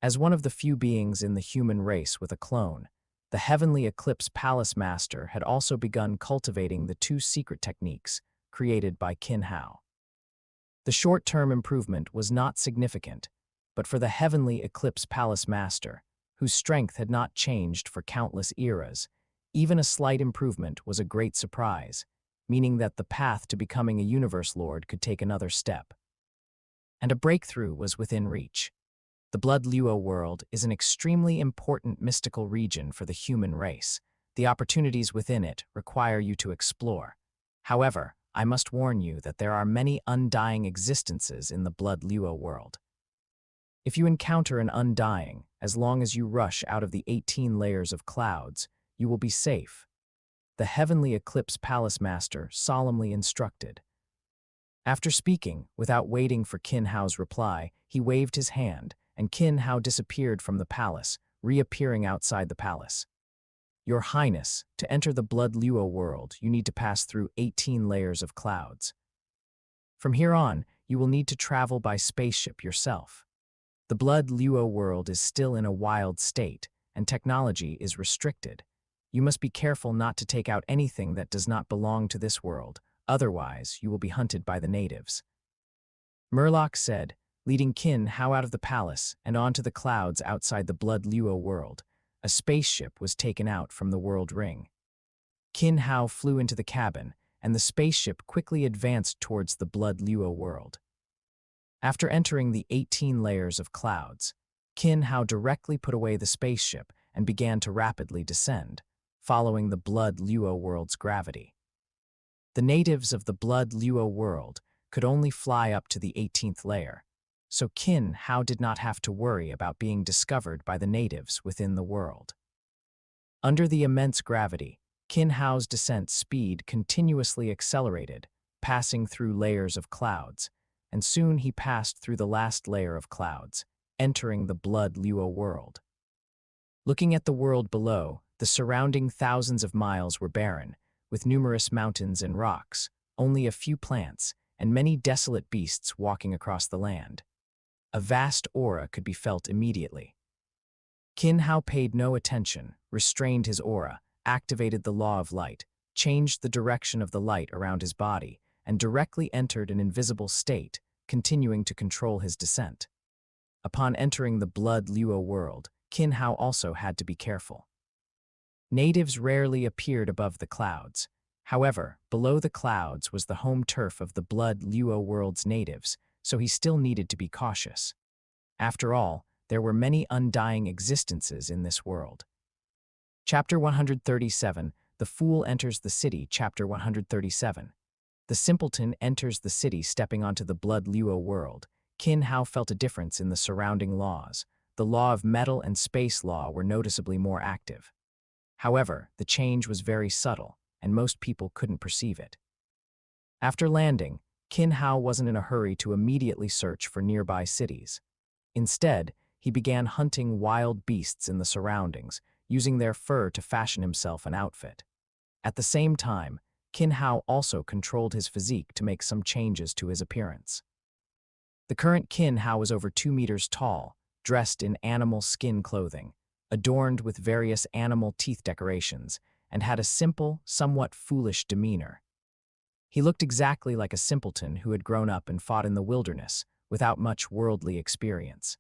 As one of the few beings in the human race with a clone, the Heavenly Eclipse Palace Master had also begun cultivating the two secret techniques created by Qin Hao. The short-term improvement was not significant, but for the Heavenly Eclipse Palace Master, whose strength had not changed for countless eras, even a slight improvement was a great surprise, meaning that the path to becoming a Universe Lord could take another step. And a breakthrough was within reach. The Blood Luo world is an extremely important mystical region for the human race. The opportunities within it require you to explore. However, I must warn you that there are many undying existences in the Blood Luo world. If you encounter an undying, as long as you rush out of the 18 layers of clouds, you will be safe. The Heavenly Eclipse Palace Master solemnly instructed. After speaking, without waiting for Qin Hao's reply, he waved his hand, and Qin Hao disappeared from the palace, reappearing outside the palace. Your Highness, to enter the Blood Luo world, you need to pass through 18 layers of clouds. From here on, you will need to travel by spaceship yourself. The Blood Luo world is still in a wild state, and technology is restricted. You must be careful not to take out anything that does not belong to this world, otherwise you will be hunted by the natives. Murloc said, leading Qin Hao out of the palace and onto the clouds outside the Blood Luo world. A spaceship was taken out from the world ring. Qin Hao flew into the cabin, and the spaceship quickly advanced towards the Blood Luo world. After entering the 18 layers of clouds, Qin Hao directly put away the spaceship and began to rapidly descend, following the Blood Luo world's gravity. The natives of the Blood Luo world could only fly up to the 18th layer, so Qin Hao did not have to worry about being discovered by the natives within the world. Under the immense gravity, Qin Hao's descent speed continuously accelerated, passing through layers of clouds, and soon he passed through the last layer of clouds, entering the Blood Luo world. Looking at the world below, the surrounding thousands of miles were barren, with numerous mountains and rocks, only a few plants, and many desolate beasts walking across the land. A vast aura could be felt immediately. Qin Hao paid no attention, restrained his aura, activated the law of light, changed the direction of the light around his body, and directly entered an invisible state, continuing to control his descent. Upon entering the Blood Luo world, Qin Hao also had to be careful. Natives rarely appeared above the clouds. However, below the clouds was the home turf of the Blood Luo world's natives, so he still needed to be cautious. After all, there were many undying existences in this world. Chapter 137, The Fool Enters the City. Chapter 137. The simpleton enters the city stepping onto the Blood Luo world. Qin Hao felt a difference in the surrounding laws. The law of metal and space law were noticeably more active. However, the change was very subtle, and most people couldn't perceive it. After landing, Qin Hao wasn't in a hurry to immediately search for nearby cities. Instead, he began hunting wild beasts in the surroundings, using their fur to fashion himself an outfit. At the same time, Qin Hao also controlled his physique to make some changes to his appearance. The current Qin Hao was over 2 meters tall, dressed in animal skin clothing, adorned with various animal teeth decorations, and had a simple, somewhat foolish demeanor. He looked exactly like a simpleton who had grown up and fought in the wilderness, without much worldly experience.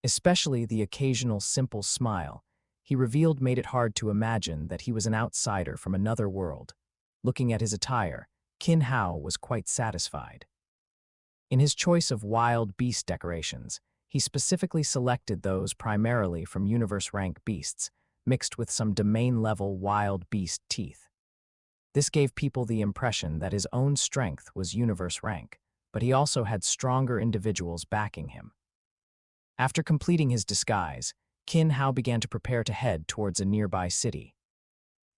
Especially the occasional simple smile he revealed made it hard to imagine that he was an outsider from another world. Looking at his attire, Qin Hao was quite satisfied. In his choice of wild beast decorations, he specifically selected those primarily from universe rank beasts, mixed with some domain-level wild beast teeth. This gave people the impression that his own strength was universe rank, but he also had stronger individuals backing him. After completing his disguise, Qin Hao began to prepare to head towards a nearby city.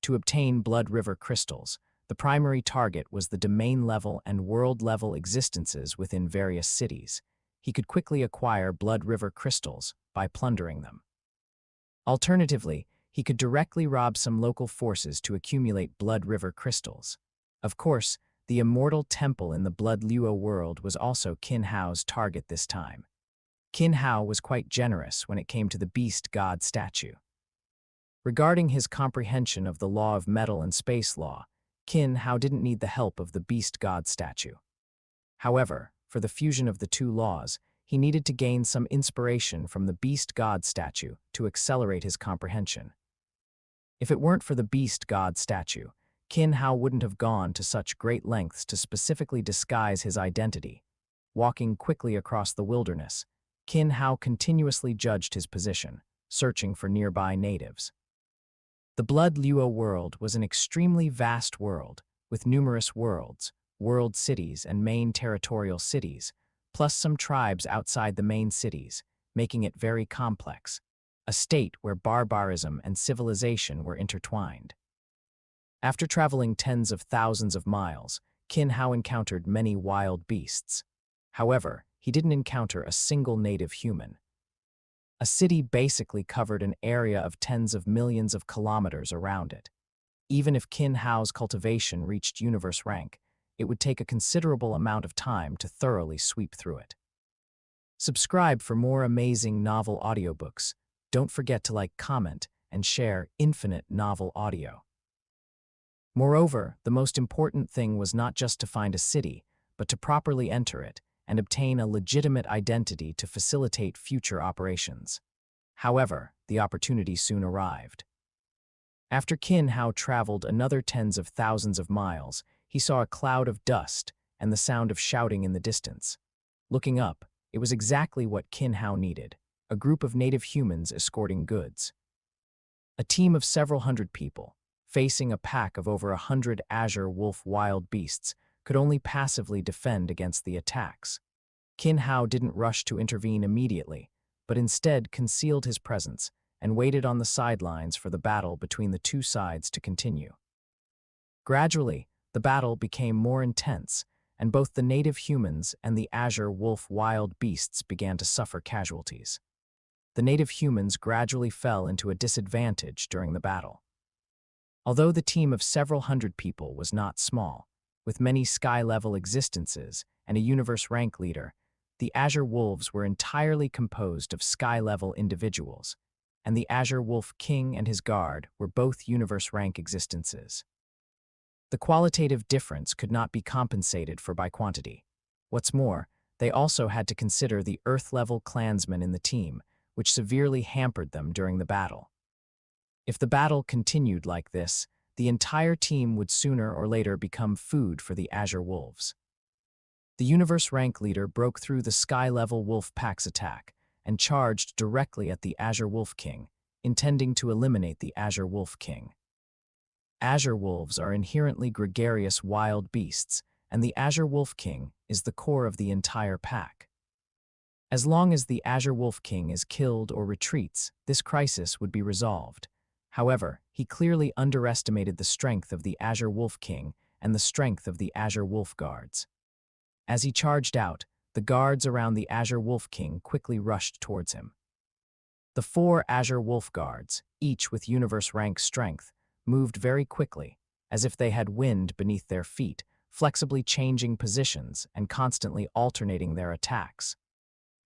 To obtain Blood River crystals, the primary target was the domain-level and world-level existences within various cities. He could quickly acquire Blood River crystals by plundering them. Alternatively, he could directly rob some local forces to accumulate Blood River crystals. Of course, the immortal temple in the Blood Luo world was also Qin Hao's target this time. Qin Hao was quite generous when it came to the beast god statue. Regarding his comprehension of the law of metal and space law, Qin Hao didn't need the help of the beast god statue. However, for the fusion of the two laws, he needed to gain some inspiration from the beast god statue to accelerate his comprehension. If it weren't for the beast god statue, Qin Hao wouldn't have gone to such great lengths to specifically disguise his identity. Walking quickly across the wilderness, Qin Hao continuously judged his position, searching for nearby natives. The Blood Luo world was an extremely vast world, with numerous worlds, world cities and main territorial cities, plus some tribes outside the main cities, making it very complex, a state where barbarism and civilization were intertwined. After traveling tens of thousands of miles, Qin Hao encountered many wild beasts. However, he didn't encounter a single native human. A city basically covered an area of tens of millions of kilometers around it. Even if Qin Hao's cultivation reached universe rank, it would take a considerable amount of time to thoroughly sweep through it. Subscribe for more amazing novel audiobooks. Don't forget to like, comment, and share Infinite Novel Audio. Moreover, the most important thing was not just to find a city, but to properly enter it and obtain a legitimate identity to facilitate future operations. However, the opportunity soon arrived. After Qin Hao traveled another tens of thousands of miles, he saw a cloud of dust and the sound of shouting in the distance. Looking up, it was exactly what Qin Hao needed, a group of native humans escorting goods. A team of several hundred people, facing a pack of over 100 azure wolf wild beasts, could only passively defend against the attacks. Qin Hao didn't rush to intervene immediately, but instead concealed his presence and waited on the sidelines for the battle between the two sides to continue. Gradually, the battle became more intense, and both the native humans and the azure wolf wild beasts began to suffer casualties. The native humans gradually fell into a disadvantage during the battle. Although the team of several hundred people was not small, with many sky-level existences and a universe rank leader, the Azure Wolves were entirely composed of sky-level individuals, and the Azure Wolf King and his guard were both universe rank existences. The qualitative difference could not be compensated for by quantity. What's more, they also had to consider the Earth-level clansmen in the team, which severely hampered them during the battle. If the battle continued like this, the entire team would sooner or later become food for the Azure Wolves. The universe rank leader broke through the sky-level wolf pack's attack and charged directly at the Azure Wolf King, intending to eliminate the Azure Wolf King. Azure Wolves are inherently gregarious wild beasts, and the Azure Wolf King is the core of the entire pack. As long as the Azure Wolf King is killed or retreats, this crisis would be resolved. However, he clearly underestimated the strength of the Azure Wolf King and the strength of the Azure Wolf Guards. As he charged out, the guards around the Azure Wolf King quickly rushed towards him. The 4 Azure Wolf Guards, each with universe rank strength, moved very quickly, as if they had wind beneath their feet, flexibly changing positions and constantly alternating their attacks.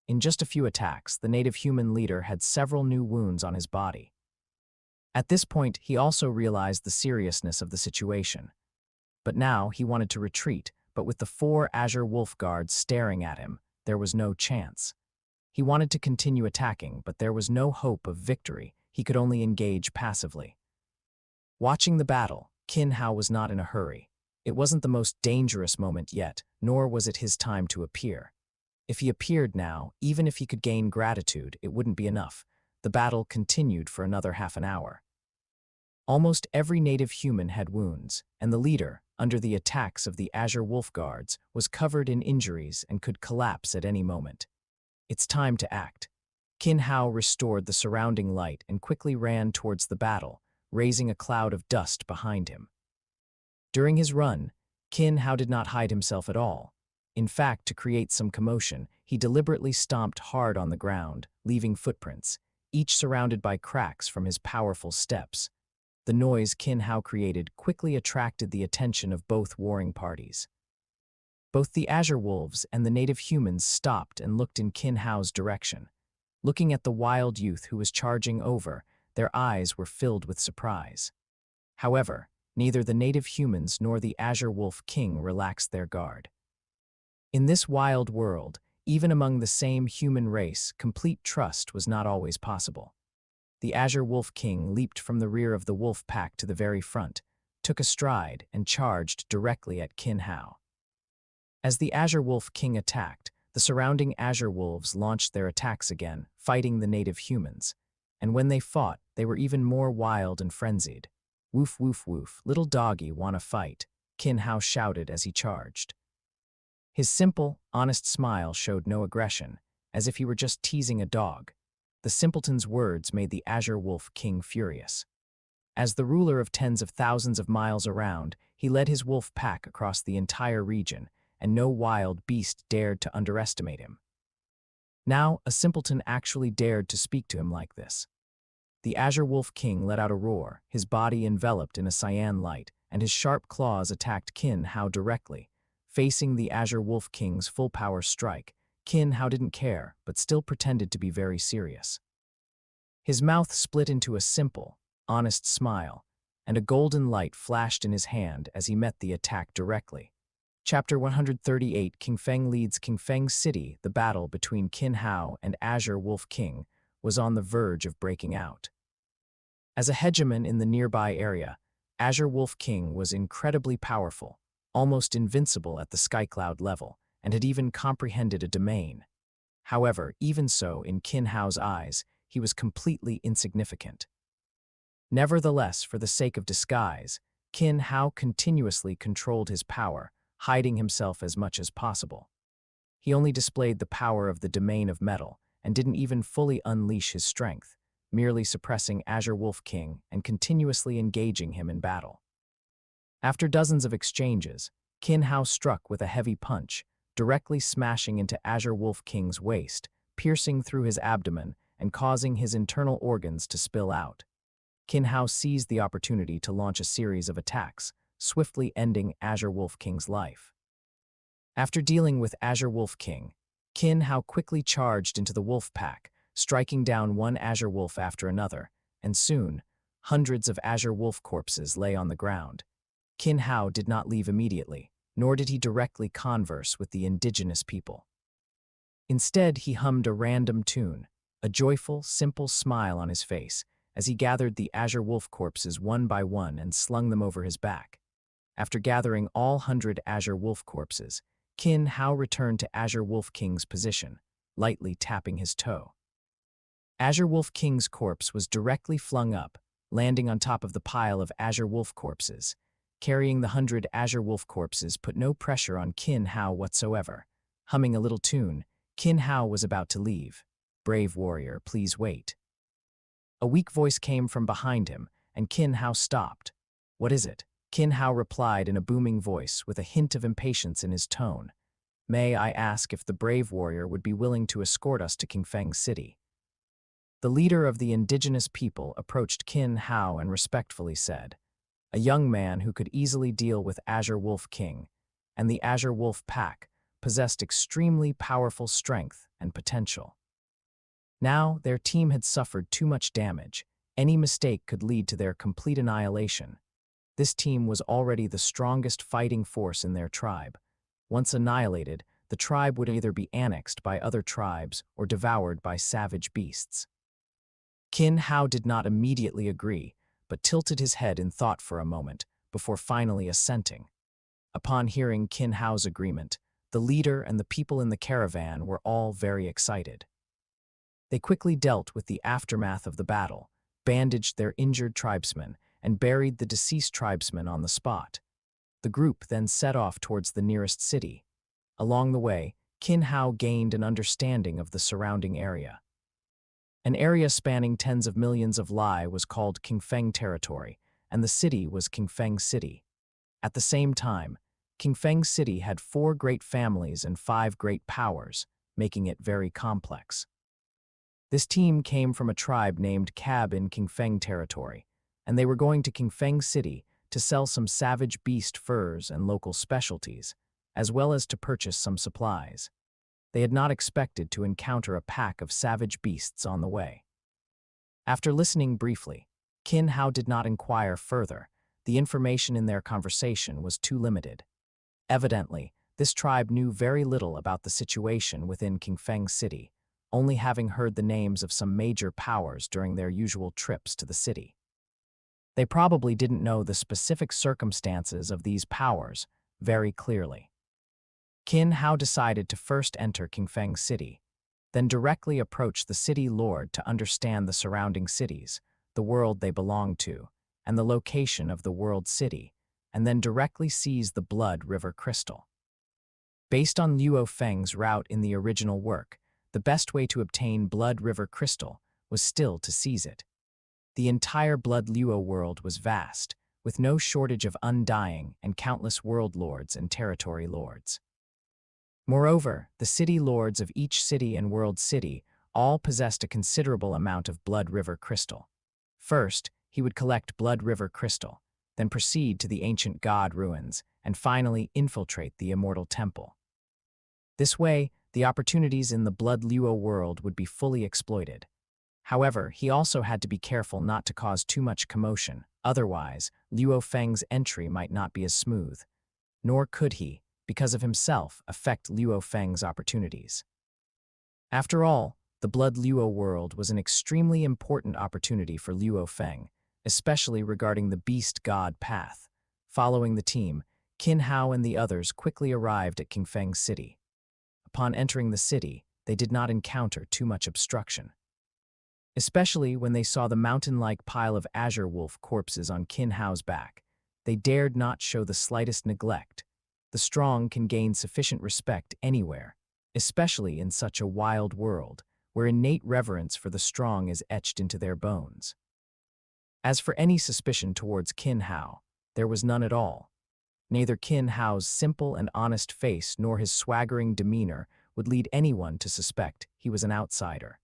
In just a few attacks, the native human leader had several new wounds on his body. At this point, he also realized the seriousness of the situation. But now he wanted to retreat, but with the 4 Azure Wolf guards staring at him, there was no chance. He wanted to continue attacking, but there was no hope of victory. He could only engage passively. Watching the battle, Qin Hao was not in a hurry. It wasn't the most dangerous moment yet, nor was it his time to appear. If he appeared now, even if he could gain gratitude, it wouldn't be enough. The battle continued for another half an hour. Almost every native human had wounds, and the leader, under the attacks of the Azure Wolf guards, was covered in injuries and could collapse at any moment. It's time to act. Qin Hao restored the surrounding light and quickly ran towards the battle, raising a cloud of dust behind him. During his run, Qin Hao did not hide himself at all. In fact, to create some commotion, he deliberately stomped hard on the ground, leaving footprints, each surrounded by cracks from his powerful steps. The noise Qin Hao created quickly attracted the attention of both warring parties. Both the Azure Wolves and the native humans stopped and looked in Qin Hao's direction. Looking at the wild youth who was charging over, their eyes were filled with surprise. However, neither the native humans nor the Azure Wolf King relaxed their guard. In this wild world, even among the same human race, complete trust was not always possible. The Azure Wolf King leaped from the rear of the wolf pack to the very front, took a stride, and charged directly at Qin Hao. As the Azure Wolf King attacked, the surrounding Azure Wolves launched their attacks again, fighting the native humans. And when they fought, they were even more wild and frenzied. "Woof, woof, woof, little doggy, wanna fight?" Qin Hao shouted as he charged. His simple, honest smile showed no aggression, as if he were just teasing a dog. The simpleton's words made the Azure Wolf King furious. As the ruler of tens of thousands of miles around, he led his wolf pack across the entire region, and no wild beast dared to underestimate him. Now, a simpleton actually dared to speak to him like this. The Azure Wolf King let out a roar, his body enveloped in a cyan light, and his sharp claws attacked Qin Hao directly. Facing the Azure Wolf King's full-power strike, Qin Hao didn't care, but still pretended to be very serious. His mouth split into a simple, honest smile, and a golden light flashed in his hand as he met the attack directly. Chapter 138, Kingfang leads Kingfang City. The battle between Qin Hao and Azure Wolf King was on the verge of breaking out. As a hegemon in the nearby area, Azure Wolf King was incredibly powerful, almost invincible at the Skycloud level, and had even comprehended a domain. However, even so, in Qin Hao's eyes, he was completely insignificant. Nevertheless, for the sake of disguise, Qin Hao continuously controlled his power, hiding himself as much as possible. He only displayed the power of the domain of metal, and didn't even fully unleash his strength, merely suppressing Azure Wolf King and continuously engaging him in battle. After dozens of exchanges, Qin Hao struck with a heavy punch, directly smashing into Azure Wolf King's waist, piercing through his abdomen and causing his internal organs to spill out. Qin Hao seized the opportunity to launch a series of attacks, swiftly ending Azure Wolf King's life. After dealing with Azure Wolf King, Qin Hao quickly charged into the wolf pack, striking down one Azure Wolf after another, and soon, hundreds of Azure Wolf corpses lay on the ground. Qin Hao did not leave immediately, nor did he directly converse with the indigenous people. Instead, he hummed a random tune, a joyful, simple smile on his face, as he gathered the Azure Wolf corpses one by one and slung them over his back. After gathering all 100 Azure Wolf corpses, Qin Hao returned to Azure Wolf King's position, lightly tapping his toe. Azure Wolf King's corpse was directly flung up, landing on top of the pile of Azure Wolf corpses. Carrying the 100 Azure Wolf corpses put no pressure on Qin Hao whatsoever. Humming a little tune, Qin Hao was about to leave. "Brave warrior, please wait." A weak voice came from behind him, and Qin Hao stopped. "What is it?" Qin Hao replied in a booming voice with a hint of impatience in his tone. "May I ask if the brave warrior would be willing to escort us to Kingfang City?" The leader of the indigenous people approached Qin Hao and respectfully said, "A young man who could easily deal with Azure Wolf King and the Azure Wolf Pack possessed extremely powerful strength and potential. Now, their team had suffered too much damage, Any mistake could lead to their complete annihilation. This team was already the strongest fighting force in their tribe. Once annihilated, the tribe would either be annexed by other tribes or devoured by savage beasts. Qin Hao did not immediately agree, but tilted his head in thought for a moment, before finally assenting. Upon hearing Qin Hao's agreement, the leader and the people in the caravan were all very excited. They quickly dealt with the aftermath of the battle, bandaged their injured tribesmen, and buried the deceased tribesmen on the spot. The group then set off towards the nearest city. Along the way, Qin Hao gained an understanding of the surrounding area. An area spanning tens of millions of li was called Kingfang territory, and the city was Kingfang City. At the same time, Kingfang City had 4 great families and 5 great powers, making it very complex. This team came from a tribe named Cab in Kingfang territory, and they were going to Kingfang City to sell some savage beast furs and local specialties, as well as to purchase some supplies. They had not expected to encounter a pack of savage beasts on the way. After listening briefly, Qin Hao did not inquire further. The information in their conversation was too limited. Evidently, this tribe knew very little about the situation within Kingfang City, only having heard the names of some major powers during their usual trips to the city. They probably didn't know the specific circumstances of these powers very clearly. Qin Hao decided to first enter Kingfang City, then directly approach the city lord to understand the surrounding cities, the world they belonged to, and the location of the world city, and then directly seize the Blood River Crystal. Based on Luo Fang's route in the original work, the best way to obtain Blood River Crystal was still to seize it. The entire Blood Luo world was vast, with no shortage of undying and countless world lords and territory lords. Moreover, the city lords of each city and world city all possessed a considerable amount of Blood River Crystal. First, he would collect Blood River Crystal, then proceed to the ancient god ruins, and finally infiltrate the immortal temple. This way, the opportunities in the Blood Luo world would be fully exploited. However, he also had to be careful not to cause too much commotion, otherwise, Luo Fang's entry might not be as smooth. Nor could he, because of himself, affect Luo Fang's opportunities. After all, the Blood Luo world was an extremely important opportunity for Luo Fang, especially regarding the beast god path. Following the team, Qin Hao and the others quickly arrived at Kingfang City. Upon entering the city, they did not encounter too much obstruction. Especially when they saw the mountain-like pile of azure wolf corpses on Qin Hao's back, they dared not show the slightest neglect. The strong can gain sufficient respect anywhere, especially in such a wild world, where innate reverence for the strong is etched into their bones. As for any suspicion towards Qin Hao, there was none at all. Neither Qin Hao's simple and honest face nor his swaggering demeanor would lead anyone to suspect he was an outsider.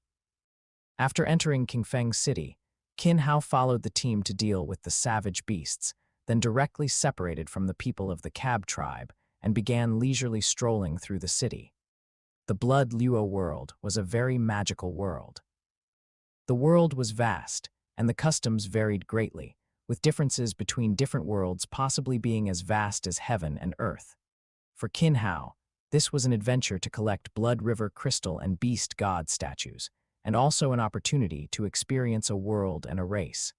After entering Kingfang City, Qin Hao followed the team to deal with the savage beasts, then directly separated from the people of the Cab tribe and began leisurely strolling through the city. The Blood Luo world was a very magical world. The world was vast, and the customs varied greatly, with differences between different worlds possibly being as vast as heaven and earth. For Qin Hao, this was an adventure to collect Blood River Crystal and beast god statues, and also an opportunity to experience a world and a race.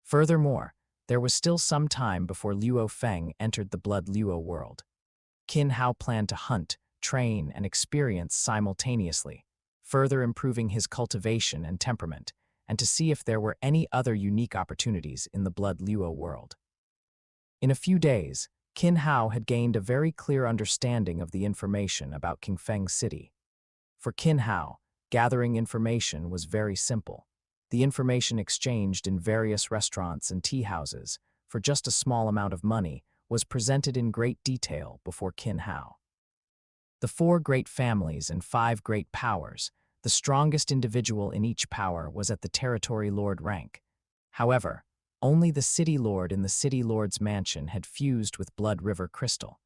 Furthermore, there was still some time before Luo Fang entered the Blood Luo world. Qin Hao planned to hunt, train, and experience simultaneously, further improving his cultivation and temperament, and to see if there were any other unique opportunities in the Blood Luo world. In a few days, Qin Hao had gained a very clear understanding of the information about Kingfang City. For Qin Hao, gathering information was very simple. The information exchanged in various restaurants and tea houses, for just a small amount of money, was presented in great detail before Qin Hao. The 4 great families and 5 great powers, the strongest individual in each power was at the territory lord rank. However, only the city lord in the city lord's mansion had fused with Blood River Crystal.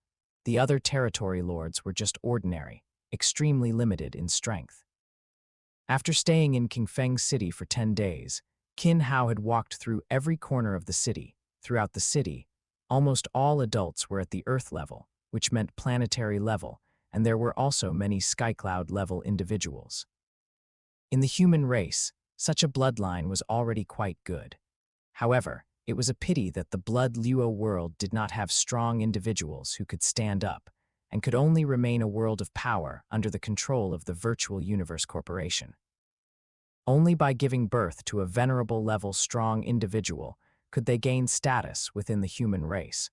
The other territory lords were just ordinary, extremely limited in strength. After staying in Kingfang City for 10 days, Qin Hao had walked through every corner of the city. Throughout the city, almost all adults were at the Earth level, which meant planetary level, and there were also many Skycloud level individuals. In the human race, such a bloodline was already quite good. However, it was a pity that the Blood Luo world did not have strong individuals who could stand up, and could only remain a world of power under the control of the Virtual Universe Corporation. Only by giving birth to a venerable level strong individual could they gain status within the human race.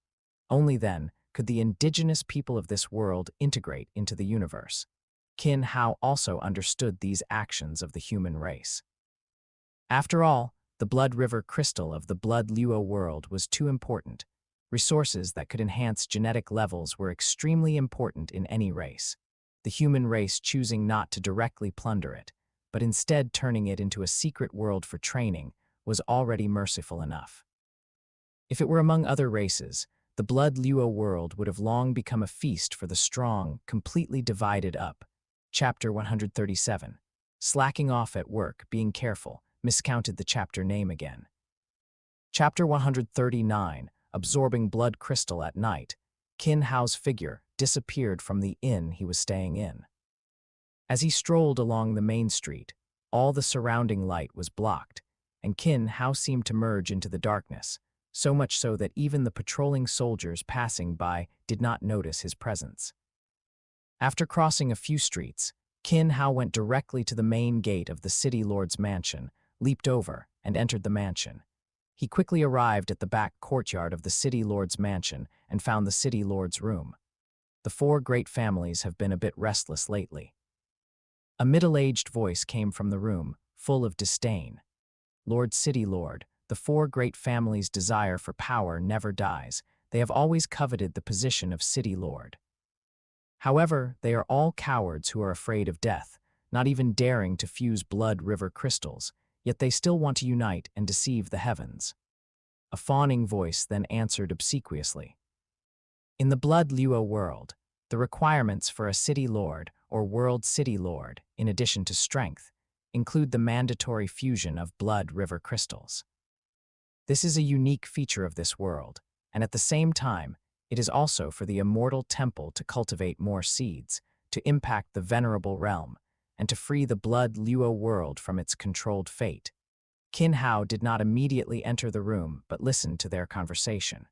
Only then could the indigenous people of this world integrate into the universe. Qin Hao also understood these actions of the human race. After all, the blood river crystal of the Blood Luo world was too important. Resources that could enhance genetic levels were extremely important in any race. The human race choosing not to directly plunder it, but instead turning it into a secret world for training, was already merciful enough. If it were among other races, the Blood Luo world would have long become a feast for the strong, completely divided up. Chapter 137. Slacking off at work, being careful, miscounted the chapter name again. Chapter 139. Absorbing blood crystal at night. Qin Hao's figure disappeared from the inn he was staying in. As he strolled along the main street, all the surrounding light was blocked, and Qin Hao seemed to merge into the darkness, so much so that even the patrolling soldiers passing by did not notice his presence. After crossing a few streets, Qin Hao went directly to the main gate of the city lord's mansion, leaped over, and entered the mansion. He quickly arrived at the back courtyard of the city lord's mansion and found the city lord's room. The four great families have been a bit restless lately. A middle-aged voice came from the room, full of disdain. Lord City Lord, the four great families' desire for power never dies. They have always coveted the position of City Lord. However, they are all cowards who are afraid of death, not even daring to fuse blood river crystals, yet they still want to unite and deceive the heavens. A fawning voice then answered obsequiously. In the Blood Luo world, the requirements for a City Lord or World City Lord, in addition to strength, include the mandatory fusion of blood river crystals. This is a unique feature of this world, and at the same time, it is also for the immortal temple to cultivate more seeds, to impact the venerable realm, and to free the Blood Luo world from its controlled fate. Qin Hao did not immediately enter the room but listened to their conversation.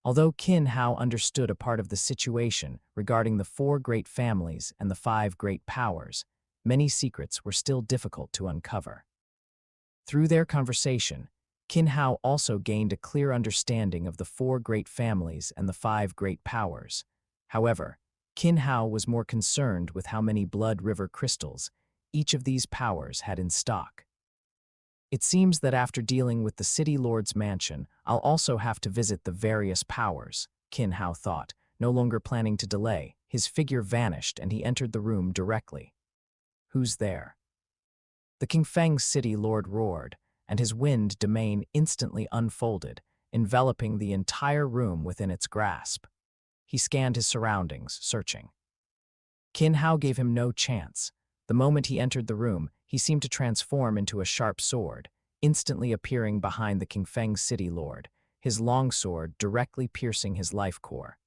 Although Qin Hao understood a part of the situation regarding the four great families and the five great powers, many secrets were still difficult to uncover. Through their conversation, Qin Hao also gained a clear understanding of the four great families and the five great powers. However, Qin Hao was more concerned with how many blood river crystals each of these powers had in stock. It seems that after dealing with the City Lord's mansion, I'll also have to visit the various powers, Qin Hao thought, no longer planning to delay. His figure vanished and he entered the room directly. Who's there? The Kingfang City Lord roared, and his wind domain instantly unfolded, enveloping the entire room within its grasp. He scanned his surroundings, searching. Qin Hao gave him no chance. The moment he entered the room, he seemed to transform into a sharp sword, instantly appearing behind the Kingfang City Lord, his long sword directly piercing his life core.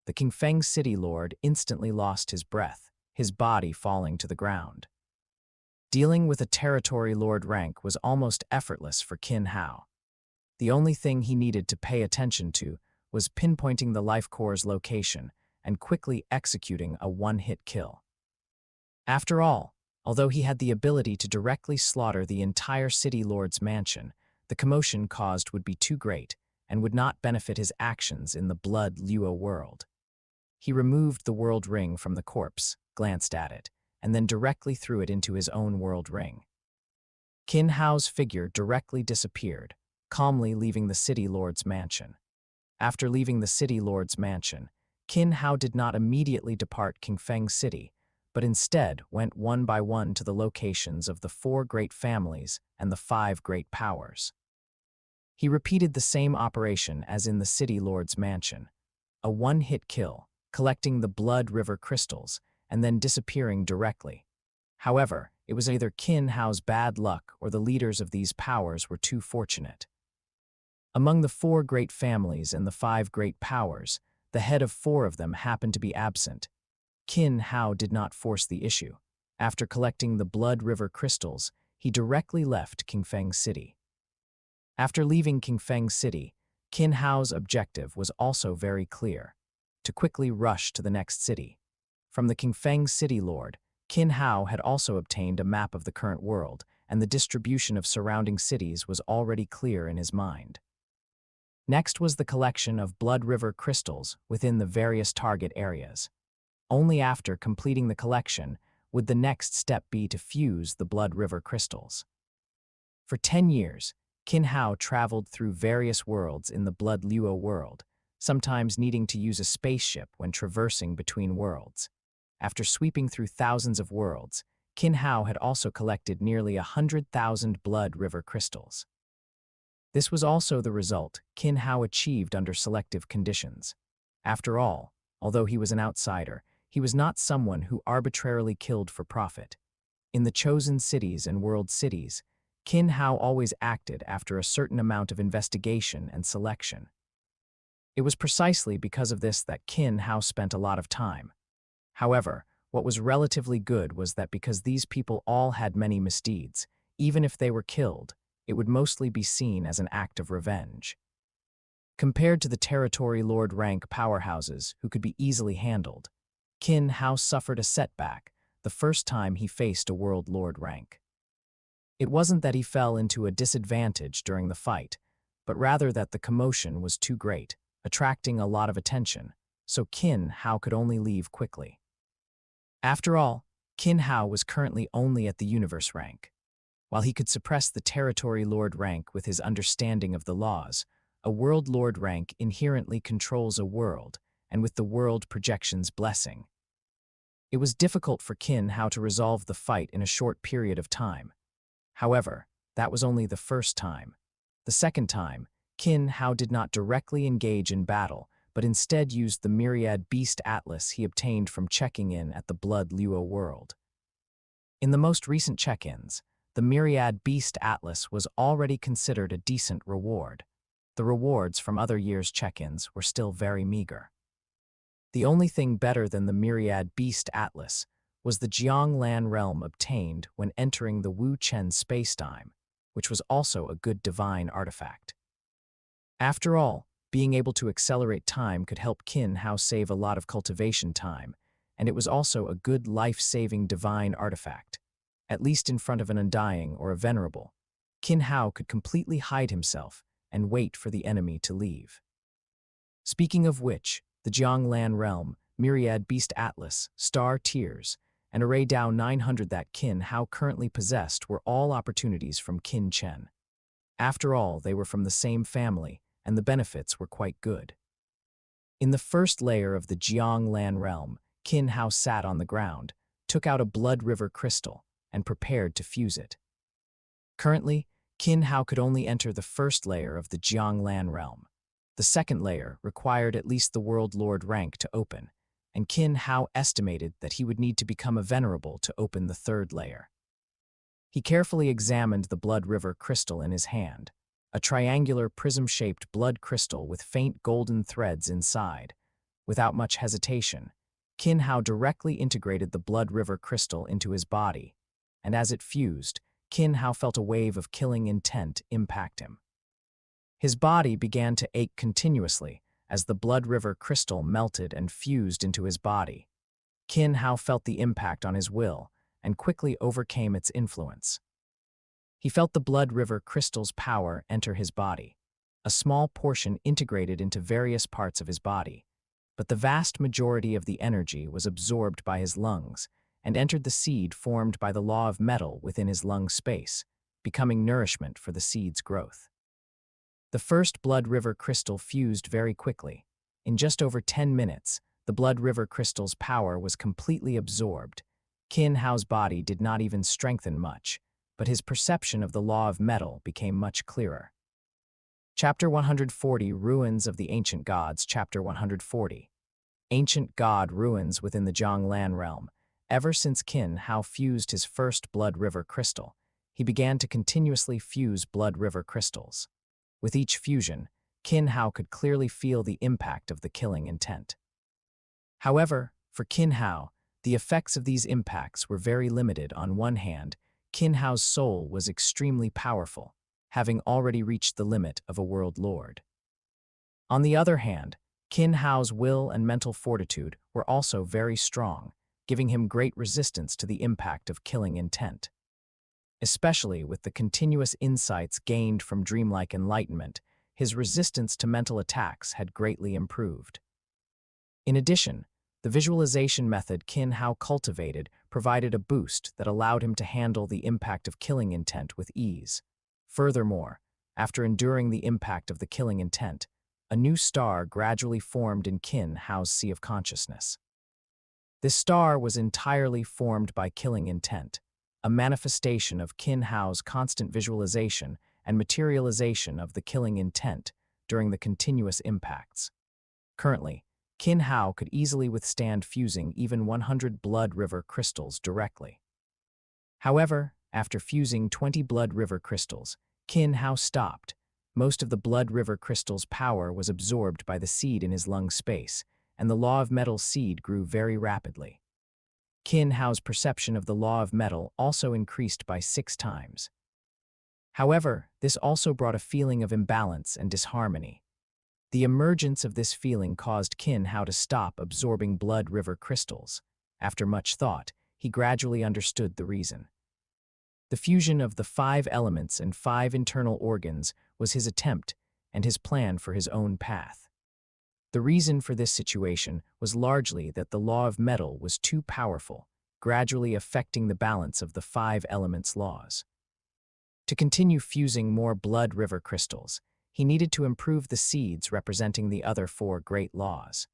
The Kingfang City Lord instantly lost his breath, his body falling to the ground. Dealing with a territory lord rank was almost effortless for Qin Hao. The only thing he needed to pay attention to was pinpointing the life core's location and quickly executing a one-hit kill. After all, although he had the ability to directly slaughter the entire City Lord's mansion, the commotion caused would be too great and would not benefit his actions in the Blood Luo world. He removed the world ring from the corpse, glanced at it, and then directly threw it into his own world ring. Qin Hao's figure directly disappeared, calmly leaving the City Lord's mansion. After leaving the City Lord's mansion, Qin Hao did not immediately depart Kingfang City, but instead went one by one to the locations of the four great families and the five great powers. He repeated the same operation as in the City Lord's mansion, a one-hit kill, collecting the blood river crystals, and then disappearing directly. However, It was either Qin Hao's bad luck or the leaders of these powers were too fortunate. Among the 4 great families and the 5 great powers, the head of 4 of them happened to be absent. Qin Hao did not force the issue. After collecting the Blood River crystals, he directly left Kingfang City. After leaving Kingfang City, Qin Hao's objective was also very clear: to quickly rush to the next city. From the Kingfang City Lord, Qin Hao had also obtained a map of the current world, and the distribution of surrounding cities was already clear in his mind. Next was the collection of Blood River crystals within the various target areas. Only after completing the collection would the next step be to fuse the Blood River crystals. For 10 years, Qin Hao traveled through various worlds in the Blood Luo world, sometimes needing to use a spaceship when traversing between worlds. After sweeping through thousands of worlds, Qin Hao had also collected nearly 100,000 Blood River crystals. This was also the result Qin Hao achieved under selective conditions. After all, although he was an outsider, he was not someone who arbitrarily killed for profit. In the chosen cities and world cities, Qin Hao always acted after a certain amount of investigation and selection. It was precisely because of this that Qin Hao spent a lot of time. However, what was relatively good was that because these people all had many misdeeds, even if they were killed, it would mostly be seen as an act of revenge. Compared to the territory lord rank powerhouses who could be easily handled, Qin Hao suffered a setback the first time he faced a world lord rank. It wasn't that he fell into a disadvantage during the fight, but rather that the commotion was too great, attracting a lot of attention, so Qin Hao could only leave quickly. After all, Qin Hao was currently only at the universe rank. While he could suppress the territory lord rank with his understanding of the laws, a world lord rank inherently controls a world, and with the world projection's blessing. It was difficult for Qin Hao to resolve the fight in a short period of time. However, that was only the first time. The second time, Qin Hao did not directly engage in battle, but instead used the Myriad Beast Atlas he obtained from checking in at the Blood Luo world. In the most recent check-ins, the Myriad Beast Atlas was already considered a decent reward. The rewards from other years' check-ins were still very meager. The only thing better than the Myriad Beast Atlas was the Jianglan realm obtained when entering the Wu Chen spacetime, which was also a good divine artifact. After all, being able to accelerate time could help Qin Hao save a lot of cultivation time, and it was also a good life-saving divine artifact. At least in front of an undying or a venerable, Qin Hao could completely hide himself and wait for the enemy to leave. Speaking of which, the Jianglan realm, Myriad Beast Atlas, Star Tears, and Array Dao 900 that Qin Hao currently possessed were all opportunities from Qin Chen. After all, they were from the same family, and the benefits were quite good. In the first layer of the Jianglan realm, Qin Hao sat on the ground, took out a Blood River crystal, and prepared to fuse it. Currently, Qin Hao could only enter the first layer of the Jianglan realm. The second layer required at least the World Lord rank to open, and Qin Hao estimated that he would need to become a venerable to open the third layer. He carefully examined the Blood River crystal in his hand, a triangular prism-shaped blood crystal with faint golden threads inside. Without much hesitation, Qin Hao directly integrated the Blood River crystal into his body, and as it fused, Qin Hao felt a wave of killing intent impact him. His body began to ache continuously as the Blood River crystal melted and fused into his body. Qin Hao felt the impact on his will and quickly overcame its influence. He felt the Blood River crystal's power enter his body. A small portion integrated into various parts of his body, but the vast majority of the energy was absorbed by his lungs and entered the seed formed by the law of metal within his lung space, becoming nourishment for the seed's growth. The first Blood River crystal fused very quickly. In just over 10 minutes, the Blood River crystal's power was completely absorbed. Qin Hao's body did not even strengthen much, but his perception of the law of metal became much clearer. Chapter 140, Ruins of the Ancient Gods. Chapter 140. Ancient God ruins within the Jianglan realm. Ever since Qin Hao fused his first Blood River crystal, he began to continuously fuse Blood River crystals. With each fusion, Qin Hao could clearly feel the impact of the killing intent. However, for Qin Hao, the effects of these impacts were very limited. On one hand, Qin Hao's soul was extremely powerful, having already reached the limit of a world lord. On the other hand, Qin Hao's will and mental fortitude were also very strong, giving him great resistance to the impact of killing intent. Especially with the continuous insights gained from dreamlike enlightenment, his resistance to mental attacks had greatly improved. In addition, the visualization method Qin Hao cultivated provided a boost that allowed him to handle the impact of killing intent with ease. Furthermore, after enduring the impact of the killing intent, a new star gradually formed in Qin Hao's sea of consciousness. This star was entirely formed by killing intent, a manifestation of Qin Hao's constant visualization and materialization of the killing intent during the continuous impacts. Currently, Qin Hao could easily withstand fusing even 100 Blood River crystals directly. However, after fusing 20 Blood River crystals, Qin Hao stopped. Most of the Blood River crystal's power was absorbed by the seed in his lung space, and the Law of Metal seed grew very rapidly. Qin Hao's perception of the Law of Metal also increased by 6 times. However, this also brought a feeling of imbalance and disharmony. The emergence of this feeling caused Qin Hao to stop absorbing Blood River crystals. After much thought, he gradually understood the reason. The fusion of the 5 elements and 5 internal organs was his attempt and his plan for his own path. The reason for this situation was largely that the Law of Metal was too powerful, gradually affecting the balance of the 5 elements' laws. To continue fusing more Blood River crystals, he needed to improve the seeds representing the other 4 great laws.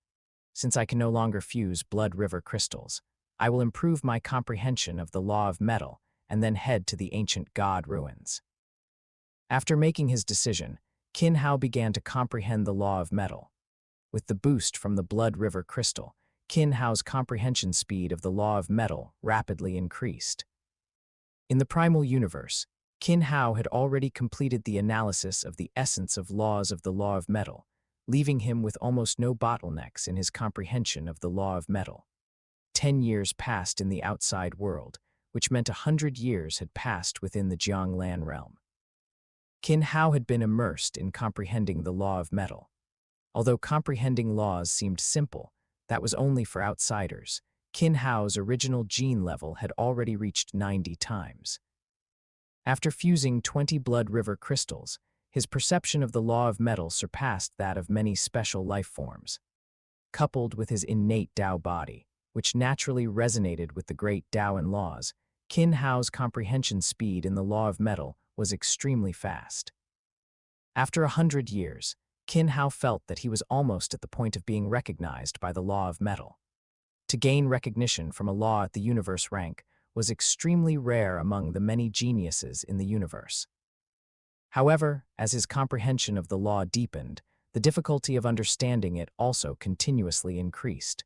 Since I can no longer fuse Blood River crystals, I will improve my comprehension of the Law of Metal and then head to the ancient god ruins. After making his decision, Qin Hao began to comprehend the Law of Metal. With the boost from the Blood River crystal, Qin Hao's comprehension speed of the Law of Metal rapidly increased. In the primal universe, Qin Hao had already completed the analysis of the essence of laws of the Law of Metal, leaving him with almost no bottlenecks in his comprehension of the Law of Metal. 10 years passed in the outside world, which meant 100 years had passed within the Jianglan realm. Qin Hao had been immersed in comprehending the Law of Metal. Although comprehending laws seemed simple, that was only for outsiders. Qin Hao's original gene level had already reached 90 times. After fusing 20 Blood River crystals, his perception of the Law of Metal surpassed that of many special life forms. Coupled with his innate Dao body, which naturally resonated with the great Daoan laws, Qin Hao's comprehension speed in the Law of Metal was extremely fast. After 100 years, Qin Hao felt that he was almost at the point of being recognized by the Law of Metal. To gain recognition from a law at the universe rank was extremely rare among the many geniuses in the universe. However, as his comprehension of the law deepened, the difficulty of understanding it also continuously increased.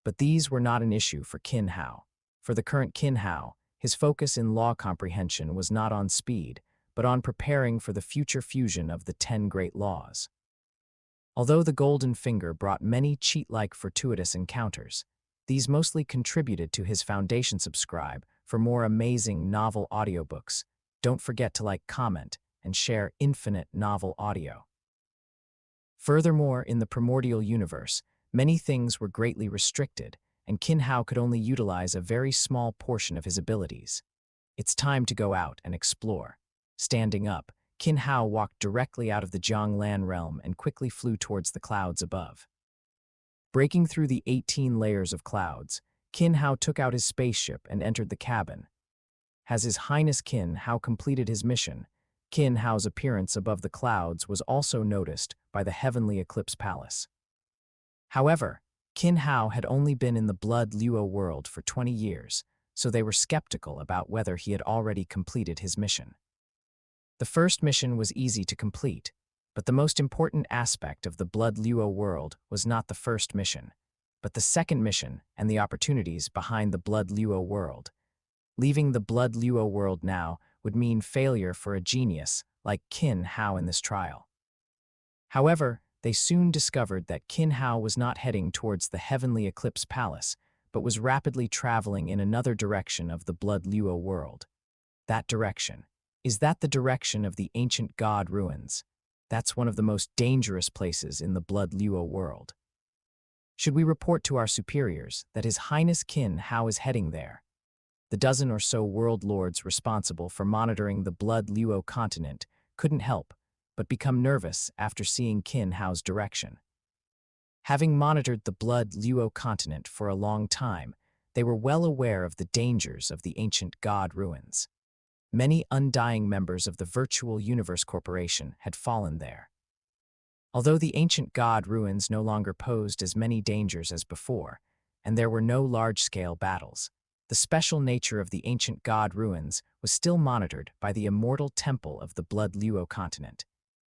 But these were not an issue for Qin Hao. For the current Qin Hao, his focus in law comprehension was not on speed, but on preparing for the future fusion of the 10 great laws. Although the Golden Finger brought many cheat-like fortuitous encounters, these mostly contributed to his foundation. Subscribe for more amazing novel audiobooks. Don't forget to like, comment, and share Infinite Novel Audio. Furthermore, in the primordial universe, many things were greatly restricted, and Qin Hao could only utilize a very small portion of his abilities. It's time to go out and explore. Standing up, Qin Hao walked directly out of the Jianglan realm and quickly flew towards the clouds above. Breaking through the 18 layers of clouds, Qin Hao took out his spaceship and entered the cabin. As His Highness Qin Hao completed his mission, Qin Hao's appearance above the clouds was also noticed by the Heavenly Eclipse Palace. However, Qin Hao had only been in the Blood Luo world for 20 years, so they were skeptical about whether he had already completed his mission. The first mission was easy to complete, but the most important aspect of the Blood Luo world was not the first mission, but the second mission and the opportunities behind the Blood Luo world. Leaving the Blood Luo world now would mean failure for a genius like Qin Hao in this trial. However, they soon discovered that Qin Hao was not heading towards the heavenly Eclipse Palace, but was rapidly traveling in another direction of the Blood Luo world. That direction. Is that the direction of the ancient god ruins? That's one of the most dangerous places in the Blood Luo world. Should we report to our superiors that His Highness Qin Hao is heading there? The dozen or so world lords responsible for monitoring the Blood Luo continent couldn't help but become nervous after seeing Qin Hao's direction. Having monitored the Blood Luo continent for a long time, they were well aware of the dangers of the ancient god ruins. Many undying members of the Virtual Universe Corporation had fallen there. Although the ancient god ruins no longer posed as many dangers as before, and there were no large-scale battles, the special nature of the ancient god ruins was still monitored by the immortal temple of the Blood Luo continent,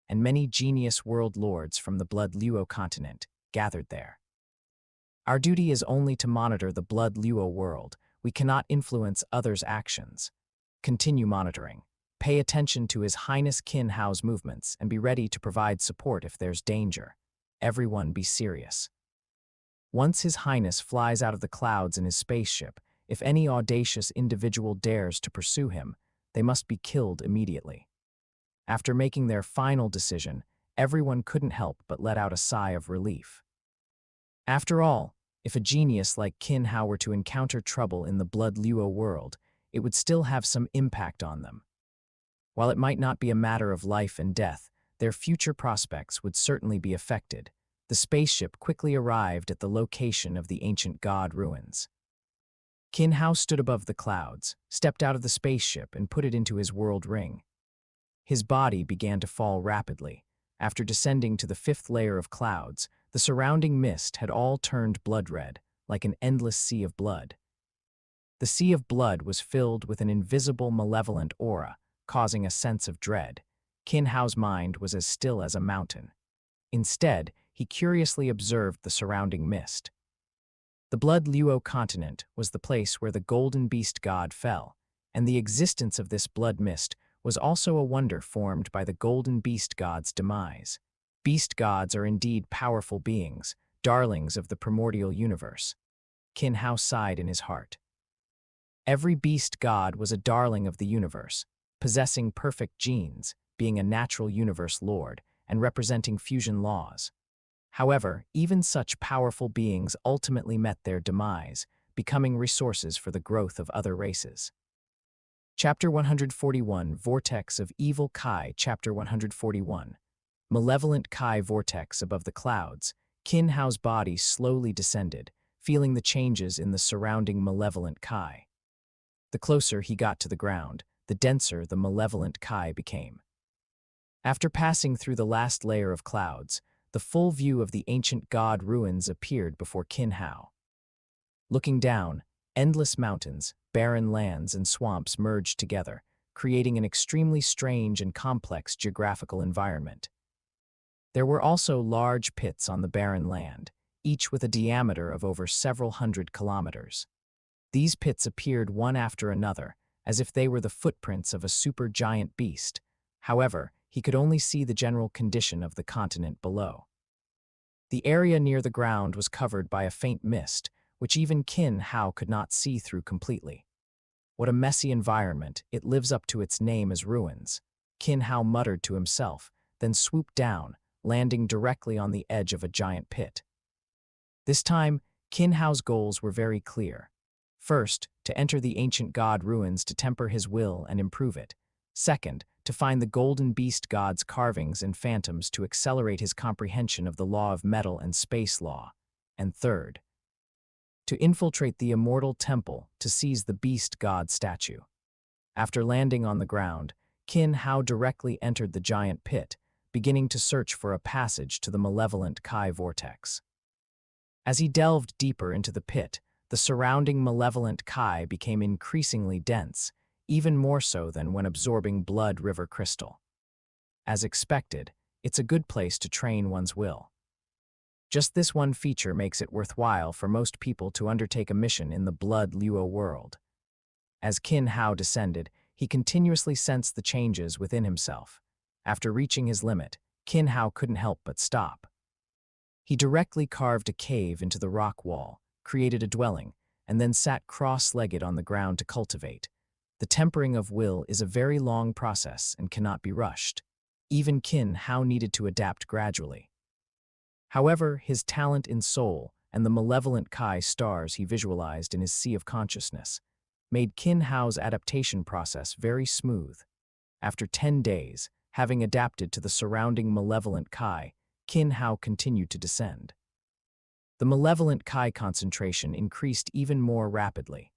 and many genius world lords from the Blood Luo continent gathered there. Our duty is only to monitor the Blood Luo world. We cannot influence others' actions. Continue monitoring. Pay attention to His Highness Qin Hao's movements and be ready to provide support if there's danger. Everyone be serious. Once His Highness flies out of the clouds in his spaceship, if any audacious individual dares to pursue him, they must be killed immediately. After making their final decision, everyone couldn't help but let out a sigh of relief. After all, if a genius like Qin Hao were to encounter trouble in the Blood Luo world, it would still have some impact on them. While it might not be a matter of life and death, their future prospects would certainly be affected. The spaceship quickly arrived at the location of the ancient god ruins. Qin Hao stood above the clouds, stepped out of the spaceship and put it into his world ring. His body began to fall rapidly. After descending to the 5th layer of clouds, the surrounding mist had all turned blood red, like an endless sea of blood. The sea of blood was filled with an invisible, malevolent aura, causing a sense of dread. Qin Hao's mind was as still as a mountain. Instead, he curiously observed the surrounding mist. The Blood Luo continent was the place where the golden beast god fell, and the existence of this blood mist was also a wonder formed by the golden beast god's demise. Beast gods are indeed powerful beings, darlings of the primordial universe. Qin Hao sighed in his heart. Every beast god was a darling of the universe, possessing perfect genes, being a natural universe lord, and representing fusion laws. However, even such powerful beings ultimately met their demise, becoming resources for the growth of other races. Chapter 141, Vortex of Evil Kai. Chapter 141. Malevolent Kai Vortex. Above the clouds, Qin Hao's body slowly descended, feeling the changes in the surrounding malevolent Kai. The closer he got to the ground, the denser the malevolent Kai became. After passing through the last layer of clouds, the full view of the ancient god ruins appeared before Qin Hao. Looking down, endless mountains, barren lands, and swamps merged together, creating an extremely strange and complex geographical environment. There were also large pits on the barren land, each with a diameter of over several hundred kilometers. These pits appeared one after another, as if they were the footprints of a supergiant beast. However, he could only see the general condition of the continent below. The area near the ground was covered by a faint mist, which even Qin Hao could not see through completely. What a messy environment, it lives up to its name as ruins. Qin Hao muttered to himself, then swooped down, landing directly on the edge of a giant pit. This time, Qin Hao's goals were very clear. First, to enter the ancient god ruins to temper his will and improve it. Second, to find the golden beast god's carvings and phantoms to accelerate his comprehension of the law of metal and space law. And third, to infiltrate the immortal temple to seize the beast god statue. After landing on the ground, Qin Hao directly entered the giant pit, beginning to search for a passage to the malevolent Kai vortex. As he delved deeper into the pit, the surrounding malevolent Kai became increasingly dense, even more so than when absorbing blood river crystal. As expected, it's a good place to train one's will. Just this one feature makes it worthwhile for most people to undertake a mission in the Blood Luo world. As Qin Hao descended, he continuously sensed the changes within himself. After reaching his limit, Qin Hao couldn't help but stop. He directly carved a cave into the rock wall, created a dwelling, and then sat cross-legged on the ground to cultivate. The tempering of will is a very long process and cannot be rushed. Even Qin Hao needed to adapt gradually. However, his talent in soul and the malevolent Kai stars he visualized in his sea of consciousness made Qin Hao's adaptation process very smooth. After 10 days, having adapted to the surrounding malevolent Kai, Qin Hao continued to descend. The malevolent Kai concentration increased even more rapidly.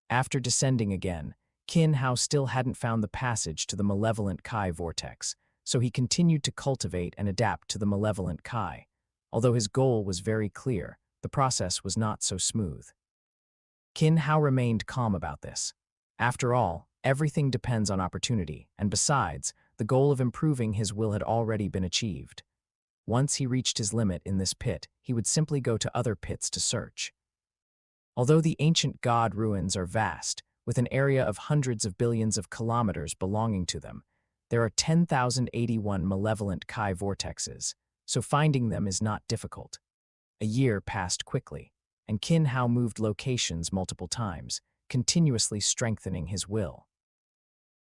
After descending again, Qin Hao still hadn't found the passage to the malevolent Kai vortex, so he continued to cultivate and adapt to the malevolent Kai. Although his goal was very clear, the process was not so smooth. Qin Hao remained calm about this. After all, everything depends on opportunity, and besides, the goal of improving his will had already been achieved. Once he reached his limit in this pit, he would simply go to other pits to search. Although the ancient god ruins are vast, with an area of hundreds of billions of kilometers belonging to them, there are 10,081 malevolent Kai vortexes, so finding them is not difficult. A year passed quickly, and Qin Hao moved locations multiple times, continuously strengthening his will.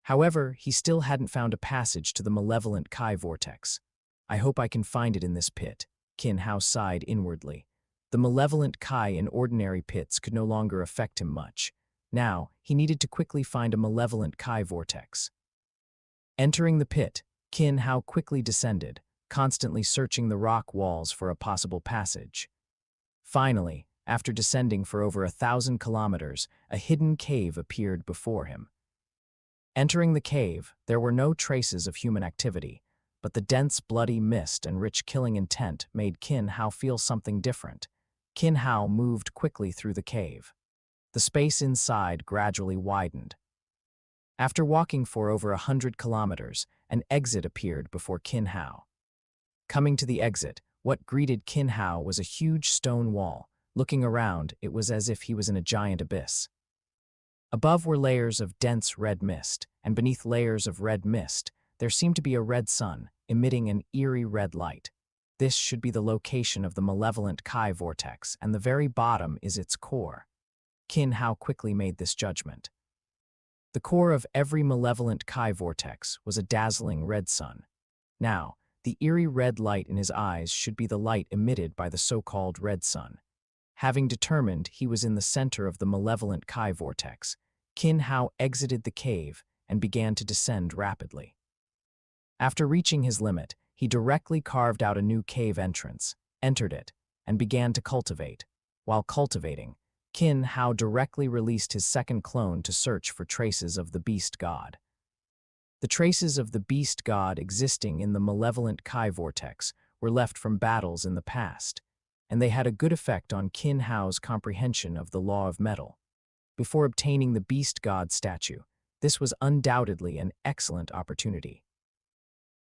However, he still hadn't found a passage to the malevolent Kai vortex. "I hope I can find it in this pit," Qin Hao sighed inwardly. The malevolent Kai in ordinary pits could no longer affect him much. Now, he needed to quickly find a malevolent Kai vortex. Entering the pit, Qin Hao quickly descended, constantly searching the rock walls for a possible passage. Finally, after descending for over 1,000 kilometers, a hidden cave appeared before him. Entering the cave, there were no traces of human activity, but the dense bloody mist and rich killing intent made Qin Hao feel something different. Qin Hao moved quickly through the cave. The space inside gradually widened. After walking for over 100 kilometers, an exit appeared before Qin Hao. Coming to the exit, what greeted Qin Hao was a huge stone wall. Looking around, it was as if he was in a giant abyss. Above were layers of dense red mist, and beneath layers of red mist, there seemed to be a red sun, emitting an eerie red light. This should be the location of the malevolent Kai vortex, and the very bottom is its core. Qin Hao quickly made this judgment. The core of every malevolent Kai vortex was a dazzling red sun. Now, the eerie red light in his eyes should be the light emitted by the so-called red sun. Having determined he was in the center of the malevolent Kai vortex, Qin Hao exited the cave and began to descend rapidly. After reaching his limit, he directly carved out a new cave entrance, entered it, and began to cultivate. While cultivating, Qin Hao directly released his second clone to search for traces of the beast god. The traces of the beast god existing in the malevolent Kai vortex were left from battles in the past, and they had a good effect on Qin Hao's comprehension of the law of metal. Before obtaining the beast god statue, this was undoubtedly an excellent opportunity.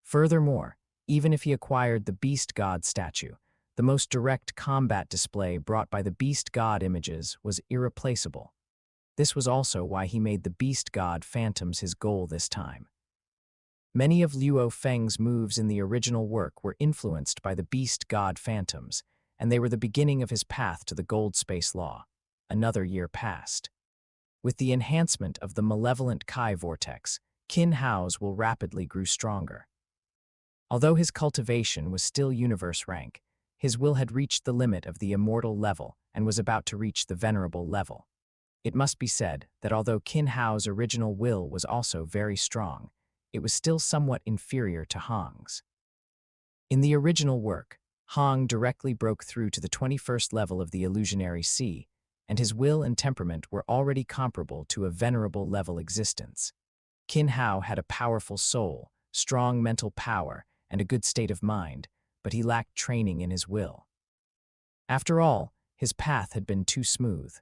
Furthermore, even if he acquired the beast god statue, the most direct combat display brought by the beast god images was irreplaceable. This was also why he made the beast god phantoms his goal this time. Many of Luo Fang's moves in the original work were influenced by the beast god phantoms, and they were the beginning of his path to the gold space law. Another year passed. With the enhancement of the malevolent Kai vortex, Qin Hao's will rapidly grew stronger. Although his cultivation was still universe rank, his will had reached the limit of the immortal level and was about to reach the venerable level. It must be said that although Qin Hao's original will was also very strong, it was still somewhat inferior to Hong's. In the original work, Hong directly broke through to the 21st level of the illusionary sea, and his will and temperament were already comparable to a venerable level existence. Qin Hao had a powerful soul, strong mental power, and a good state of mind, but he lacked training in his will. After all, his path had been too smooth.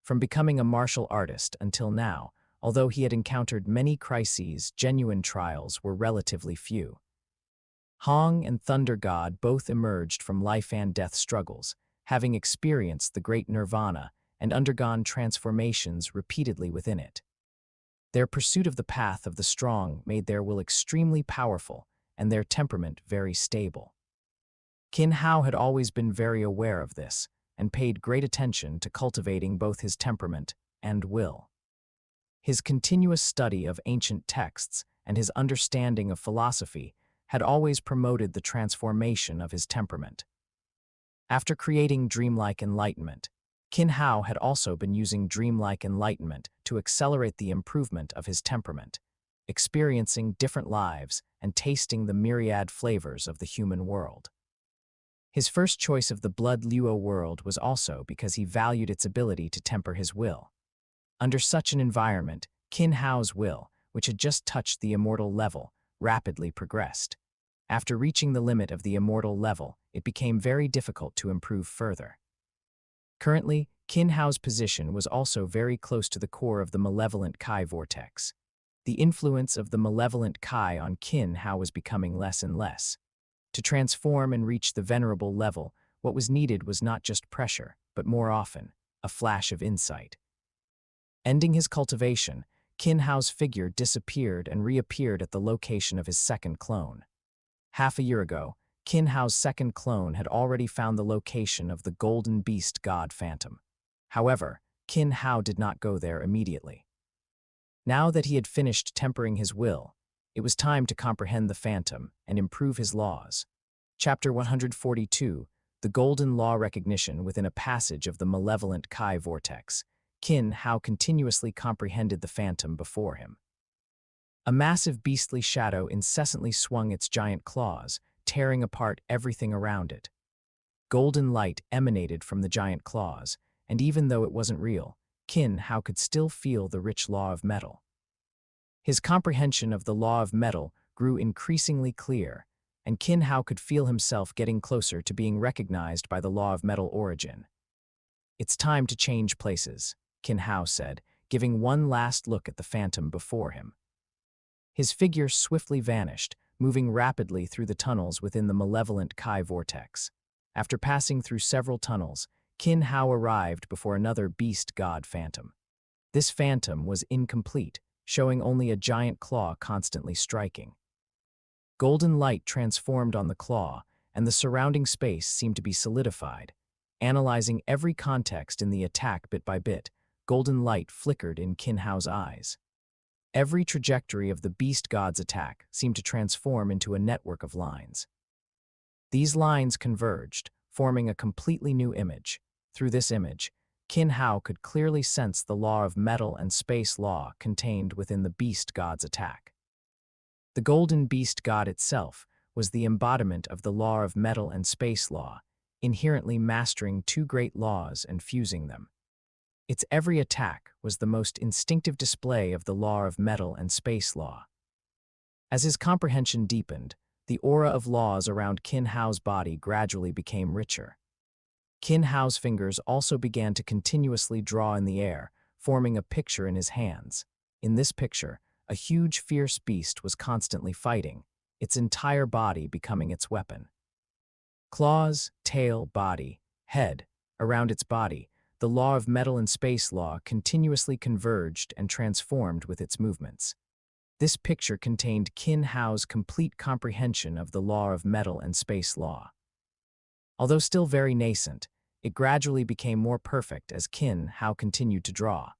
From becoming a martial artist until now, although he had encountered many crises, genuine trials were relatively few. Hong and Thunder God both emerged from life and death struggles, having experienced the great nirvana and undergone transformations repeatedly within it. Their pursuit of the path of the strong made their will extremely powerful and their temperament very stable. Qin Hao had always been very aware of this and paid great attention to cultivating both his temperament and will. His continuous study of ancient texts and his understanding of philosophy had always promoted the transformation of his temperament. After creating Dreamlike enlightenment, Qin Hao had also been using Dreamlike enlightenment to accelerate the improvement of his temperament, experiencing different lives and tasting the myriad flavors of the human world. His first choice of the Blood Luo world was also because he valued its ability to temper his will. Under such an environment, Qin Hao's will, which had just touched the immortal level, rapidly progressed. After reaching the limit of the immortal level, it became very difficult to improve further. Currently, Qin Hao's position was also very close to the core of the malevolent Kai vortex. The influence of the malevolent Kai on Qin Hao was becoming less and less. To transform and reach the venerable level, what was needed was not just pressure, but more often, a flash of insight. Ending his cultivation, Qin Hao's figure disappeared and reappeared at the location of his second clone. Half a year ago, Qin Hao's second clone had already found the location of the golden beast god Phantom. However, Qin Hao did not go there immediately. Now that he had finished tempering his will, it was time to comprehend the Phantom and improve his laws. Chapter 142, The Golden Law Recognition within a passage of the malevolent Kai vortex. Qin Hao continuously comprehended the Phantom before him. A massive beastly shadow incessantly swung its giant claws, tearing apart everything around it. Golden light emanated from the giant claws, and even though it wasn't real, Qin Hao could still feel the rich law of metal. His comprehension of the law of metal grew increasingly clear, and Qin Hao could feel himself getting closer to being recognized by the law of metal origin. "It's time to change places," Qin Hao said, giving one last look at the Phantom before him. His figure swiftly vanished, moving rapidly through the tunnels within the malevolent Kai vortex. After passing through several tunnels, Qin Hao arrived before another beast god Phantom. This Phantom was incomplete, showing only a giant claw constantly striking. Golden light transformed on the claw, and the surrounding space seemed to be solidified. Analyzing every context in the attack bit by bit, golden light flickered in Qin Hao's eyes. Every trajectory of the beast god's attack seemed to transform into a network of lines. These lines converged, forming a completely new image. Through this image, Qin Hao could clearly sense the law of metal and space law contained within the beast god's attack. The golden beast god itself was the embodiment of the law of metal and space law, inherently mastering two great laws and fusing them. Its every attack was the most instinctive display of the law of metal and space law. As his comprehension deepened, the aura of laws around Qin Hao's body gradually became richer. Qin Hao's fingers also began to continuously draw in the air, forming a picture in his hands. In this picture, a huge fierce beast was constantly fighting, its entire body becoming its weapon. Claws, tail, body, head. Around its body, the law of metal and space law continuously converged and transformed with its movements. This picture contained Qin Hao's complete comprehension of the law of metal and space law. Although still very nascent, it gradually became more perfect as Qin Hao continued to draw.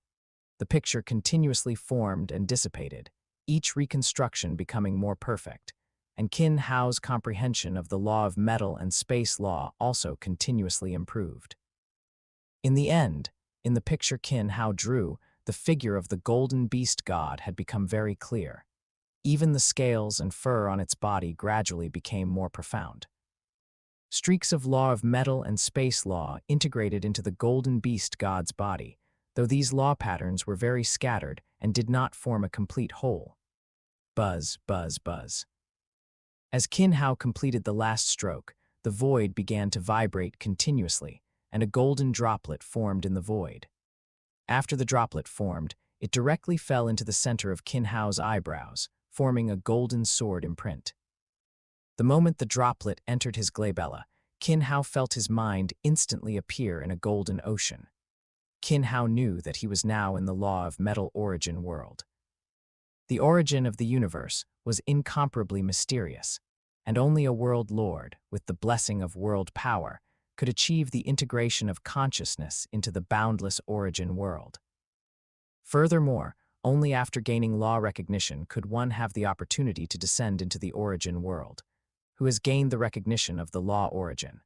The picture continuously formed and dissipated, each reconstruction becoming more perfect, and Qin Hao's comprehension of the law of metal and space law also continuously improved. In the end, in the picture Qin Hao drew, the figure of the golden beast god had become very clear. Even the scales and fur on its body gradually became more profound. Streaks of law of metal and space law integrated into the golden beast god's body, though these law patterns were very scattered and did not form a complete whole. Buzz, buzz, buzz. As Qin Hao completed the last stroke, the void began to vibrate continuously, and a golden droplet formed in the void. After the droplet formed, it directly fell into the center of Qin Hao's eyebrows, forming a golden sword imprint. The moment the droplet entered his glabella, Qin Hao felt his mind instantly appear in a golden ocean. Qin Hao knew that he was now in the law of metal origin world. The origin of the universe was incomparably mysterious, and only a world lord, with the blessing of world power, could achieve the integration of consciousness into the boundless origin world. Furthermore, only after gaining law recognition could one have the opportunity to descend into the origin world. Who has gained the recognition of the law origin?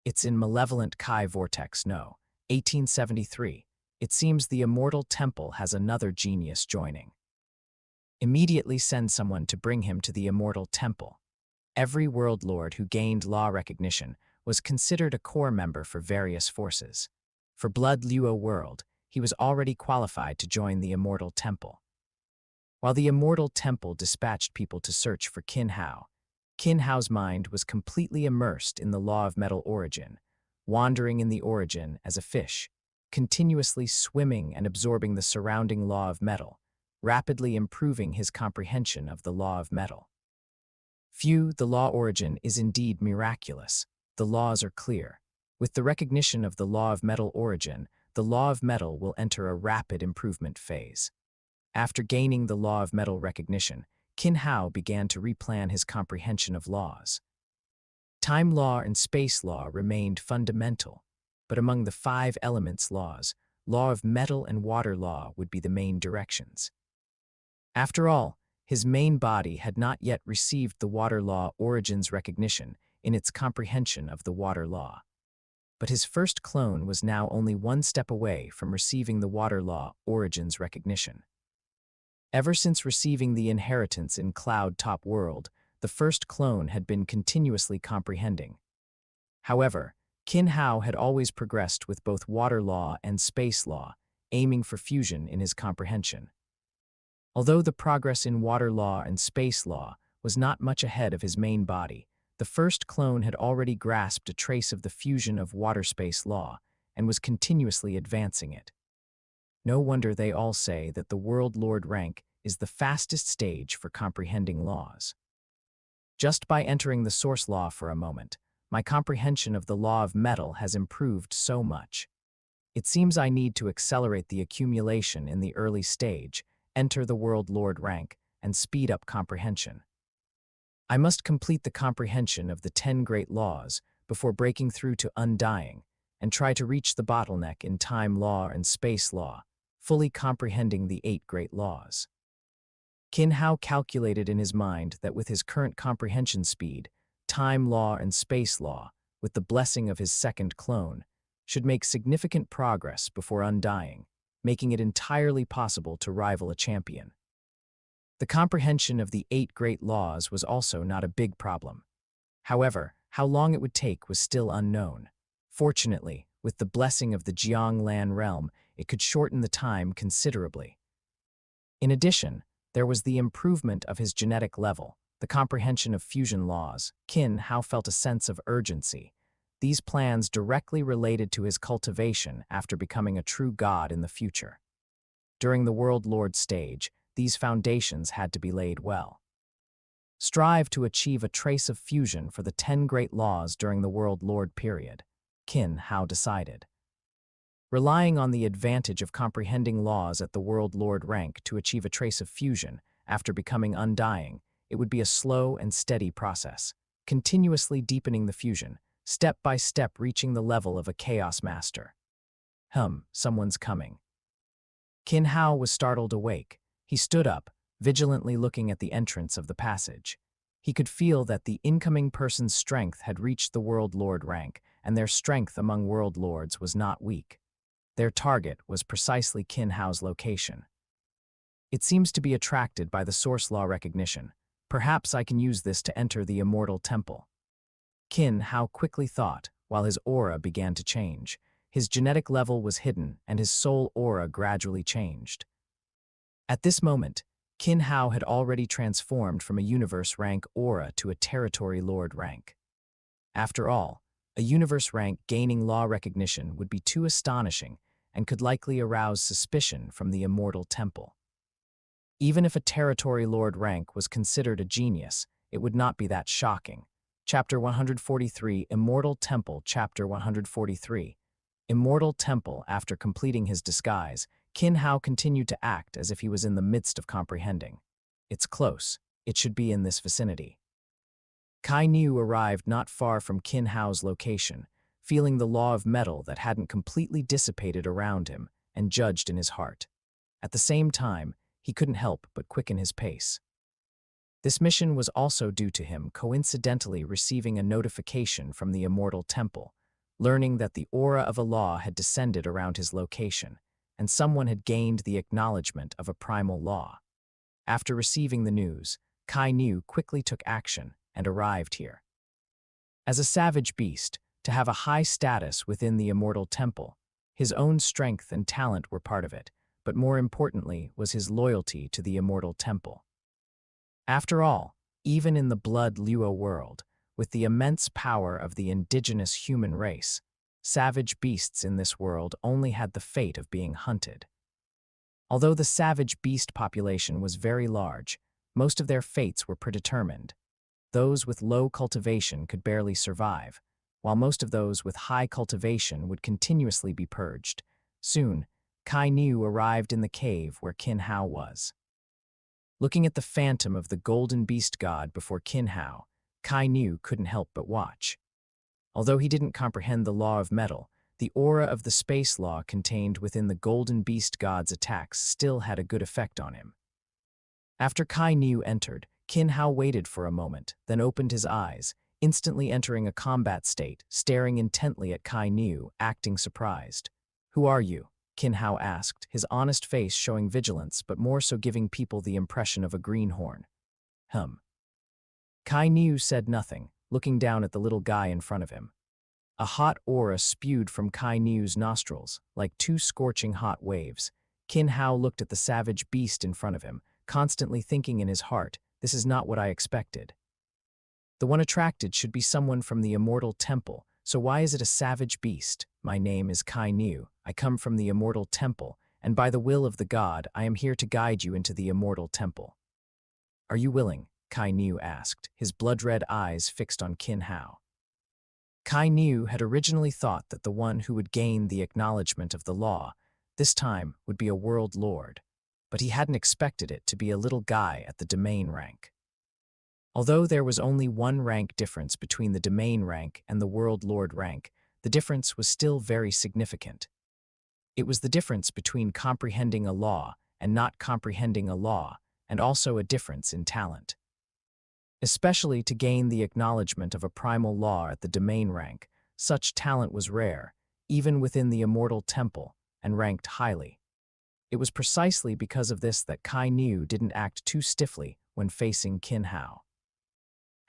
It's in Malevolent Kai Vortex No. 1873. It seems the immortal temple has another genius joining. Immediately send someone to bring him to the immortal temple. Every world lord who gained law recognition was considered a core member for various forces. For Blood Luo world, he was already qualified to join the immortal temple. While the immortal temple dispatched people to search for Qin Hao's mind was completely immersed in the law of metal origin, wandering in the origin as a fish, continuously swimming and absorbing the surrounding law of metal, rapidly improving his comprehension of the law of metal. The law origin is indeed miraculous. The laws are clear. With the recognition of the law of metal origin, the law of metal will enter a rapid improvement phase. After gaining the law of metal recognition, Qin Hao began to replan his comprehension of laws. Time law and space law remained fundamental, but among the 5 elements laws, law of metal and water law would be the main directions. After all, his main body had not yet received the water law origins recognition in its comprehension of the water law. But his first clone was now only one step away from receiving the water law origins recognition. Ever since receiving the inheritance in Cloud Top World, the first clone had been continuously comprehending. However, Qin Hao had always progressed with both water law and space law, aiming for fusion in his comprehension. Although the progress in water law and space law was not much ahead of his main body, the first clone had already grasped a trace of the fusion of water-space law and was continuously advancing it. No wonder they all say that the World Lord rank is the fastest stage for comprehending laws. Just by entering the source law for a moment, my comprehension of the law of metal has improved so much. It seems I need to accelerate the accumulation in the early stage, enter the World Lord rank, and speed up comprehension. I must complete the comprehension of the 10 great laws before breaking through to undying, and try to reach the bottleneck in time law and space law, fully comprehending the 8 great laws. Qin Hao calculated in his mind that with his current comprehension speed, time law and space law, with the blessing of his second clone, should make significant progress before undying, making it entirely possible to rival a champion. The comprehension of the 8 great laws was also not a big problem. However, how long it would take was still unknown. Fortunately, with the blessing of the Jianglan realm, it could shorten the time considerably. In addition, there was the improvement of his genetic level, the comprehension of fusion laws. Qin Hao felt a sense of urgency. These plans directly related to his cultivation after becoming a true god in the future. During the World Lord stage, these foundations had to be laid well. Strive to achieve a trace of fusion for the 10 great laws during the World Lord period, Qin Hao decided. Relying on the advantage of comprehending laws at the World Lord rank to achieve a trace of fusion after becoming undying, it would be a slow and steady process, continuously deepening the fusion, step by step reaching the level of a Chaos Master. Someone's coming. Qin Hao was startled awake. He stood up, vigilantly looking at the entrance of the passage. He could feel that the incoming person's strength had reached the World Lord rank, and their strength among World Lords was not weak. Their target was precisely Qin Hao's location. It seems to be attracted by the source law recognition. Perhaps I can use this to enter the immortal temple. Qin Hao quickly thought, while his aura began to change. His genetic level was hidden, and his soul aura gradually changed. At this moment, Qin Hao had already transformed from a universe rank aura to a territory lord rank. After all, a universe rank gaining law recognition would be too astonishing and could likely arouse suspicion from the immortal temple. Even if a territory lord rank was considered a genius, it would not be that shocking. Chapter 143, Immortal Temple, Chapter 143. Immortal Temple. After completing his disguise, Qin Hao continued to act as if he was in the midst of comprehending. It's close. It should be in this vicinity. Kai Niu arrived not far from Qin Hao's location, feeling the law of metal that hadn't completely dissipated around him and judged in his heart. At the same time, he couldn't help but quicken his pace. This mission was also due to him coincidentally receiving a notification from the Immortal Temple, learning that the aura of a law had descended around his location, and someone had gained the acknowledgement of a primal law. After receiving the news, Kai Niu quickly took action and arrived here. As a savage beast, to have a high status within the Immortal Temple, his own strength and talent were part of it, but more importantly was his loyalty to the Immortal Temple. After all, even in the Blood Luo world, with the immense power of the indigenous human race, savage beasts in this world only had the fate of being hunted. Although the savage beast population was very large, most of their fates were predetermined. Those with low cultivation could barely survive, while most of those with high cultivation would continuously be purged. Soon, Kai Niu arrived in the cave where Qin Hao was. Looking at the phantom of the golden beast god before Qin Hao, Kai Niu couldn't help but watch. Although he didn't comprehend the law of metal, the aura of the space law contained within the golden beast god's attacks still had a good effect on him. After Kai Niu entered, Qin Hao waited for a moment, then opened his eyes, instantly entering a combat state, staring intently at Kai Niu, acting surprised. "Who are you?" Qin Hao asked, his honest face showing vigilance but more so giving people the impression of a greenhorn. Kai Niu said nothing, looking down at the little guy in front of him. A hot aura spewed from Kai Niu's nostrils, like two scorching hot waves. Qin Hao looked at the savage beast in front of him, constantly thinking in his heart, "This is not what I expected." The one attracted should be someone from the Immortal Temple, so why is it a savage beast? "My name is Kai Niu. I come from the Immortal Temple, and by the will of the god, I am here to guide you into the Immortal Temple." "Are you willing?" Kai Niu asked, his blood-red eyes fixed on Qin Hao. Kai Niu had originally thought that the one who would gain the acknowledgement of the law, this time would be a world lord, but he hadn't expected it to be a little guy at the domain rank. Although there was only one rank difference between the domain rank and the world lord rank, the difference was still very significant. It was the difference between comprehending a law and not comprehending a law, and also a difference in talent. Especially to gain the acknowledgement of a primal law at the domain rank, such talent was rare, even within the Immortal Temple, and ranked highly. It was precisely because of this that Kai Niu didn't act too stiffly when facing Qin Hao.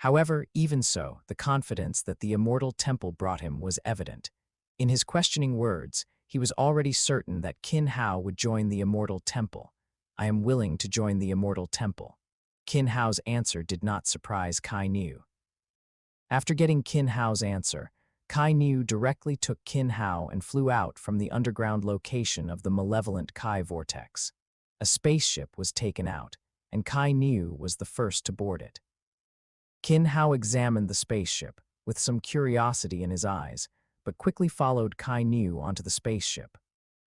However, even so, the confidence that the Immortal Temple brought him was evident. In his questioning words, he was already certain that Qin Hao would join the Immortal Temple. "I am willing to join the Immortal Temple." Qin Hao's answer did not surprise Kai Niu. After getting Qin Hao's answer, Kai Niu directly took Qin Hao and flew out from the underground location of the malevolent Kai Vortex. A spaceship was taken out, and Kai Niu was the first to board it. Qin Hao examined the spaceship, with some curiosity in his eyes, but quickly followed Kai Niu onto the spaceship.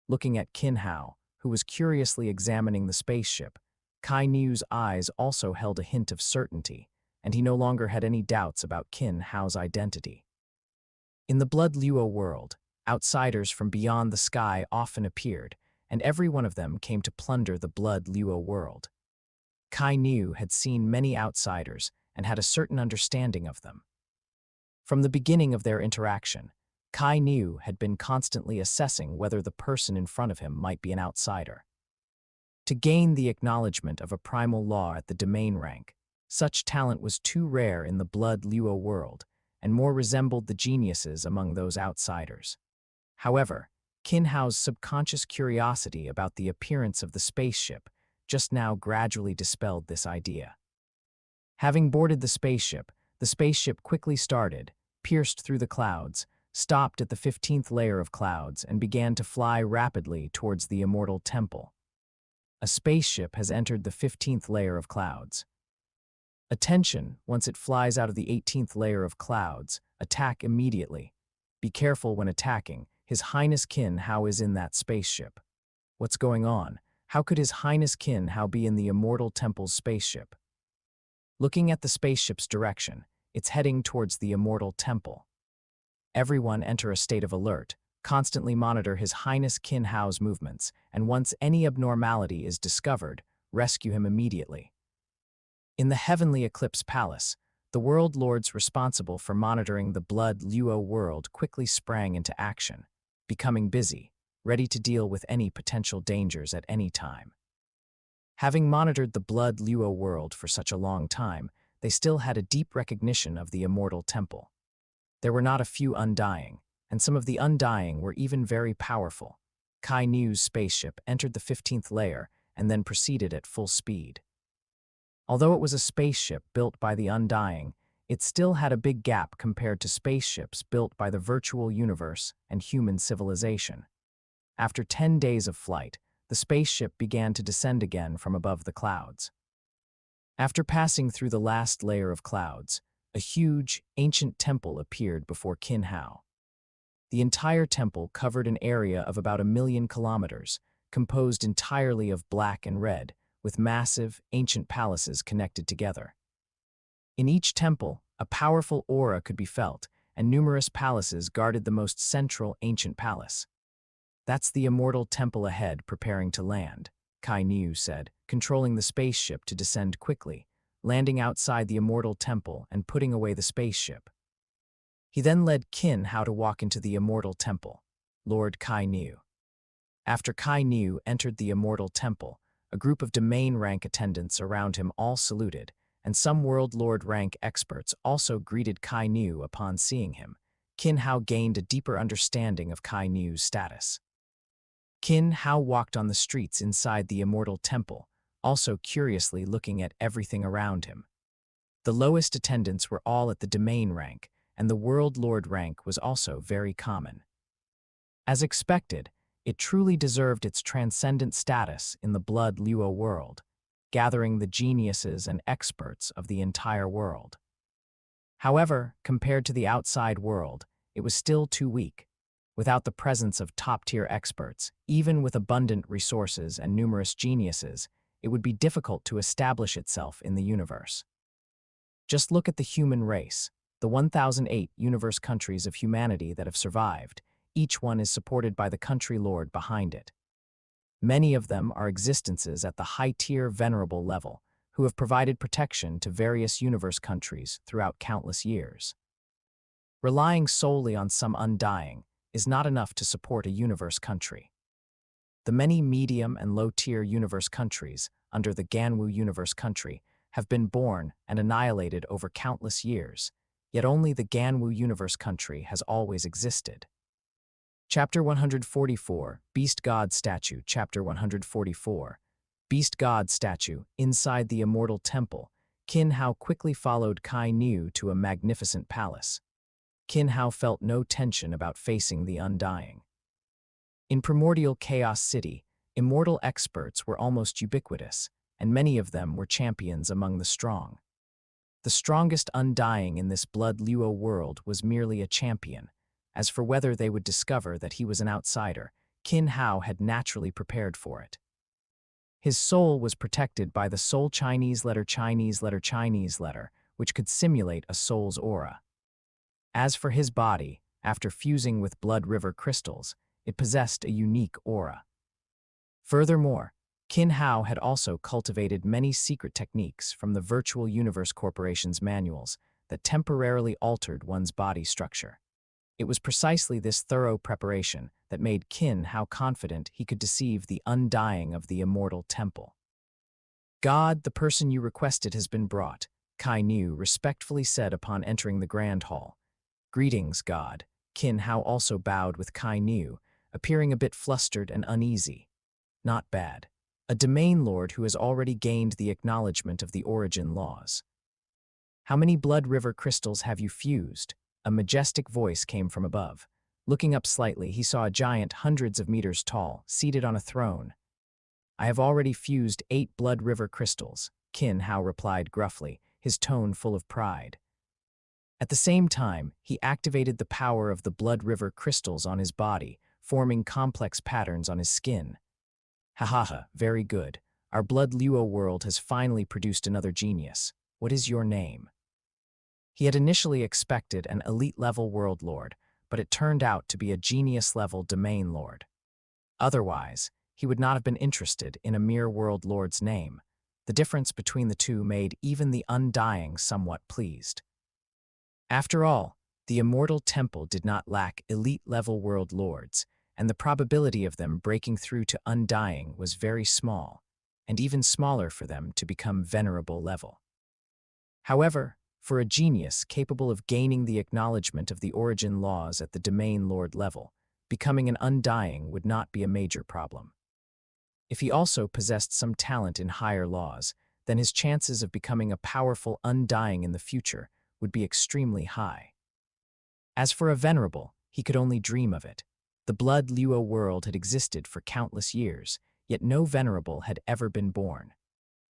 Looking at Qin Hao, who was curiously examining the spaceship, Kai Niu's eyes also held a hint of certainty, and he no longer had any doubts about Qin Hao's identity. In the Blood Luo world, outsiders from beyond the sky often appeared, and every one of them came to plunder the Blood Luo world. Kai Niu had seen many outsiders and had a certain understanding of them. From the beginning of their interaction, Kai Niu had been constantly assessing whether the person in front of him might be an outsider. To gain the acknowledgement of a primal law at the domain rank, such talent was too rare in the Blood Luo world, and more resembled the geniuses among those outsiders. However, Qin Hao's subconscious curiosity about the appearance of the spaceship just now gradually dispelled this idea. Having boarded the spaceship quickly started, pierced through the clouds, stopped at the 15th layer of clouds, and began to fly rapidly towards the Immortal Temple. A spaceship has entered the 15th layer of clouds. Attention, once it flies out of the 18th layer of clouds, attack immediately. Be careful when attacking. His Highness Qin Hao is in that spaceship. What's going on? How could His Highness Qin Hao be in the Immortal Temple's spaceship? Looking at the spaceship's direction, it's heading towards the Immortal Temple. Everyone enter a state of alert, constantly monitor His Highness Qin Hao's movements, and once any abnormality is discovered, rescue him immediately. In the Heavenly Eclipse Palace, the world lords responsible for monitoring the Blood Luo world quickly sprang into action, becoming busy, ready to deal with any potential dangers at any time. Having monitored the Blood Luo world for such a long time, they still had a deep recognition of the Immortal Temple. There were not a few Undying, and some of the Undying were even very powerful. Kai Niu's spaceship entered the 15th layer and then proceeded at full speed. Although it was a spaceship built by the Undying, it still had a big gap compared to spaceships built by the virtual universe and human civilization. After 10 days of flight, the spaceship began to descend again from above the clouds. After passing through the last layer of clouds, a huge, ancient temple appeared before Qin Hao. The entire temple covered an area of about 1,000,000 kilometers, composed entirely of black and red, with massive, ancient palaces connected together. In each temple, a powerful aura could be felt, and numerous palaces guarded the most central ancient palace. "That's the Immortal Temple ahead, preparing to land," Kai Niu said, controlling the spaceship to descend quickly, landing outside the Immortal Temple and putting away the spaceship. He then led Qin Hao to walk into the Immortal Temple, Lord Kai Niu. After Kai Niu entered the Immortal Temple, a group of domain rank attendants around him all saluted, and some World Lord rank experts also greeted Kai Niu upon seeing him. Qin Hao gained a deeper understanding of Kai Niu's status. Qin Hao walked on the streets inside the Immortal Temple, also curiously looking at everything around him. The lowest attendants were all at the domain rank, and the World Lord rank was also very common. As expected, it truly deserved its transcendent status in the Blood Luo world, gathering the geniuses and experts of the entire world. However, compared to the outside world, it was still too weak. Without the presence of top-tier experts, even with abundant resources and numerous geniuses, it would be difficult to establish itself in the universe. Just look at the human race, the 1,008 universe countries of humanity that have survived. Each one is supported by the country lord behind it. Many of them are existences at the high-tier venerable level, who have provided protection to various universe countries throughout countless years. Relying solely on some Undying is not enough to support a universe country. The many medium and low-tier universe countries under the Ganwu universe country have been born and annihilated over countless years, yet only the Ganwu universe country has always existed. Chapter 144, Beast God Statue. Chapter 144, Beast God Statue. Inside the Immortal Temple, Qin Hao quickly followed Kai Niu to a magnificent palace. Qin Hao felt no tension about facing the Undying. In Primordial Chaos City, immortal experts were almost ubiquitous, and many of them were champions among the strong. The strongest Undying in this Blood Luo world was merely a champion. As for whether they would discover that he was an outsider, Qin Hao had naturally prepared for it. His soul was protected by the Soul Chinese letter, which could simulate a soul's aura. As for his body, after fusing with Blood River crystals, it possessed a unique aura. Furthermore, Qin Hao had also cultivated many secret techniques from the Virtual Universe Corporation's manuals that temporarily altered one's body structure. It was precisely this thorough preparation that made Qin Hao confident he could deceive the Undying of the Immortal Temple. "God, the person you requested has been brought," Kai Niu respectfully said upon entering the Grand Hall. "Greetings, God." Qin Hao also bowed with Kai Niu, appearing a bit flustered and uneasy. "Not bad. A domain lord who has already gained the acknowledgement of the origin laws. How many Blood River crystals have you fused?" A majestic voice came from above. Looking up slightly, he saw a giant hundreds of meters tall, seated on a throne. "I have already fused 8 Blood River crystals," Qin Hao replied gruffly, his tone full of pride. At the same time, he activated the power of the blood river crystals on his body, forming complex patterns on his skin. Ha ha ha, very good. Our Blood Luo world has finally produced another genius. What is your name? He had initially expected an elite-level world lord, but it turned out to be a genius-level domain lord. Otherwise, he would not have been interested in a mere world lord's name. The difference between the two made even the Undying somewhat pleased. After all, the Immortal Temple did not lack elite-level world lords, and the probability of them breaking through to Undying was very small, and even smaller for them to become venerable level. However, for a genius capable of gaining the acknowledgement of the origin laws at the domain lord level, becoming an Undying would not be a major problem. If he also possessed some talent in higher laws, then his chances of becoming a powerful Undying in the future would be extremely high. As for a venerable, he could only dream of it. The Blood Luo world had existed for countless years, yet no venerable had ever been born.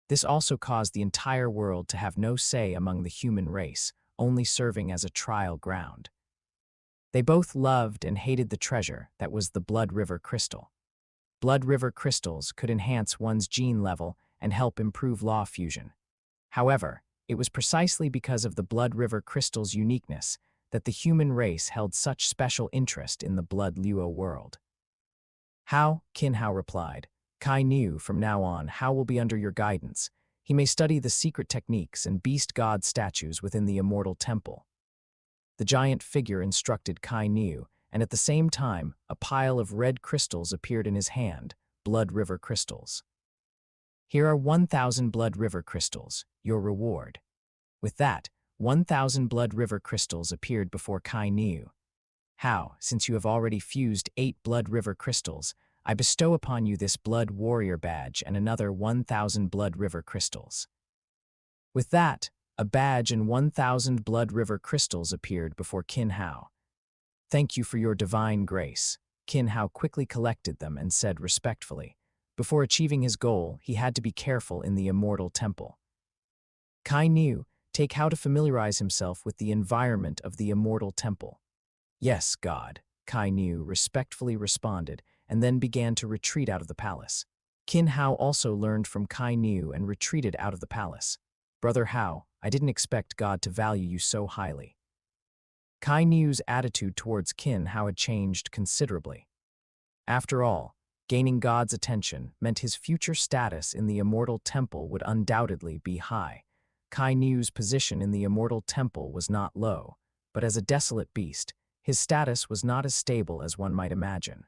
This also caused the entire world to have no say among the human race, only serving as a trial ground. They both loved and hated the treasure that was the Blood River crystal. Blood River crystals could enhance one's gene level and help improve law fusion. However, it was precisely because of the Blood River crystal's uniqueness that the human race held such special interest in the Blood Luo world. How? Qin Hao replied. Kai knew from now on Hao will be under your guidance. He may study the secret techniques and beast god statues within the Immortal Temple. The giant figure instructed Kai Niu, and at the same time, a pile of red crystals appeared in his hand, Blood River crystals. Here are 1,000 Blood River crystals, your reward. With that, 1,000 Blood River crystals appeared before Kai Niu. How, since you have already fused 8 Blood River crystals, I bestow upon you this Blood Warrior badge and another 1,000 Blood River crystals. With that, a badge and 1,000 Blood River crystals appeared before Qin Hao. Thank you for your divine grace. Qin Hao quickly collected them and said respectfully. Before achieving his goal, he had to be careful in the Immortal Temple. Kai Niu, take how to familiarize himself with the environment of the Immortal Temple. Yes, God, Kai Niu respectfully responded, and then began to retreat out of the palace. Qin Hao also learned from Kai Niu and retreated out of the palace. Brother Hao, I didn't expect God to value you so highly. Kai Niu's attitude towards Qin Hao had changed considerably. After all, gaining God's attention meant his future status in the Immortal Temple would undoubtedly be high. Kai Niu's position in the Immortal Temple was not low, but as a desolate beast, his status was not as stable as one might imagine.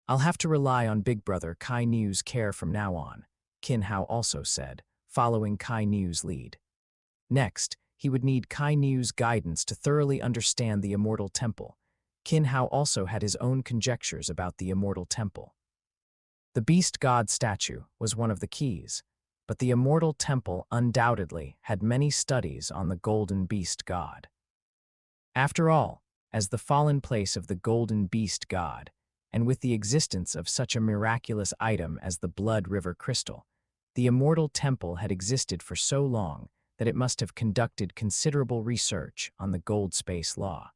I'll have to rely on Big Brother Kai Niu's care from now on, Qin Hao also said, following Kai Niu's lead. Next, he would need Kai Niu's guidance to thoroughly understand the Immortal Temple. Qin Hao also had his own conjectures about the Immortal Temple. The Beast God statue was one of the keys, but the Immortal Temple undoubtedly had many studies on the Golden Beast God. After all, as the fallen place of the Golden Beast God, and with the existence of such a miraculous item as the Blood River crystal, the Immortal Temple had existed for so long that it must have conducted considerable research on the gold space law.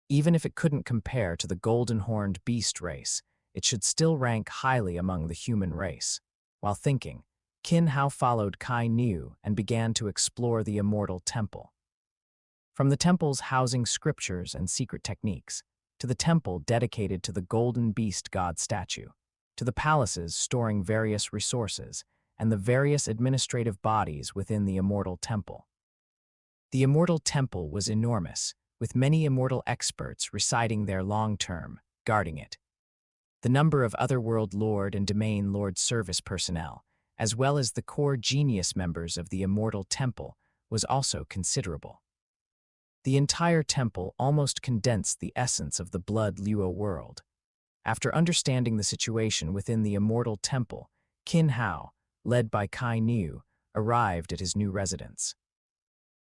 Even if it couldn't compare to the golden-horned beast race, it should still rank highly among the human race. While thinking, Qin Hao followed Kai Niu and began to explore the Immortal Temple. From the temples housing scriptures and secret techniques, to the temple dedicated to the Golden Beast God statue, to the palaces storing various resources, and the various administrative bodies within the Immortal Temple. The Immortal Temple was enormous, with many immortal experts residing there long-term, guarding it. The number of Otherworld Lord and Domain Lord service personnel, as well as the core genius members of the Immortal Temple, was also considerable. The entire temple almost condensed the essence of the Blood Luo world. After understanding the situation within the Immortal Temple, Qin Hao, led by Kai Niu, arrived at his new residence.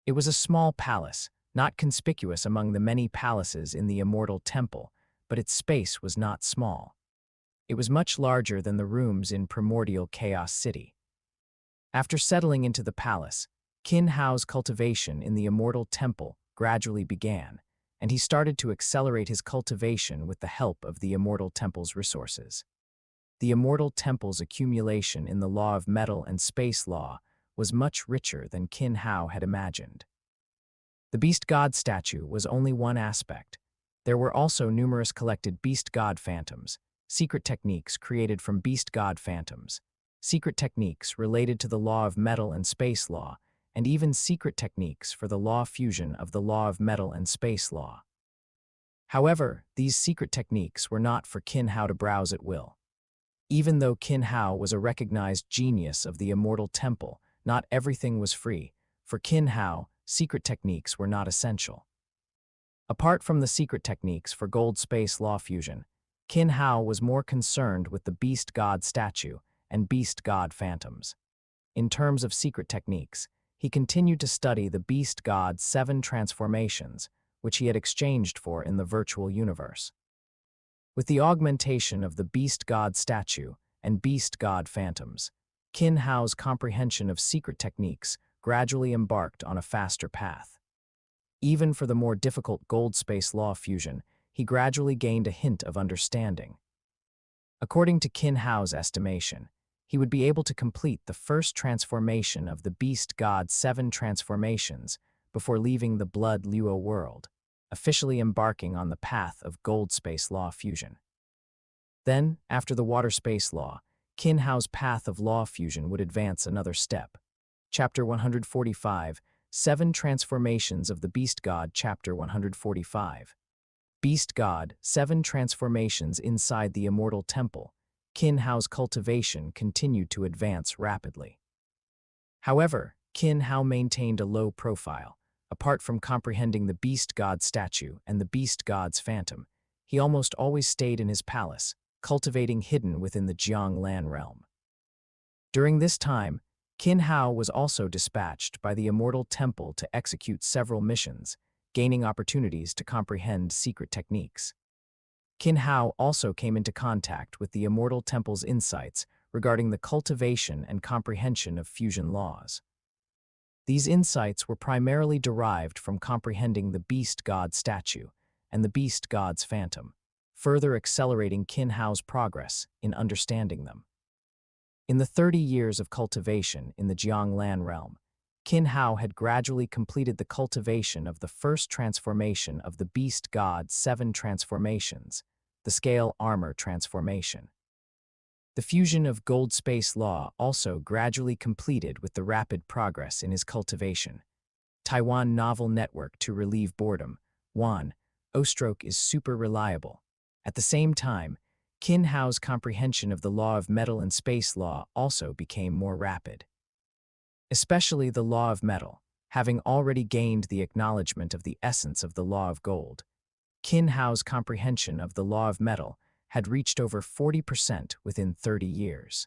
It was a small palace, not conspicuous among the many palaces in the Immortal Temple, but its space was not small. It was much larger than the rooms in Primordial Chaos City. After settling into the palace, Qin Hao's cultivation in the immortal temple gradually began, and he started to accelerate his cultivation with the help of the immortal temple's resources. The immortal temple's accumulation in the law of metal and space law was much richer than Qin Hao had imagined. The beast god statue was only one aspect. There were also numerous collected beast god phantoms, secret techniques created from beast god phantoms, secret techniques related to the law of metal and space law, and even secret techniques for the law fusion of the law of metal and space law. However, these secret techniques were not for Qin Hao to browse at will. Even though Qin Hao was a recognized genius of the immortal temple, not everything was free. For Qin Hao, secret techniques were not essential. Apart from the secret techniques for gold space law fusion, Qin Hao was more concerned with the beast god statue and beast god phantoms. In terms of secret techniques, he continued to study the beast god's 7 transformations, which he had exchanged for in the virtual universe. With the augmentation of the beast god statue and beast god phantoms, Qin Hao's comprehension of secret techniques gradually embarked on a faster path. Even for the more difficult gold space law fusion, he gradually gained a hint of understanding. According to Qin Hao's estimation, he would be able to complete the first transformation of the beast god's 7 transformations before leaving the Blood Luo world, officially embarking on the path of gold space law fusion. Then, after the water space law, Qin Hao's path of law fusion would advance another step. Chapter 145, 7 Transformations of the Beast God. Chapter 145. Beast God, 7 Transformations inside the Immortal Temple. Qin Hao's cultivation continued to advance rapidly. However, Qin Hao maintained a low profile. Apart from comprehending the Beast God statue and the Beast God's phantom, he almost always stayed in his palace, cultivating hidden within the Jianglan realm. During this time, Qin Hao was also dispatched by the Immortal Temple to execute several missions, gaining opportunities to comprehend secret techniques. Qin Hao also came into contact with the Immortal Temple's insights regarding the cultivation and comprehension of fusion laws. These insights were primarily derived from comprehending the Beast God statue and the Beast God's phantom, further accelerating Qin Hao's progress in understanding them. In the 30 years of cultivation in the Jianglan realm, Qin Hao had gradually completed the cultivation of the first transformation of the Beast God's 7 transformations, the Scale Armor transformation. The fusion of Gold Space Law also gradually completed with the rapid progress in his cultivation. Taiwan Novel Network to relieve boredom. 1. O-stroke is super reliable. At the same time, Qin Hao's comprehension of the law of metal and space law also became more rapid. Especially the law of metal, having already gained the acknowledgement of the essence of the law of gold. Qin Hao's comprehension of the law of metal had reached over 40% within 30 years.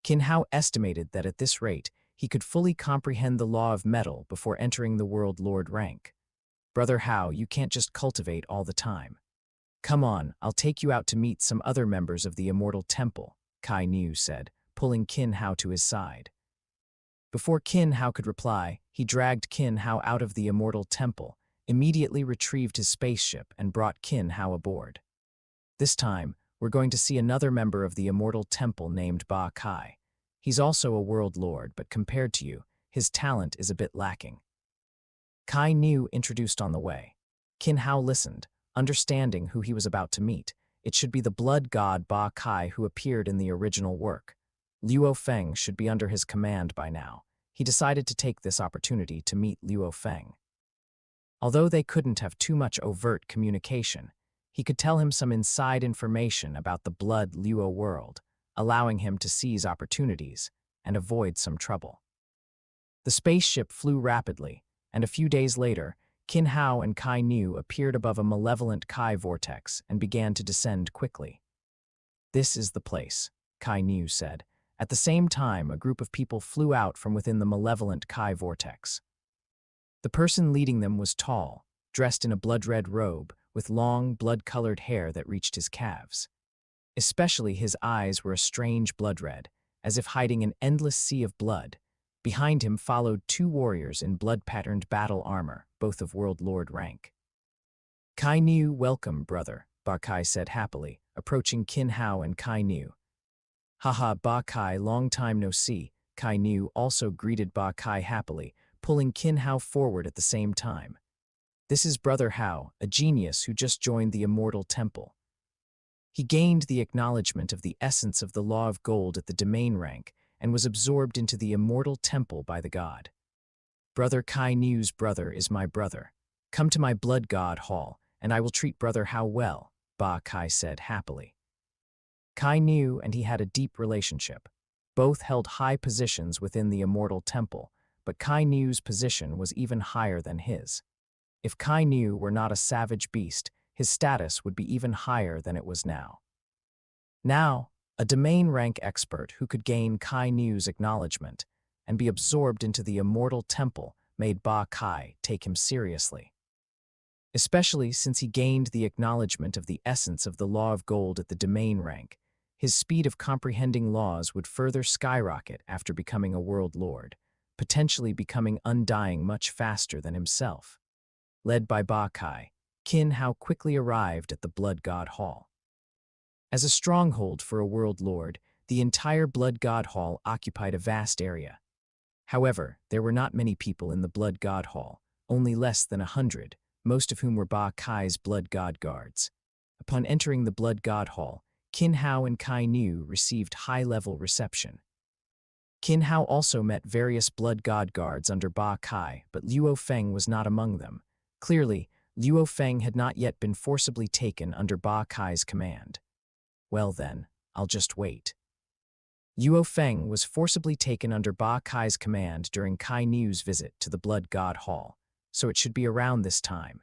Qin Hao estimated that at this rate, he could fully comprehend the law of metal before entering the World Lord rank. Brother Hao, you can't just cultivate all the time. Come on, I'll take you out to meet some other members of the Immortal Temple, Kai Niu said, pulling Qin Hao to his side. Before Qin Hao could reply, he dragged Qin Hao out of the Immortal Temple, immediately retrieved his spaceship and brought Qin Hao aboard. This time, we're going to see another member of the Immortal Temple named Ba Kai. He's also a world lord, but compared to you, his talent is a bit lacking. Kai Niu introduced on the way. Qin Hao listened, understanding who he was about to meet. It should be the blood god Ba Kai who appeared in the original work. Luo Fang should be under his command by now. He decided to take this opportunity to meet Luo Fang. Although they couldn't have too much overt communication, he could tell him some inside information about the Blood Luo world, allowing him to seize opportunities and avoid some trouble. The spaceship flew rapidly, and a few days later, Qin Hao and Kai Niu appeared above a malevolent Kai vortex and began to descend quickly. This is the place, Kai Niu said. At the same time, a group of people flew out from within the malevolent Kai vortex. The person leading them was tall, dressed in a blood-red robe, with long, blood-colored hair that reached his calves. Especially his eyes were a strange blood red, as if hiding an endless sea of blood. Behind him followed two warriors in blood-patterned battle armor, both of World Lord rank. Kai Niu, welcome, brother, Ba Kai said happily, approaching Qin Hao and Kai Niu. Haha, Ba Kai, long time no see. Kai Niu also greeted Ba Kai happily, pulling Qin Hao forward at the same time. This is Brother Hao, a genius who just joined the Immortal Temple. He gained the acknowledgement of the essence of the Law of Gold at the domain rank and was absorbed into the Immortal Temple by the god. Brother Kai Niu's brother is my brother. Come to my blood god hall, and I will treat Brother Hao well, Ba Kai said happily. Kai Niu and he had a deep relationship. Both held high positions within the Immortal Temple, but Kai Niu's position was even higher than his. If Kai Niu were not a savage beast, his status would be even higher than it was now. Now, a domain rank expert who could gain Kai Niu's acknowledgement and be absorbed into the Immortal Temple made Ba Kai take him seriously. Especially since he gained the acknowledgement of the essence of the Law of Gold at the domain rank, his speed of comprehending laws would further skyrocket after becoming a world lord, potentially becoming undying much faster than himself. Led by Ba Kai, Qin Hao quickly arrived at the Blood God Hall. As a stronghold for a world lord, the entire Blood God Hall occupied a vast area. However, there were not many people in the Blood God Hall, only less than 100, most of whom were Ba Kai's Blood God guards. Upon entering the Blood God Hall, Qin Hao and Kai Niu received high-level reception. Qin Hao also met various Blood God guards under Ba Kai, but Luo Fang was not among them. Clearly, Luo Fang had not yet been forcibly taken under Ba Kai's command. Well then, I'll just wait. Luo Fang was forcibly taken under Ba Kai's command during Kai Niu's visit to the Blood God Hall, so it should be around this time.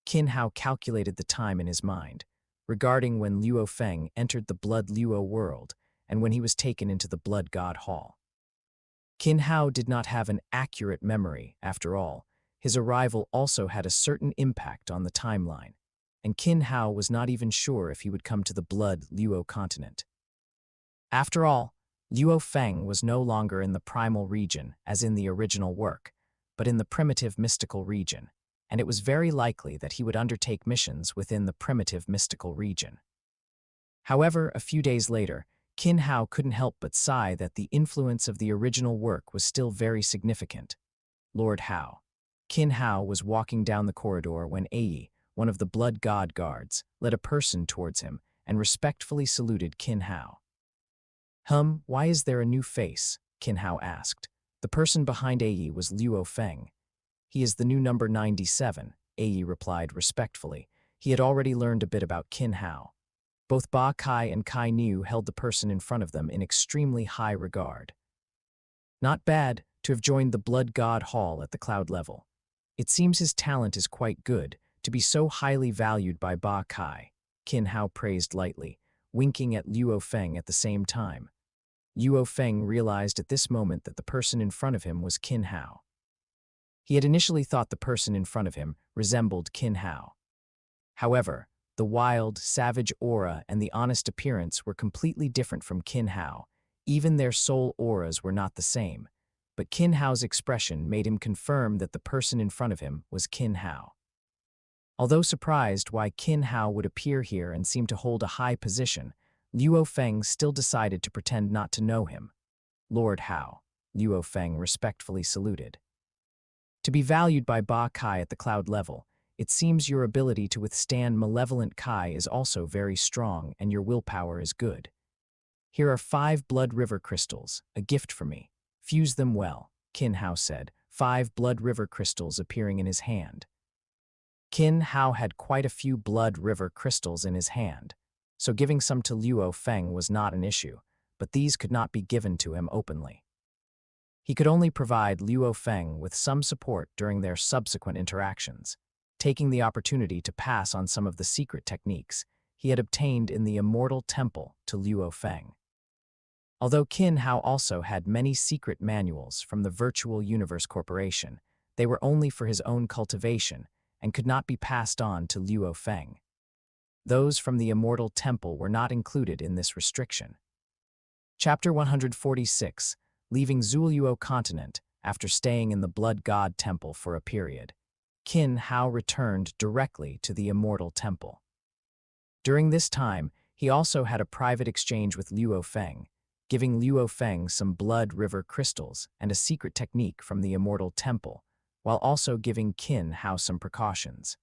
Qin Hao calculated the time in his mind, regarding when Luo Fang entered the Blood Luo world and when he was taken into the Blood God Hall. Qin Hao did not have an accurate memory, after all. His arrival also had a certain impact on the timeline, and Qin Hao was not even sure if he would come to the Blood Luo continent. After all, Luo Fang was no longer in the primal region, as in the original work, but in the primitive mystical region, and it was very likely that he would undertake missions within the primitive mystical region. However, a few days later, Qin Hao couldn't help but sigh that the influence of the original work was still very significant. Lord Hao. Qin Hao was walking down the corridor when Yi, one of the Blood God guards, led a person towards him and respectfully saluted Qin Hao. Why is there a new face? Qin Hao asked. The person behind Yi was Luo Fang. He is the new number 97, Yi replied respectfully. He had already learned a bit about Qin Hao. Both Ba Kai and Kai Niu held the person in front of them in extremely high regard. Not bad to have joined the Blood God Hall at the cloud level. It seems his talent is quite good, to be so highly valued by Ba Kai, Qin Hao praised lightly, winking at Luo Fang at the same time. Luo Fang realized at this moment that the person in front of him was Qin Hao. He had initially thought the person in front of him resembled Qin Hao. However, the wild, savage aura and the honest appearance were completely different from Qin Hao. Even their soul auras were not the same, but Qin Hao's expression made him confirm that the person in front of him was Qin Hao. Although surprised why Qin Hao would appear here and seem to hold a high position, Luo Fang still decided to pretend not to know him. Lord Hao, Luo Fang respectfully saluted. To be valued by Ba Kai at the cloud level, it seems your ability to withstand malevolent Kai is also very strong and your willpower is good. Here are 5 Blood River crystals, a gift for me. Fuse them well, Qin Hao said, 5 Blood River crystals appearing in his hand. Qin Hao had quite a few Blood River crystals in his hand, so giving some to Luo Fang was not an issue, but these could not be given to him openly. He could only provide Luo Fang with some support during their subsequent interactions, taking the opportunity to pass on some of the secret techniques he had obtained in the Immortal Temple to Luo Fang. Although Qin Hao also had many secret manuals from the Virtual Universe Corporation, they were only for his own cultivation and could not be passed on to Luo Fang. Those from the Immortal Temple were not included in this restriction. Chapter 146, leaving Luo continent after staying in the Blood God Temple for a period. Qin Hao returned directly to the Immortal Temple. During this time, he also had a private exchange with Luo Fang, giving Luo Fang some Blood River crystals and a secret technique from the Immortal Temple, while also giving Qin Hao some precautions.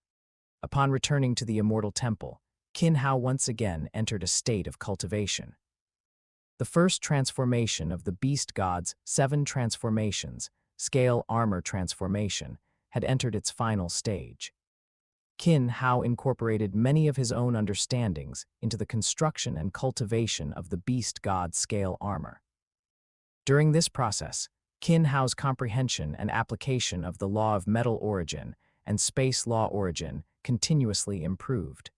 Upon returning to the Immortal Temple, Qin Hao once again entered a state of cultivation. The first transformation of the Beast God's 7 transformations, Scale Armor Transformation, had entered its final stage. Qin Hao incorporated many of his own understandings into the construction and cultivation of the Beast God's scale armor. During this process, Qin Hao's comprehension and application of the law of metal origin and space law origin continuously improved.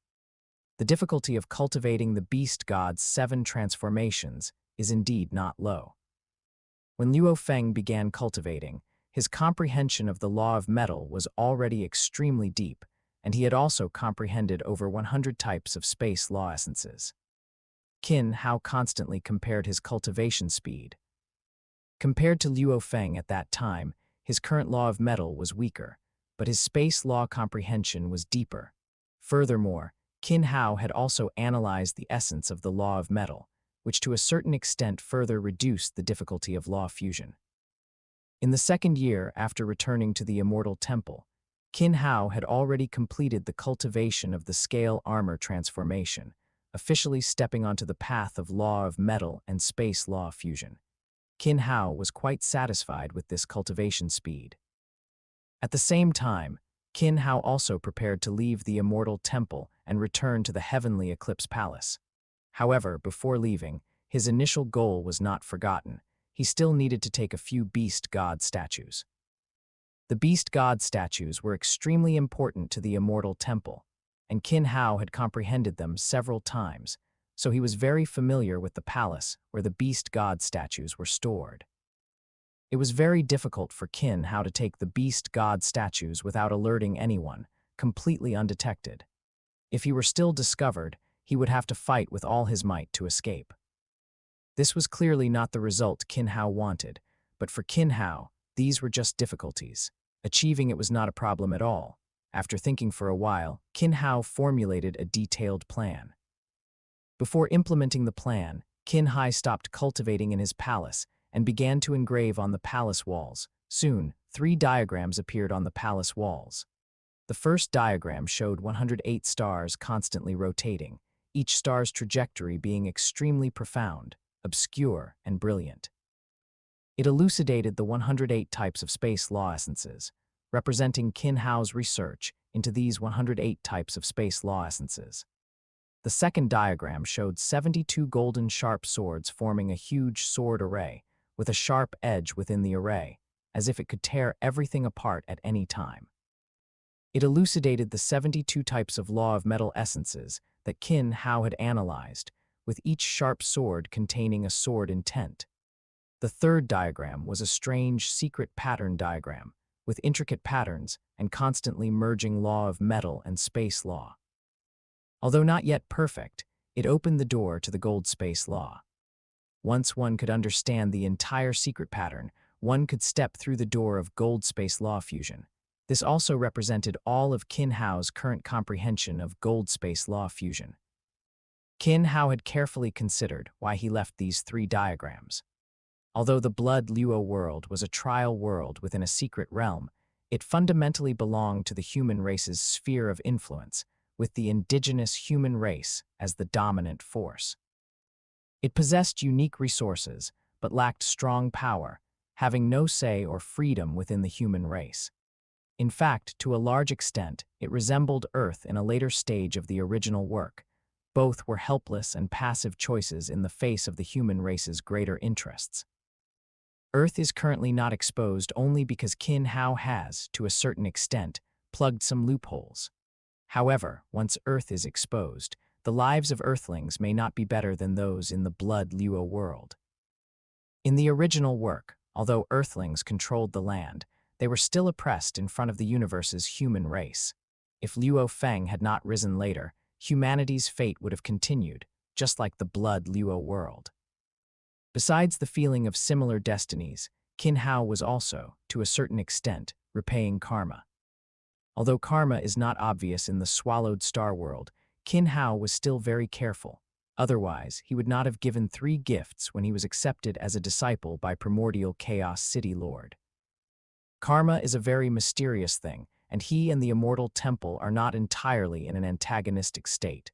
The difficulty of cultivating the Beast God's 7 transformations is indeed not low. When Luo Fang began cultivating, his comprehension of the law of metal was already extremely deep, and he had also comprehended over 100 types of space law essences. Qin Hao constantly compared his cultivation speed. Compared to Luo Fang at that time, his current law of metal was weaker, but his space law comprehension was deeper. Furthermore, Qin Hao had also analyzed the essence of the law of metal, which to a certain extent further reduced the difficulty of law fusion. In the second year after returning to the Immortal Temple, Qin Hao had already completed the cultivation of the Scale Armor Transformation, officially stepping onto the path of law of metal and space law fusion. Qin Hao was quite satisfied with this cultivation speed. At the same time, Qin Hao also prepared to leave the Immortal Temple and return to the Heavenly Eclipse Palace. However, before leaving, his initial goal was not forgotten. He still needed to take a few Beast God statues. The Beast God statues were extremely important to the Immortal Temple, and Qin Hao had comprehended them several times, so he was very familiar with the palace where the Beast God statues were stored. It was very difficult for Qin Hao to take the Beast God statues without alerting anyone, completely undetected. If he were still discovered, he would have to fight with all his might to escape. This was clearly not the result Qin Hao wanted, but for Qin Hao, these were just difficulties. Achieving it was not a problem at all. After thinking for a while, Qin Hao formulated a detailed plan. Before implementing the plan, Qin Hao stopped cultivating in his palace and began to engrave on the palace walls. Soon, 3 diagrams appeared on the palace walls. The first diagram showed 108 stars constantly rotating, each star's trajectory being extremely profound, obscure, and brilliant. It elucidated the 108 types of space law essences, representing Qin Hao's research into these 108 types of space law essences. The second diagram showed 72 golden sharp swords forming a huge sword array, with a sharp edge within the array, as if it could tear everything apart at any time. It elucidated the 72 types of law of metal essences that Qin Hao had analyzed, with each sharp sword containing a sword intent. The third diagram was a strange secret pattern diagram, with intricate patterns and constantly merging law of metal and space law. Although not yet perfect, it opened the door to the gold space law. Once one could understand the entire secret pattern, one could step through the door of gold space law fusion. This also represented all of Qin Hao's current comprehension of gold space law fusion. Qin Hao had carefully considered why he left these 3 diagrams. Although the Blood Luo world was a trial world within a secret realm, it fundamentally belonged to the human race's sphere of influence, with the indigenous human race as the dominant force. It possessed unique resources, but lacked strong power, having no say or freedom within the human race. In fact, to a large extent, it resembled Earth in a later stage of the original work. Both were helpless and passive choices in the face of the human race's greater interests. Earth is currently not exposed only because Qin Hao has, to a certain extent, plugged some loopholes. However, once Earth is exposed, the lives of Earthlings may not be better than those in the Blood Luo world. In the original work, although Earthlings controlled the land, they were still oppressed in front of the universe's human race. If Luo Fang had not risen later, humanity's fate would have continued, just like the Blood Luo world. Besides the feeling of similar destinies, Qin Hao was also, to a certain extent, repaying karma. Although karma is not obvious in the swallowed star world, Qin Hao was still very careful. Otherwise, he would not have given 3 gifts when he was accepted as a disciple by primordial Chaos City Lord. Karma is a very mysterious thing, and he and the immortal temple are not entirely in an antagonistic state.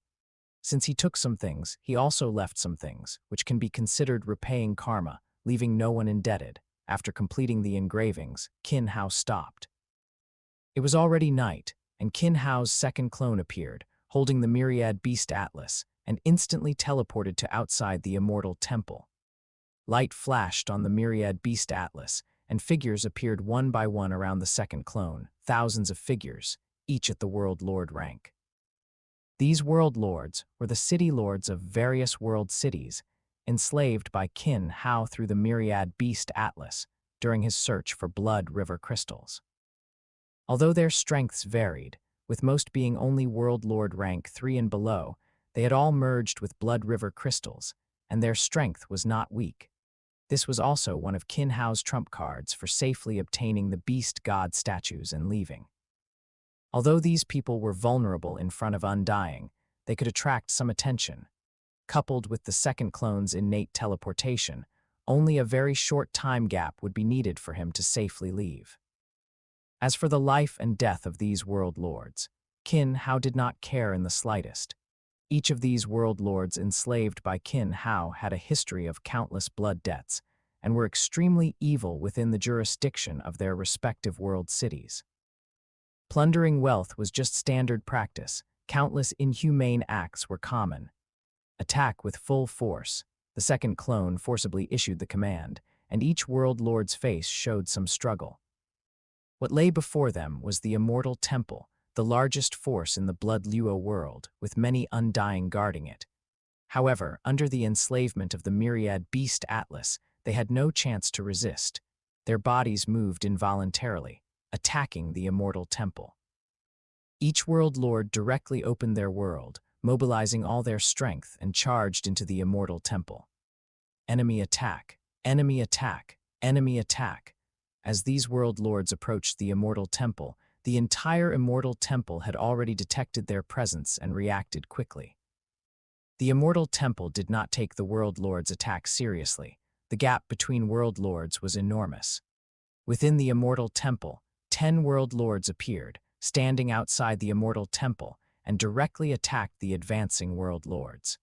Since he took some things, he also left some things, which can be considered repaying karma, leaving no one indebted. After completing the engravings, Qin Hao stopped. It was already night, and Qin Hao's second clone appeared, holding the myriad beast atlas, and instantly teleported to outside the immortal temple. Light flashed on the myriad beast atlas, and figures appeared one by one around the second clone, thousands of figures, each at the world lord rank. These world lords were the city lords of various world cities, enslaved by Qin Hao through the myriad beast atlas during his search for blood river crystals. Although their strengths varied, with most being only world lord rank 3 and below, they had all merged with blood river crystals, and their strength was not weak. This was also one of Qin Hao's trump cards for safely obtaining the beast god statues and leaving. Although these people were vulnerable in front of Undying, they could attract some attention. Coupled with the second clone's innate teleportation, only a very short time gap would be needed for him to safely leave. As for the life and death of these world lords, Qin Hao did not care in the slightest. Each of these world lords enslaved by Qin Hao had a history of countless blood debts, and were extremely evil within the jurisdiction of their respective world cities. Plundering wealth was just standard practice. Countless inhumane acts were common. Attack with full force. The second clone forcibly issued the command, and each world lord's face showed some struggle. What lay before them was the immortal temple, the largest force in the Blood Luo world, with many Undying guarding it. However, under the enslavement of the myriad beast atlas, they had no chance to resist. Their bodies moved involuntarily, attacking the immortal temple. Each world lord directly opened their world, mobilizing all their strength, and charged into the immortal temple. Enemy attack, enemy attack, enemy attack. As these world lords approached the immortal temple, the entire immortal temple had already detected their presence and reacted quickly. The immortal temple did not take the world lords' attack seriously. The gap between world lords was enormous. Within the immortal temple, 10 world lords appeared, standing outside the immortal temple, and directly attacked the advancing world lords.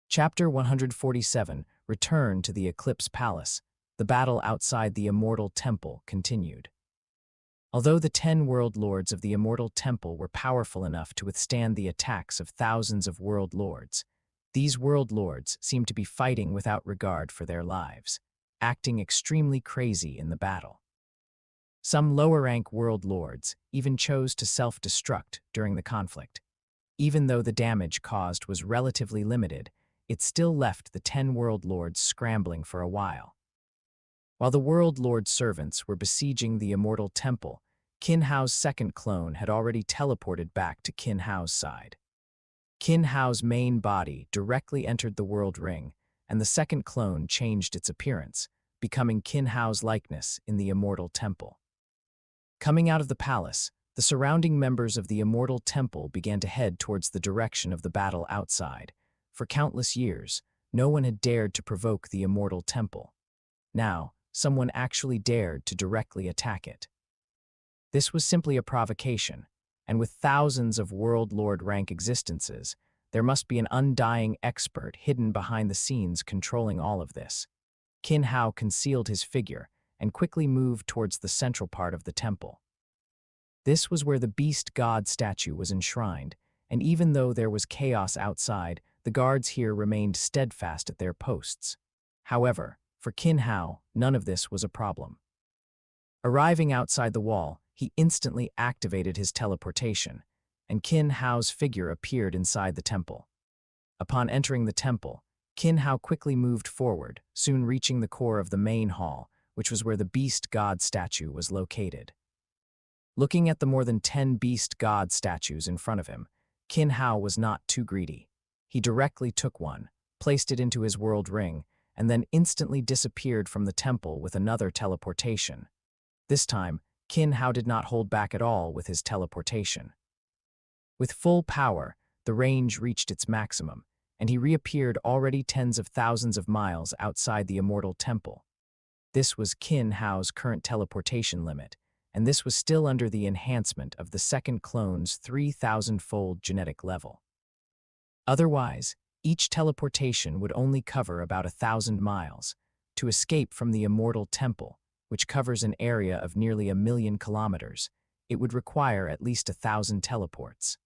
Chapter 147, Return to the Eclipse Palace. The battle outside the immortal temple continued. Although the 10 world lords of the immortal temple were powerful enough to withstand the attacks of thousands of world lords, these world lords seemed to be fighting without regard for their lives, acting extremely crazy in the battle. Some lower-rank world lords even chose to self-destruct during the conflict. Even though the damage caused was relatively limited, it still left the 10 world lords scrambling for a while. While the world lord servants were besieging the immortal temple, Qin Hao's second clone had already teleported back to Qin Hao's side. Qin Hao's main body directly entered the world ring, and the second clone changed its appearance, becoming Qin Hao's likeness in the immortal temple. Coming out of the palace, the surrounding members of the immortal temple began to head towards the direction of the battle outside. For countless years, no one had dared to provoke the immortal temple. Now, someone actually dared to directly attack it. This was simply a provocation, and with thousands of world lord rank existences, there must be an undying expert hidden behind the scenes controlling all of this. Qin Hao concealed his figure and quickly moved towards the central part of the temple. This was where the beast god statue was enshrined, and even though there was chaos outside, the guards here remained steadfast at their posts. However, for Qin Hao, none of this was a problem. Arriving outside the wall, he instantly activated his teleportation, and Qin Hao's figure appeared inside the temple. Upon entering the temple, Qin Hao quickly moved forward, soon reaching the core of the main hall, which was where the beast god statue was located. Looking at the more than 10 beast god statues in front of him, Qin Hao was not too greedy. He directly took one, placed it into his world ring, and then instantly disappeared from the temple with another teleportation. This time, Qin Hao did not hold back at all with his teleportation. With full power, the range reached its maximum, and he reappeared already tens of thousands of miles outside the immortal temple. This was Qin Hao's current teleportation limit, and this was still under the enhancement of the second clone's 3,000-fold genetic level. Otherwise, each teleportation would only cover about 1,000 miles. To escape from the immortal temple, which covers an area of nearly 1,000,000 kilometers, it would require at least 1,000 teleports.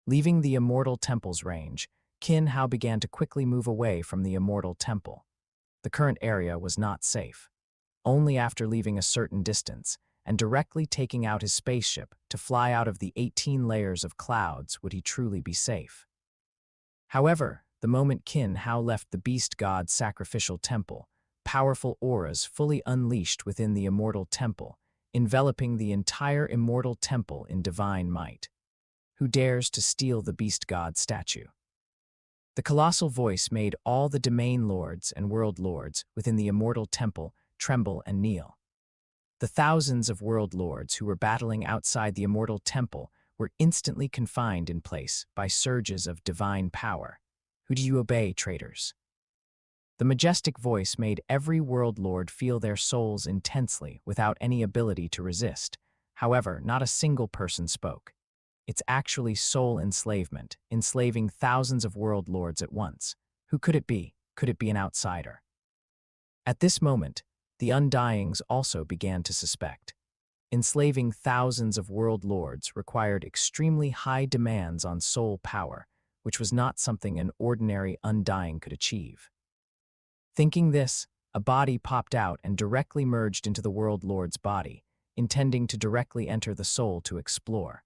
Leaving the immortal temple's range, Qin Hao began to quickly move away from the immortal temple. The current area was not safe. Only after leaving a certain distance and directly taking out his spaceship to fly out of the 18 layers of clouds would he truly be safe. However, the moment Qin Hao left the beast god's sacrificial temple, powerful auras fully unleashed within the immortal temple, enveloping the entire immortal temple in divine might. Who dares to steal the beast god's statue? The colossal voice made all the domain lords and world lords within the immortal temple tremble and kneel. The thousands of world lords who were battling outside the immortal temple were instantly confined in place by surges of divine power. Who do you obey, traitors? The majestic voice made every world lord feel their souls intensely without any ability to resist. However, not a single person spoke. It's actually soul enslavement, enslaving thousands of world lords at once. Who could it be? Could it be an outsider? At this moment, the Undyings also began to suspect. Enslaving thousands of world lords required extremely high demands on soul power, which was not something an ordinary Undying could achieve. Thinking this, a body popped out and directly merged into the world lord's body, intending to directly enter the soul to explore.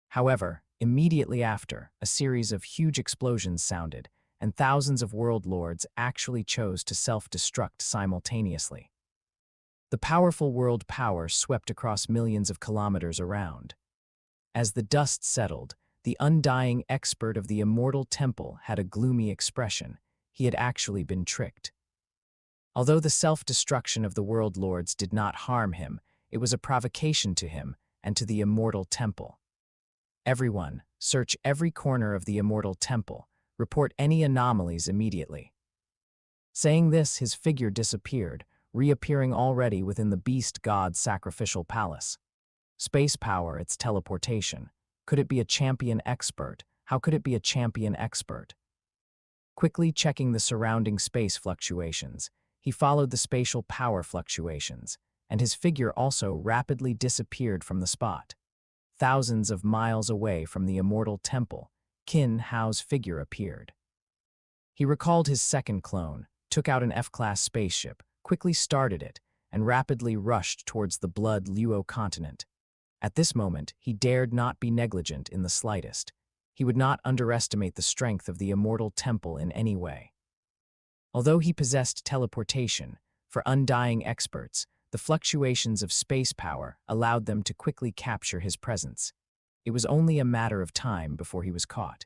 However, immediately after, a series of huge explosions sounded, and thousands of world lords actually chose to self-destruct simultaneously. The powerful world power swept across millions of kilometers around. As the dust settled, the undying expert of the immortal temple had a gloomy expression. He had actually been tricked. Although the self-destruction of the world lords did not harm him, it was a provocation to him and to the immortal temple. Everyone, search every corner of the immortal temple. Report any anomalies immediately. Saying this, his figure disappeared, reappearing already within the beast god's sacrificial palace. Space power, its teleportation. Could it be a champion expert? How could it be a champion expert? Quickly checking the surrounding space fluctuations, he followed the spatial power fluctuations, and his figure also rapidly disappeared from the spot. Thousands of miles away from the immortal temple, Qin Hao's figure appeared. He recalled his second clone, took out an F-class spaceship, quickly started it, and rapidly rushed towards the Blood Luo continent. At this moment, he dared not be negligent in the slightest. He would not underestimate the strength of the immortal temple in any way. Although he possessed teleportation, for undying experts, the fluctuations of space power allowed them to quickly capture his presence. It was only a matter of time before he was caught.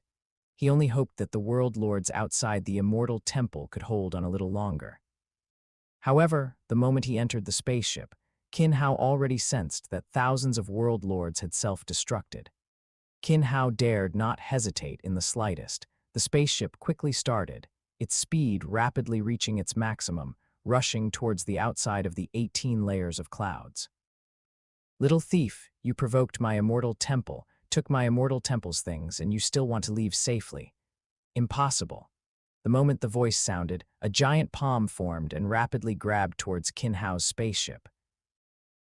He only hoped that the world lords outside the immortal temple could hold on a little longer. However, the moment he entered the spaceship, Qin Hao already sensed that thousands of world lords had self-destructed. Qin Hao dared not hesitate in the slightest. The spaceship quickly started, its speed rapidly reaching its maximum, rushing towards the outside of the 18 layers of clouds. Little thief, you provoked my immortal temple, took my immortal temple's things, and you still want to leave safely. Impossible. The moment the voice sounded, a giant palm formed and rapidly grabbed towards Qin Hao's spaceship.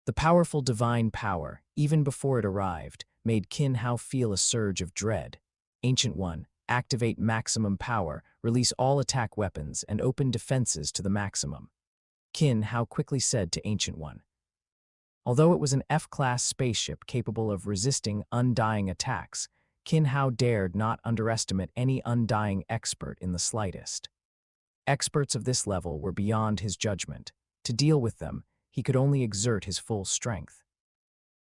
The powerful divine power, even before it arrived, made Qin Hao feel a surge of dread. Ancient One, activate maximum power, release all attack weapons, and open defenses to the maximum. Qin Hao quickly said to Ancient One. Although it was an F-class spaceship capable of resisting undying attacks, Qin Hao dared not underestimate any undying expert in the slightest. Experts of this level were beyond his judgment. To deal with them, he could only exert his full strength.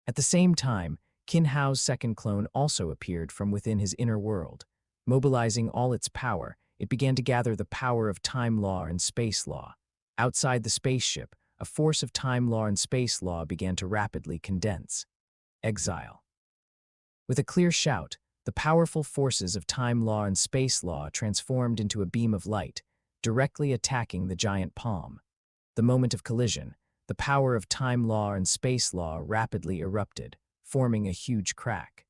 At the same time, Qin Hao's second clone also appeared from within his inner world. Mobilizing all its power, it began to gather the power of time law and space law. Outside the spaceship, a force of time law and space law began to rapidly condense. Exile. With a clear shout, the powerful forces of time law and space law transformed into a beam of light, directly attacking the giant palm. The moment of collision, the power of time law and space law rapidly erupted, forming a huge crack.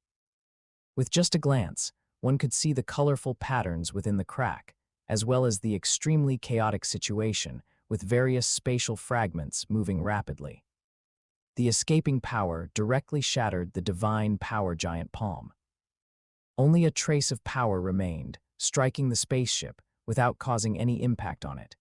With just a glance, one could see the colorful patterns within the crack, as well as the extremely chaotic situation, with various spatial fragments moving rapidly. The escaping power directly shattered the divine power giant palm. Only a trace of power remained, striking the spaceship without causing any impact on it.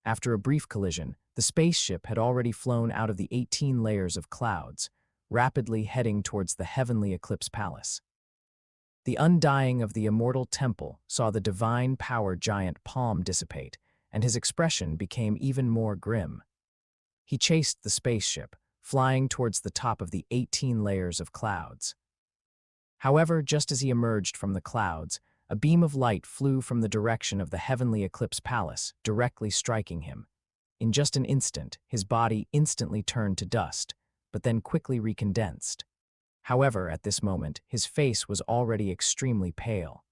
After a brief collision, the spaceship had already flown out of the 18 layers of clouds, rapidly heading towards the heavenly eclipse palace. The undying of the immortal temple saw the divine power giant palm dissipate, and his expression became even more grim. He chased the spaceship, flying towards the top of the 18 layers of clouds. However, just as he emerged from the clouds, a beam of light flew from the direction of the heavenly eclipse palace, directly striking him. In just an instant, his body instantly turned to dust, but then quickly recondensed. However, at this moment, his face was already extremely pale.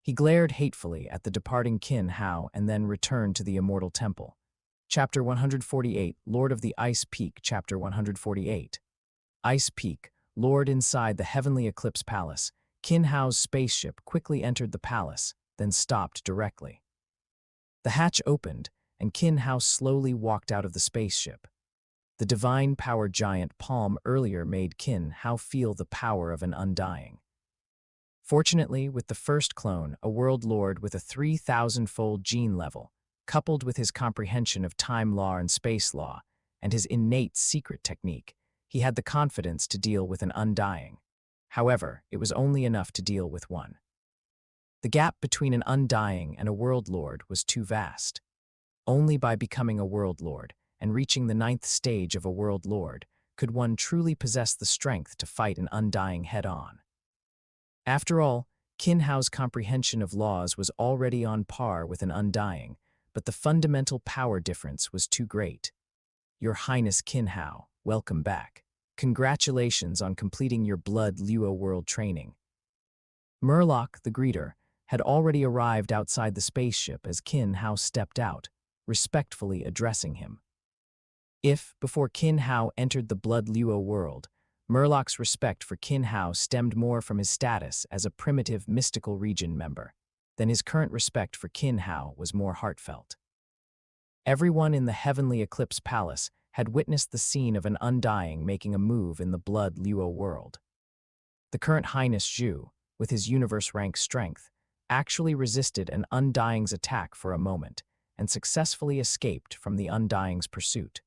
He glared hatefully at the departing Qin Hao and then returned to the immortal temple. Chapter 148, Lord of the Ice Peak. Chapter 148. Ice Peak, Lord inside the heavenly eclipse palace. Qin Hao's spaceship quickly entered the palace, then stopped directly. The hatch opened, and Qin Hao slowly walked out of the spaceship. The divine power giant palm earlier made Qin Hao feel the power of an undying. Fortunately, with the first clone, a world lord with a 3,000-fold gene level, coupled with his comprehension of time law and space law, and his innate secret technique, he had the confidence to deal with an undying. However, it was only enough to deal with one. The gap between an undying and a world lord was too vast. Only by becoming a world lord and reaching the 9th stage of a world lord could one truly possess the strength to fight an undying head-on. After all, Qin Hao's comprehension of laws was already on par with an undying, but the fundamental power difference was too great. Your Highness Qin Hao, welcome back. Congratulations on completing your Blood Luo world training. Murloc, the greeter, had already arrived outside the spaceship as Qin Hao stepped out, respectfully addressing him. If, before Qin Hao entered the Blood Luo world, Murloc's respect for Qin Hao stemmed more from his status as a primitive mystical region member, then his current respect for Qin Hao was more heartfelt. Everyone in the heavenly eclipse palace had witnessed the scene of an undying making a move in the Blood Luo world. The current Highness Zhu, with his universe-rank strength, actually resisted an undying's attack for a moment and successfully escaped from the undying's pursuit.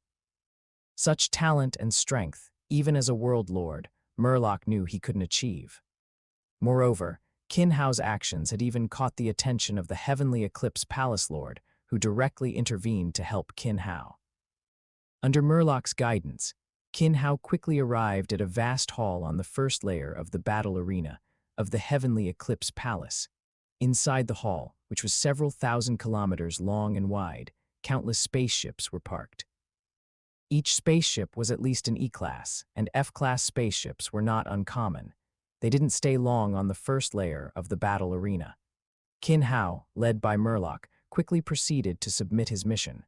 Such talent and strength, even as a world lord, Murloc knew he couldn't achieve. Moreover, Qin Hao's actions had even caught the attention of the heavenly eclipse palace lord, who directly intervened to help Qin Hao. Under Murloc's guidance, Qin Hao quickly arrived at a vast hall on the first layer of the battle arena of the heavenly eclipse palace. Inside the hall, which was several thousand kilometers long and wide, countless spaceships were parked. Each spaceship was at least an E-class, and F-class spaceships were not uncommon. They didn't stay long on the first layer of the battle arena. Qin Hao, led by Murloc, quickly proceeded to submit his mission.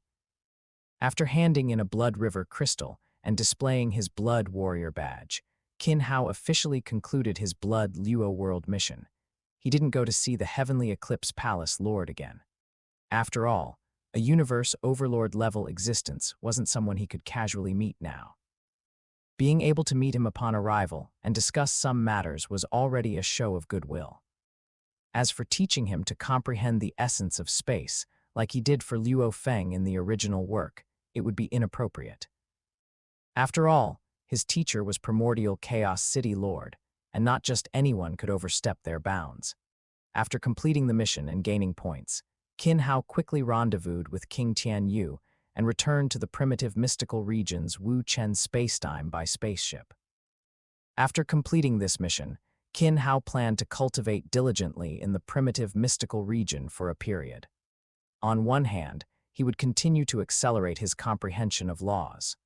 After handing in a Blood River crystal and displaying his Blood Warrior badge, Qin Hao officially concluded his Blood Luo world mission. He didn't go to see the heavenly eclipse palace lord again. After all, a universe overlord-level existence wasn't someone he could casually meet now. Being able to meet him upon arrival and discuss some matters was already a show of goodwill. As for teaching him to comprehend the essence of space, like he did for Luo Fang in the original work, it would be inappropriate. After all, his teacher was Primordial Chaos City Lord, and not just anyone could overstep their bounds. After completing the mission and gaining points, Qin Hao quickly rendezvoused with King Tianyu and returned to the primitive mystical region's Wu Chen spacetime by spaceship. After completing this mission, Qin Hao planned to cultivate diligently in the primitive mystical region for a period. On one hand, he would continue to accelerate his comprehension of laws.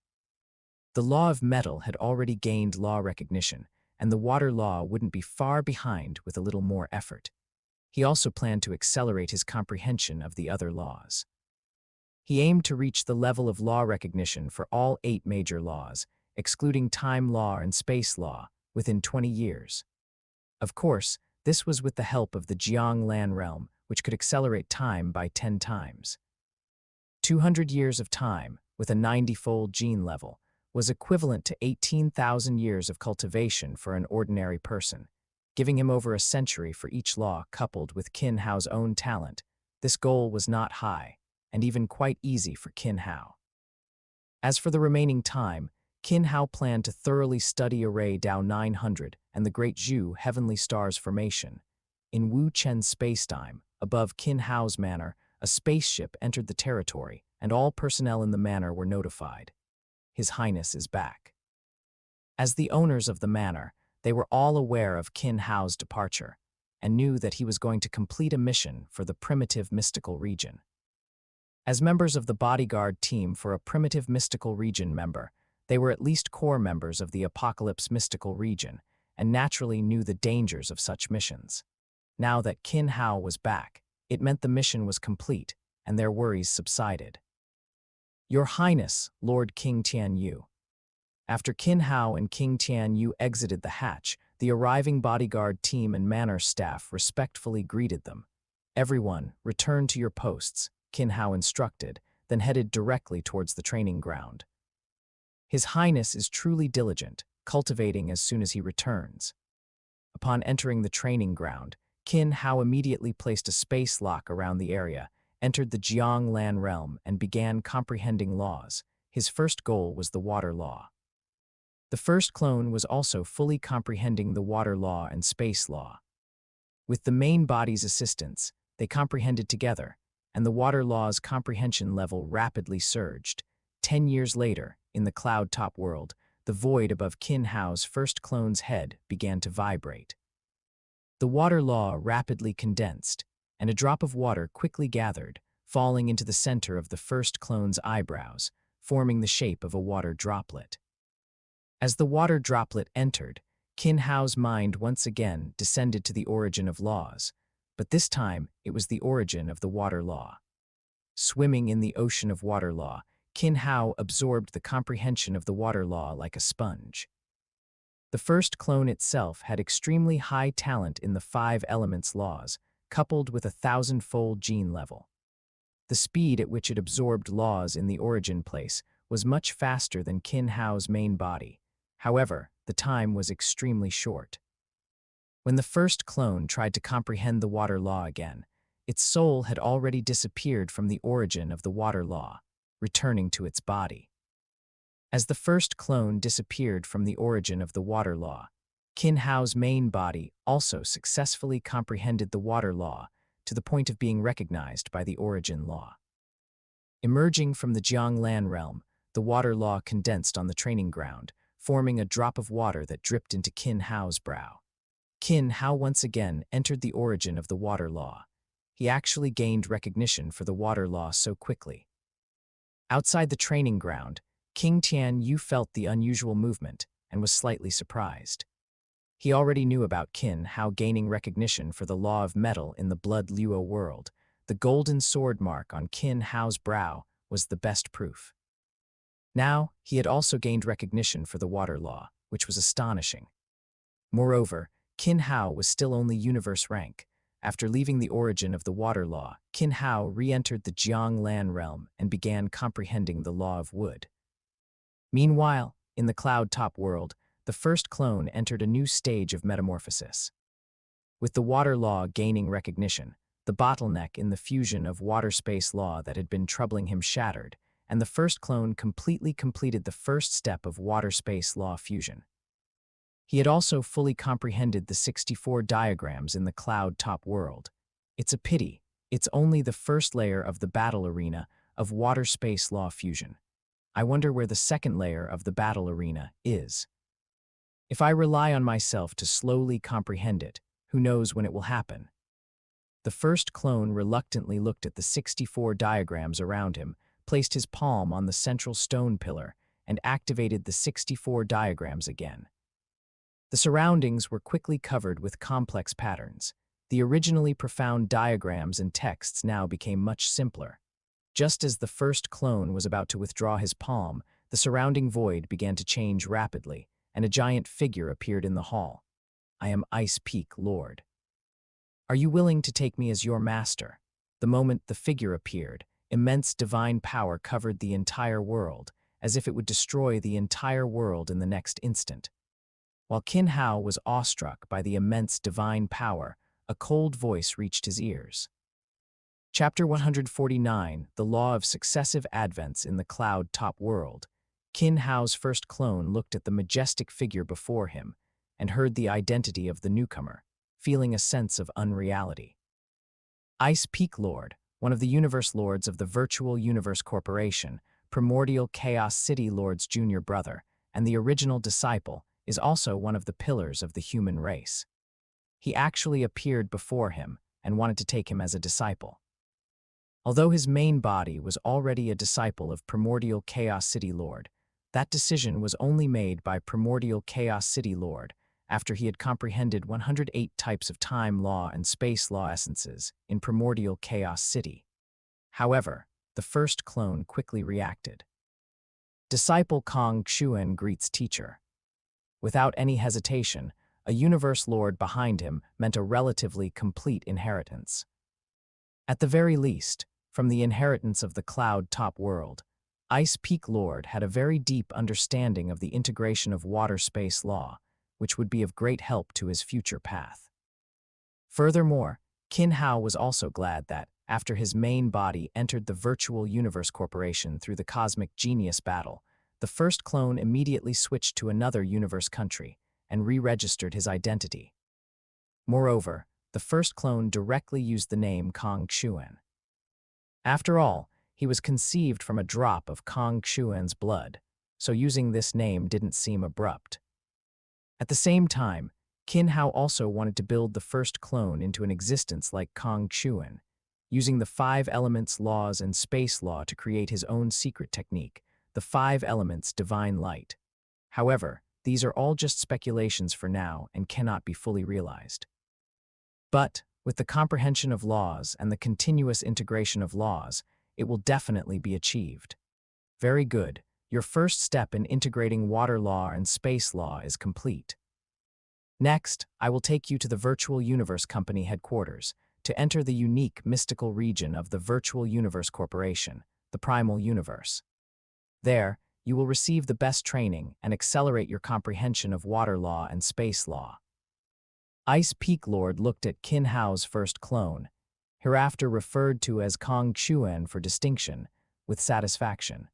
The law of metal had already gained law recognition, and the water law wouldn't be far behind with a little more effort. He also planned to accelerate his comprehension of the other laws. He aimed to reach the level of law recognition for all 8 major laws, excluding time law and space law, within 20 years. Of course, this was with the help of the Jiang Lan realm, which could accelerate time by 10 times. 200 years of time, with a 90-fold gene level, was equivalent to 18,000 years of cultivation for an ordinary person, giving him over a century for each law coupled with Qin Hao's own talent. This goal was not high, and even quite easy for Qin Hao. As for the remaining time, Qin Hao planned to thoroughly study Array Dao 900 and the Great Zhu Heavenly Stars formation. In Wu Chen's spacetime, above Qin Hao's manor, a spaceship entered the territory, and all personnel in the manor were notified. His Highness is back. As the owners of the manor, they were all aware of Qin Hao's departure, and knew that he was going to complete a mission for the primitive mystical region. As members of the bodyguard team for a primitive mystical region member, they were at least core members of the Apocalypse mystical region, and naturally knew the dangers of such missions. Now that Qin Hao was back, it meant the mission was complete, and their worries subsided. Your Highness, Lord King Tianyu. After Qin Hao and King Tianyu exited the hatch, the arriving bodyguard team and manor staff respectfully greeted them. Everyone, return to your posts, Qin Hao instructed, then headed directly towards the training ground. His Highness is truly diligent, cultivating as soon as he returns. Upon entering the training ground, Qin Hao immediately placed a space lock around the area, entered the Jiang Lan realm, and began comprehending laws. His first goal was the water law. The first clone was also fully comprehending the water law and space law. With the main body's assistance, they comprehended together, and the water law's comprehension level rapidly surged. 10 years later, in the cloud-top world, the void above Qin Hao's first clone's head began to vibrate. The water law rapidly condensed, and a drop of water quickly gathered, falling into the center of the first clone's eyebrows, forming the shape of a water droplet. As the water droplet entered, Qin Hao's mind once again descended to the origin of laws, but this time it was the origin of the water law. Swimming in the ocean of water law, Qin Hao absorbed the comprehension of the water law like a sponge. The first clone itself had extremely high talent in the 5 elements laws, coupled with a 1,000-fold gene level. The speed at which it absorbed laws in the origin place was much faster than Qin Hao's main body. However, the time was extremely short. When the first clone tried to comprehend the water law again, its soul had already disappeared from the origin of the water law, returning to its body. As the first clone disappeared from the origin of the water law, Qin Hao's main body also successfully comprehended the water law to the point of being recognized by the origin law. Emerging from the Jianglan realm, the water law condensed on the training ground, forming a drop of water that dripped into Qin Hao's brow. Qin Hao once again entered the origin of the water law. He actually gained recognition for the water law so quickly. Outside the training ground, King Tianyu felt the unusual movement and was slightly surprised. He already knew about Qin Hao gaining recognition for the law of metal in the Blood Luo world. The golden sword mark on Qin Hao's brow was the best proof. Now, he had also gained recognition for the water law, which was astonishing. Moreover, Qin Hao was still only universe rank. After leaving the origin of the water law, Qin Hao re-entered the Jianglan realm and began comprehending the law of wood. Meanwhile, in the cloud-top world, the first clone entered a new stage of metamorphosis. With the water law gaining recognition, the bottleneck in the fusion of water-space law that had been troubling him shattered, and the first clone completely completed the first step of water-space law fusion. He had also fully comprehended the 64 diagrams in the cloud-top world. It's a pity, it's only the first layer of the battle arena of water-space law fusion. I wonder where the second layer of the battle arena is. If I rely on myself to slowly comprehend it, who knows when it will happen? The first clone reluctantly looked at the 64 diagrams around him, placed his palm on the central stone pillar, and activated the 64 diagrams again. The surroundings were quickly covered with complex patterns. The originally profound diagrams and texts now became much simpler. Just as the first clone was about to withdraw his palm, the surrounding void began to change rapidly, and a giant figure appeared in the hall. I am Ice Peak Lord. Are you willing to take me as your master? The moment the figure appeared, immense divine power covered the entire world, as if it would destroy the entire world in the next instant. While Qin Hao was awestruck by the immense divine power, a cold voice reached his ears. Chapter 149, The Law of Successive Advents in the Cloud-Top World. Qin Hao's first clone looked at the majestic figure before him and heard the identity of the newcomer, feeling a sense of unreality. Ice Peak Lord, one of the Universe Lords of the Virtual Universe Corporation, Primordial Chaos City Lord's junior brother, and the original disciple, is also one of the pillars of the human race. He actually appeared before him and wanted to take him as a disciple. Although his main body was already a disciple of Primordial Chaos City Lord, that decision was only made by Primordial Chaos City Lord after he had comprehended 108 types of time law and space law essences in Primordial Chaos City. However, the first clone quickly reacted. Disciple Kong Xuan greets teacher. Without any hesitation, a Universe Lord behind him meant a relatively complete inheritance. At the very least, from the inheritance of the Cloud-Top World, Ice Peak Lord had a very deep understanding of the integration of water-space law, which would be of great help to his future path. Furthermore, Qin Hao was also glad that, after his main body entered the Virtual Universe Corporation through the Cosmic Genius battle, the first clone immediately switched to another universe country and re-registered his identity. Moreover, the first clone directly used the name Kong Xuan. After all, he was conceived from a drop of Kong Xuan's blood, so using this name didn't seem abrupt. At the same time, Qin Hao also wanted to build the first clone into an existence like Kong Xuan, using the 5 elements laws and space law to create his own secret technique, the 5 elements divine light. However, these are all just speculations for now and cannot be fully realized. But, with the comprehension of laws and the continuous integration of laws, it will definitely be achieved. Very good. Your first step in integrating water law and space law is complete. Next, I will take you to the Virtual Universe Company headquarters to enter the unique mystical region of the Virtual Universe Corporation, the primal universe. There, you will receive the best training and accelerate your comprehension of water law and space law. Ice Peak Lord looked at Qin Hao's first clone, hereafter referred to as Kong Xuan for distinction, with satisfaction.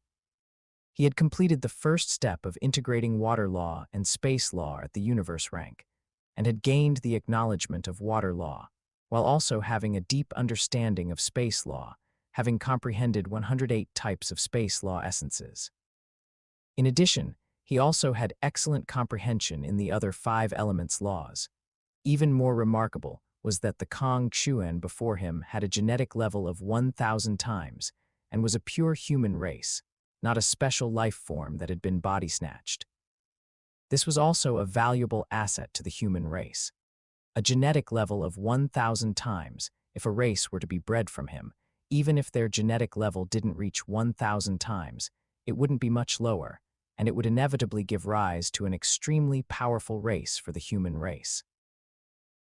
He had completed the first step of integrating water law and space law at the universe rank, and had gained the acknowledgement of water law, while also having a deep understanding of space law, having comprehended 108 types of space law essences. In addition, he also had excellent comprehension in the other 5 elements laws. Even more remarkable was that the Kong Xuan before him had a genetic level of 1,000 times and was a pure human race, not a special life form that had been body-snatched. This was also a valuable asset to the human race. A genetic level of 1,000 times, if a race were to be bred from him, even if their genetic level didn't reach 1,000 times, it wouldn't be much lower, and it would inevitably give rise to an extremely powerful race for the human race.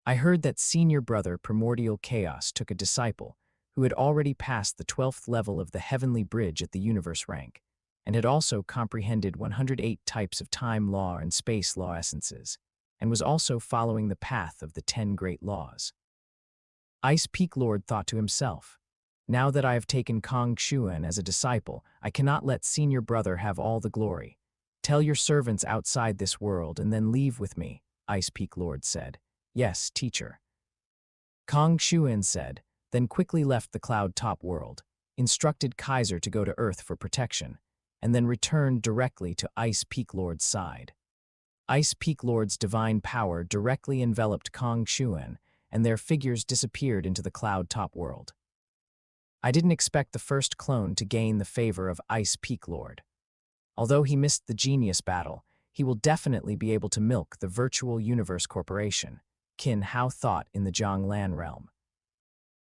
I heard that senior brother Primordial Chaos took a disciple who had already passed the 12th level of the Heavenly Bridge at the universe rank, and had also comprehended 108 types of time law and space law essences, and was also following the path of the 10 great laws. Ice Peak Lord thought to himself, now that I have taken Kong Xuan as a disciple, I cannot let senior brother have all the glory. Tell your servants outside this world and then leave with me, Ice Peak Lord said. Yes, teacher. Kong Xuan said, then quickly left the Cloud-Top World, instructed Kaiser to go to Earth for protection, and then returned directly to Ice Peak Lord's side. Ice Peak Lord's divine power directly enveloped Kong Xuan, and their figures disappeared into the cloud-top world. I didn't expect the first clone to gain the favor of Ice Peak Lord. Although he missed the genius battle, he will definitely be able to milk the Virtual Universe Corporation, Qin Hao thought in the Zhonglan realm.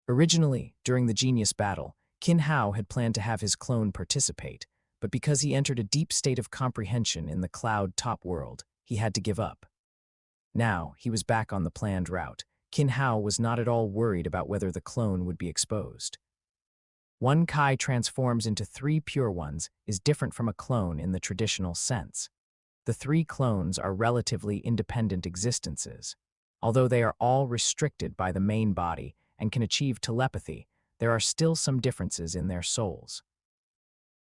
Originally, during the genius battle, Qin Hao had planned to have his clone participate, but because he entered a deep state of comprehension in the cloud-top world, he had to give up. Now, he was back on the planned route. Qin Hao was not at all worried about whether the clone would be exposed. One Kai transforms into 3 pure ones is different from a clone in the traditional sense. The 3 clones are relatively independent existences. Although they are all restricted by the main body and can achieve telepathy, there are still some differences in their souls.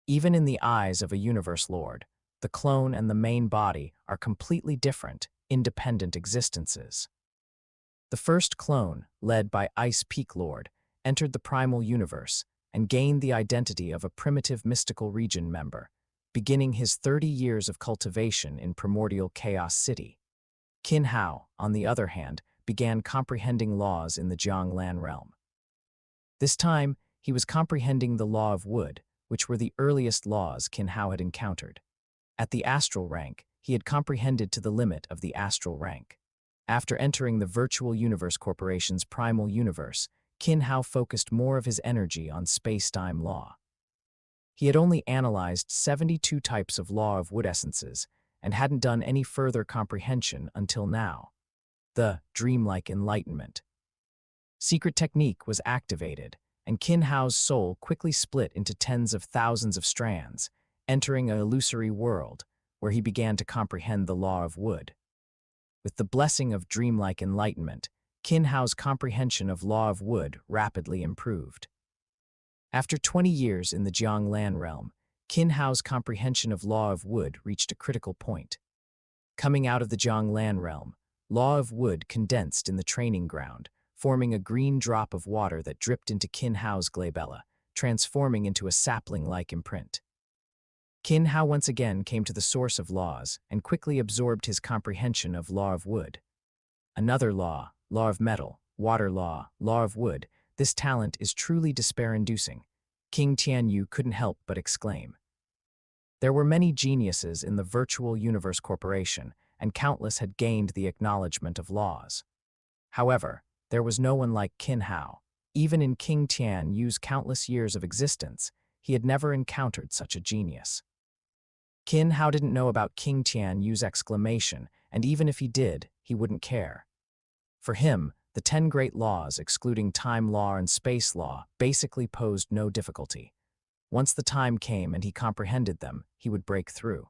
Even in the eyes of a universe lord, the clone and the main body are completely different, independent existences. The first clone, led by Ice Peak Lord, entered the primal universe and gained the identity of a primitive mystical region member, beginning his 30 years of cultivation in primordial Chaos City. Qin Hao, on the other hand, began comprehending laws in the Zhonglan realm. This time, he was comprehending the law of wood, which were the earliest laws Qin Hao had encountered. At the astral rank, he had comprehended to the limit of the astral rank. After entering the Virtual Universe Corporation's primal universe, Qin Hao focused more of his energy on space-time law. He had only analyzed 72 types of law of wood essences and hadn't done any further comprehension until now. The Dreamlike enlightenment. Secret technique was activated, and Qin Hao's soul quickly split into tens of thousands of strands, entering an illusory world where he began to comprehend the law of wood. With the blessing of Dreamlike enlightenment, Qin Hao's comprehension of law of wood rapidly improved. After 20 years in the Zhonglan realm, Qin Hao's comprehension of law of wood reached a critical point. Coming out of the Zhonglan realm, law of wood condensed in the training ground, forming a green drop of water that dripped into Qin Hao's glabella, transforming into a sapling-like imprint. Qin Hao once again came to the source of laws and quickly absorbed his comprehension of law of wood. Another law, law of metal, water law, law of wood, this talent is truly despair-inducing. King Tianyu couldn't help but exclaim. There were many geniuses in the Virtual Universe Corporation, and countless had gained the acknowledgement of laws. However, there was no one like Qin Hao. Even in King Tianyu's countless years of existence, he had never encountered such a genius. Qin Hao didn't know about King Tianyu's exclamation, and even if he did, he wouldn't care. For him, the 10 great laws, excluding time law and space law, basically posed no difficulty. Once the time came and he comprehended them, he would break through.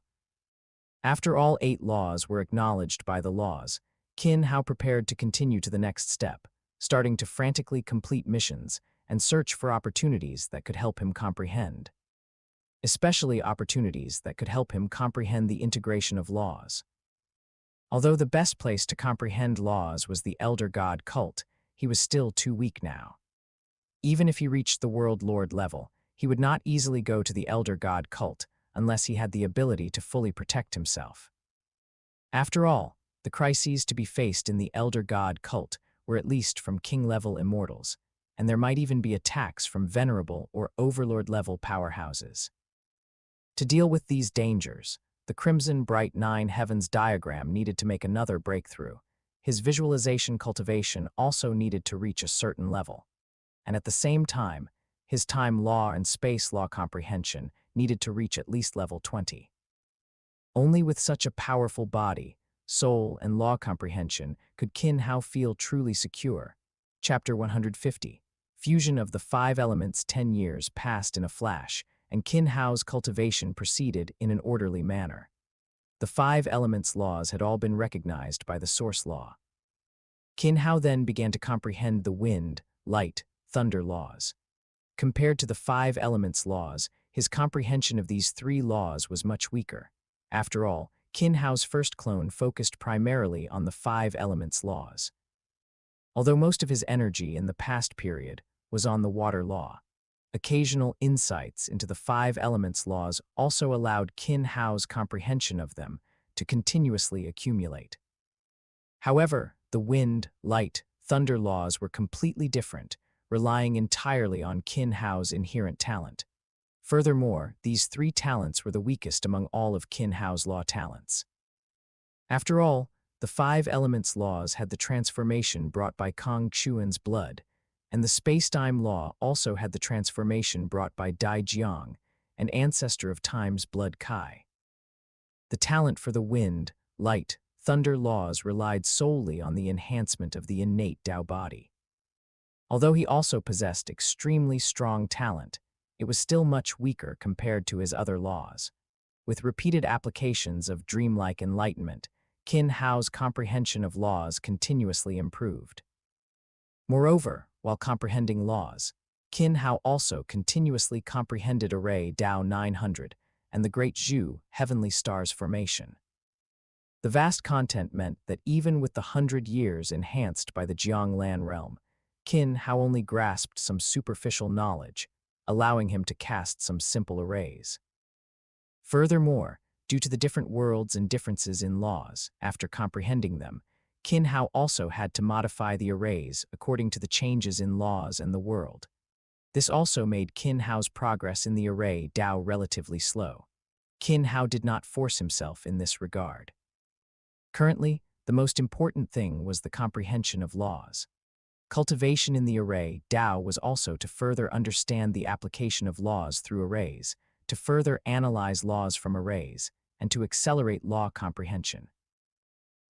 After all 8 laws were acknowledged by the laws, Qin Hao prepared to continue to the next step, starting to frantically complete missions and search for opportunities that could help him comprehend. Especially opportunities that could help him comprehend the integration of laws. Although the best place to comprehend laws was the Elder God cult, he was still too weak now. Even if he reached the World Lord level, he would not easily go to the Elder God cult unless he had the ability to fully protect himself. After all, the crises to be faced in the Elder God cult were at least from king-level immortals, and there might even be attacks from venerable or overlord-level powerhouses. To deal with these dangers, the Crimson Bright 9 Heavens diagram needed to make another breakthrough. His visualization cultivation also needed to reach a certain level. And at the same time, his time law and space law comprehension needed to reach at least level 20. Only with such a powerful body, soul, and law comprehension could Qin Hao feel truly secure. Chapter 150. Fusion of the 5 elements. 10 years passed in a flash, and Qin Hao's cultivation proceeded in an orderly manner. The 5 elements laws had all been recognized by the source law. Qin Hao then began to comprehend the wind, light, thunder laws. Compared to the 5 elements laws, his comprehension of these 3 laws was much weaker. After all, Qin Hao's first clone focused primarily on the 5 elements laws. Although most of his energy in the past period was on the water law, occasional insights into the 5 elements laws also allowed Qin Hao's comprehension of them to continuously accumulate. However, the wind, light, thunder laws were completely different, relying entirely on Qin Hao's inherent talent. Furthermore, these three talents were the weakest among all of Qin Hao's law talents. After all, the five elements laws had the transformation brought by Kong Chuan's blood, and the space-time law also had the transformation brought by Digestion, an ancestor of time's blood Kai. The talent for the wind, light, thunder laws relied solely on the enhancement of the innate Tao body. Although he also possessed extremely strong talent, it was still much weaker compared to his other laws. With repeated applications of dreamlike enlightenment, Qin Hao's comprehension of laws continuously improved. Moreover, while comprehending laws, Qin Hao also continuously comprehended array Dao 900 and the Great Zhu Heavenly Star's formation. The vast content meant that even with the 100 years enhanced by the Jianglan realm, Qin Hao only grasped some superficial knowledge, allowing him to cast some simple arrays. Furthermore, due to the different worlds and differences in laws, after comprehending them, Qin Hao also had to modify the arrays according to the changes in laws and the world. This also made Qin Hao's progress in the array Dao relatively slow. Qin Hao did not force himself in this regard. Currently, the most important thing was the comprehension of laws. Cultivation in the array Dao was also to further understand the application of laws through arrays, to further analyze laws from arrays, and to accelerate law comprehension.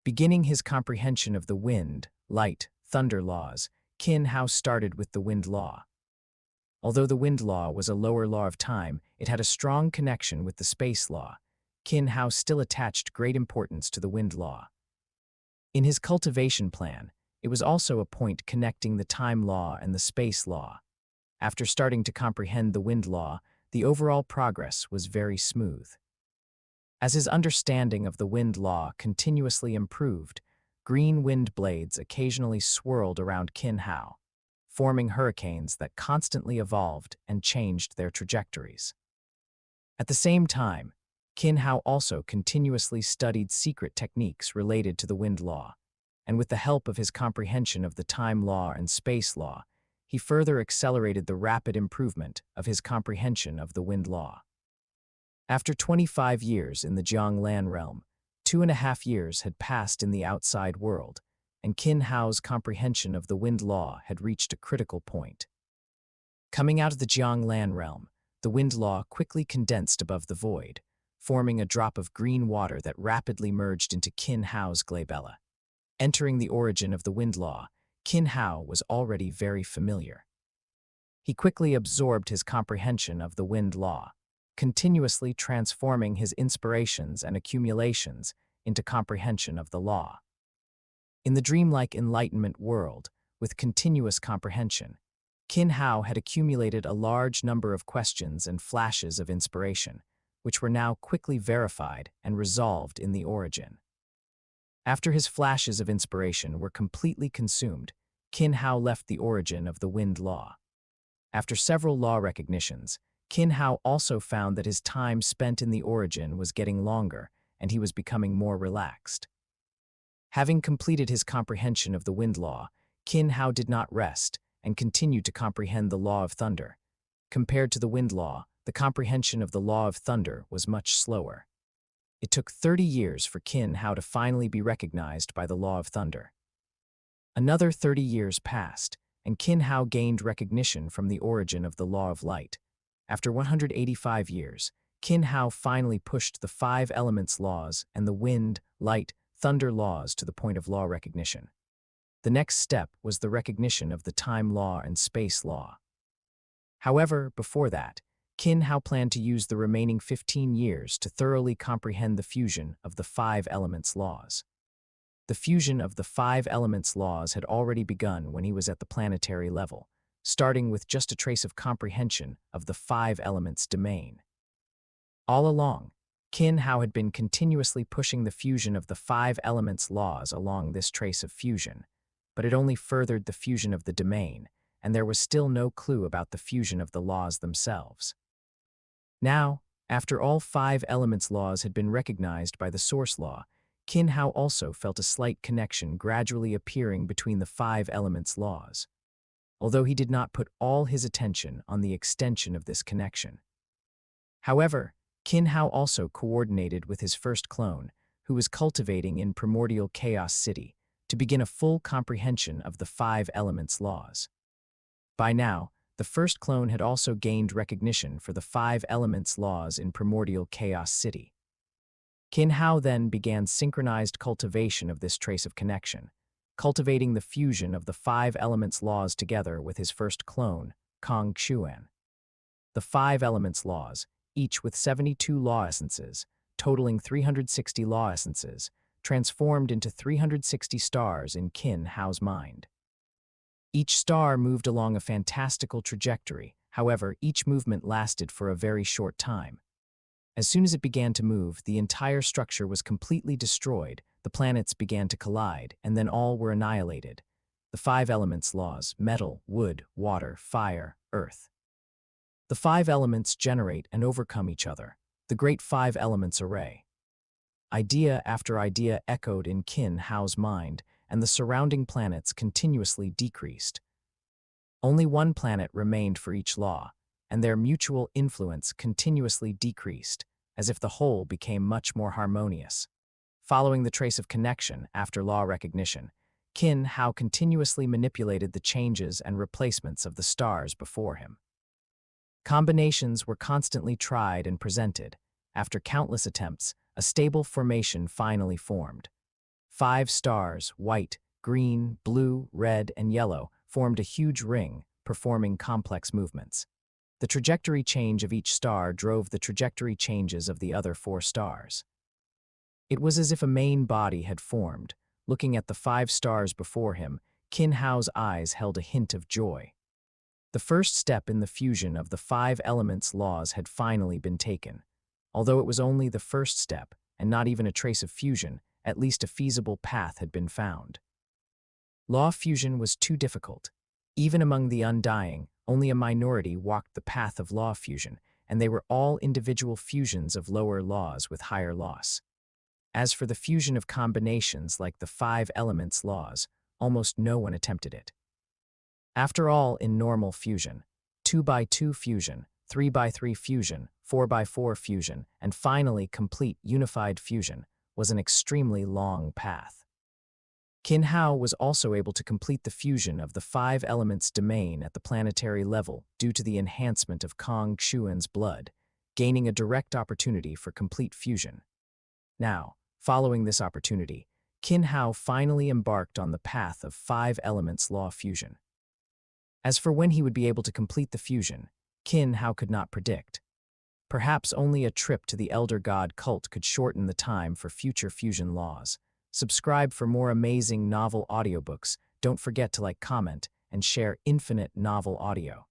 Beginning his comprehension of the wind, light, thunder laws, Qin Hao started with the wind law. Although the wind law was a lower law of time, it had a strong connection with the space law. Qin Hao still attached great importance to the wind law. In his cultivation plan, it was also a point connecting the time law and the space law. After starting to comprehend the wind law, the overall progress was very smooth. As his understanding of the wind law continuously improved, green wind blades occasionally swirled around Qin Hao, forming hurricanes that constantly evolved and changed their trajectories. At the same time, Qin Hao also continuously studied secret techniques related to the wind law, and with the help of his comprehension of the time law and space law, he further accelerated the rapid improvement of his comprehension of the wind law. After 25 years in the Jianglan realm, 2.5 years had passed in the outside world, and Qin Hao's comprehension of the wind law had reached a critical point. Coming out of the Jianglan realm, the wind law quickly condensed above the void, forming a drop of green water that rapidly merged into Qin Hao's glabella. Entering the origin of the wind law, Qin Hao was already very familiar. He quickly absorbed his comprehension of the wind law, continuously transforming his inspirations and accumulations into comprehension of the law. In the dreamlike enlightenment world, with continuous comprehension, Qin Hao had accumulated a large number of questions and flashes of inspiration, which were now quickly verified and resolved in the origin. After his flashes of inspiration were completely consumed, Qin Hao left the origin of the wind law. After several law recognitions, Qin Hao also found that his time spent in the origin was getting longer, and he was becoming more relaxed. Having completed his comprehension of the wind law, Qin Hao did not rest and continued to comprehend the law of thunder. Compared to the wind law, the comprehension of the law of thunder was much slower. It took 30 years for Qin Hao to finally be recognized by the law of thunder. Another 30 years passed, and Qin Hao gained recognition from the origin of the law of light. After 185 years, Qin Hao finally pushed the 5 elements laws and the wind, light, thunder laws to the point of law recognition. The next step was the recognition of the time law and space law. However, before that, Qin Hao planned to use the remaining 15 years to thoroughly comprehend the fusion of the 5 elements laws. The fusion of the 5 elements laws had already begun when he was at the planetary level, starting with just a trace of comprehension of the 5 elements domain. All along, Qin Hao had been continuously pushing the fusion of the 5 elements laws along this trace of fusion, but it only furthered the fusion of the domain, and there was still no clue about the fusion of the laws themselves. Now, After all 5 elements laws had been recognized by the source law, Qin Hao also felt a slight connection gradually appearing between the 5 elements laws, although he did not put all his attention on the extension of this connection. However, Qin Hao also coordinated with his first clone, who was cultivating in primordial Chaos City, to begin a full comprehension of the 5 elements laws. By now, the first clone had also gained recognition for the 5 elements laws in primordial Chaos City. Qin Hao then began synchronized cultivation of this trace of connection, cultivating the fusion of the 5 elements laws together with his first clone, Kong Xuan. The 5 elements laws, each with 72 law essences, totaling 360 law essences, transformed into 360 stars in Qin Hao's mind. Each star moved along a fantastical trajectory, however, each movement lasted for a very short time. As soon as it began to move, the entire structure was completely destroyed, the planets began to collide, and then all were annihilated. The 5 elements laws: metal, wood, water, fire, earth. The 5 elements generate and overcome each other, the great 5 elements array. Idea after idea echoed in Qin Hao's mind, and the surrounding planets continuously decreased. Only one planet remained for each law, and their mutual influence continuously decreased, as if the whole became much more harmonious. Following the trace of connection after law recognition, Qin Hao continuously manipulated the changes and replacements of the stars before him. Combinations were constantly tried and presented. After countless attempts, a stable formation finally formed. 5 stars, white, green, blue, red, and yellow, formed a huge ring, performing complex movements. The trajectory change of each star drove the trajectory changes of the other 4 stars. It was as if a main body had formed. Looking at the 5 stars before him, Qin Hao's eyes held a hint of joy. The first step in the fusion of the 5 elements laws had finally been taken. Although it was only the first step, and not even a trace of fusion, at least a feasible path had been found. Law fusion was too difficult. Even among the undying, only a minority walked the path of law fusion, and they were all individual fusions of lower laws with higher loss. As for the fusion of combinations like the 5 elements laws, almost no one attempted it. After all, in normal fusion, 2x2 fusion, 3x3 fusion, 4x4 fusion, and finally complete unified fusion, was an extremely long path. Qin Hao was also able to complete the fusion of the 5 elements domain at the planetary level due to the enhancement of Kong Xuan's blood, gaining a direct opportunity for complete fusion. Now, following this opportunity, Qin Hao finally embarked on the path of 5 elements law fusion. As for when he would be able to complete the fusion, Qin Hao could not predict. Perhaps only a trip to the Elder God cult could shorten the time for future fusion laws. Subscribe for more amazing novel audiobooks. Don't forget to comment, and share infinite novel audio.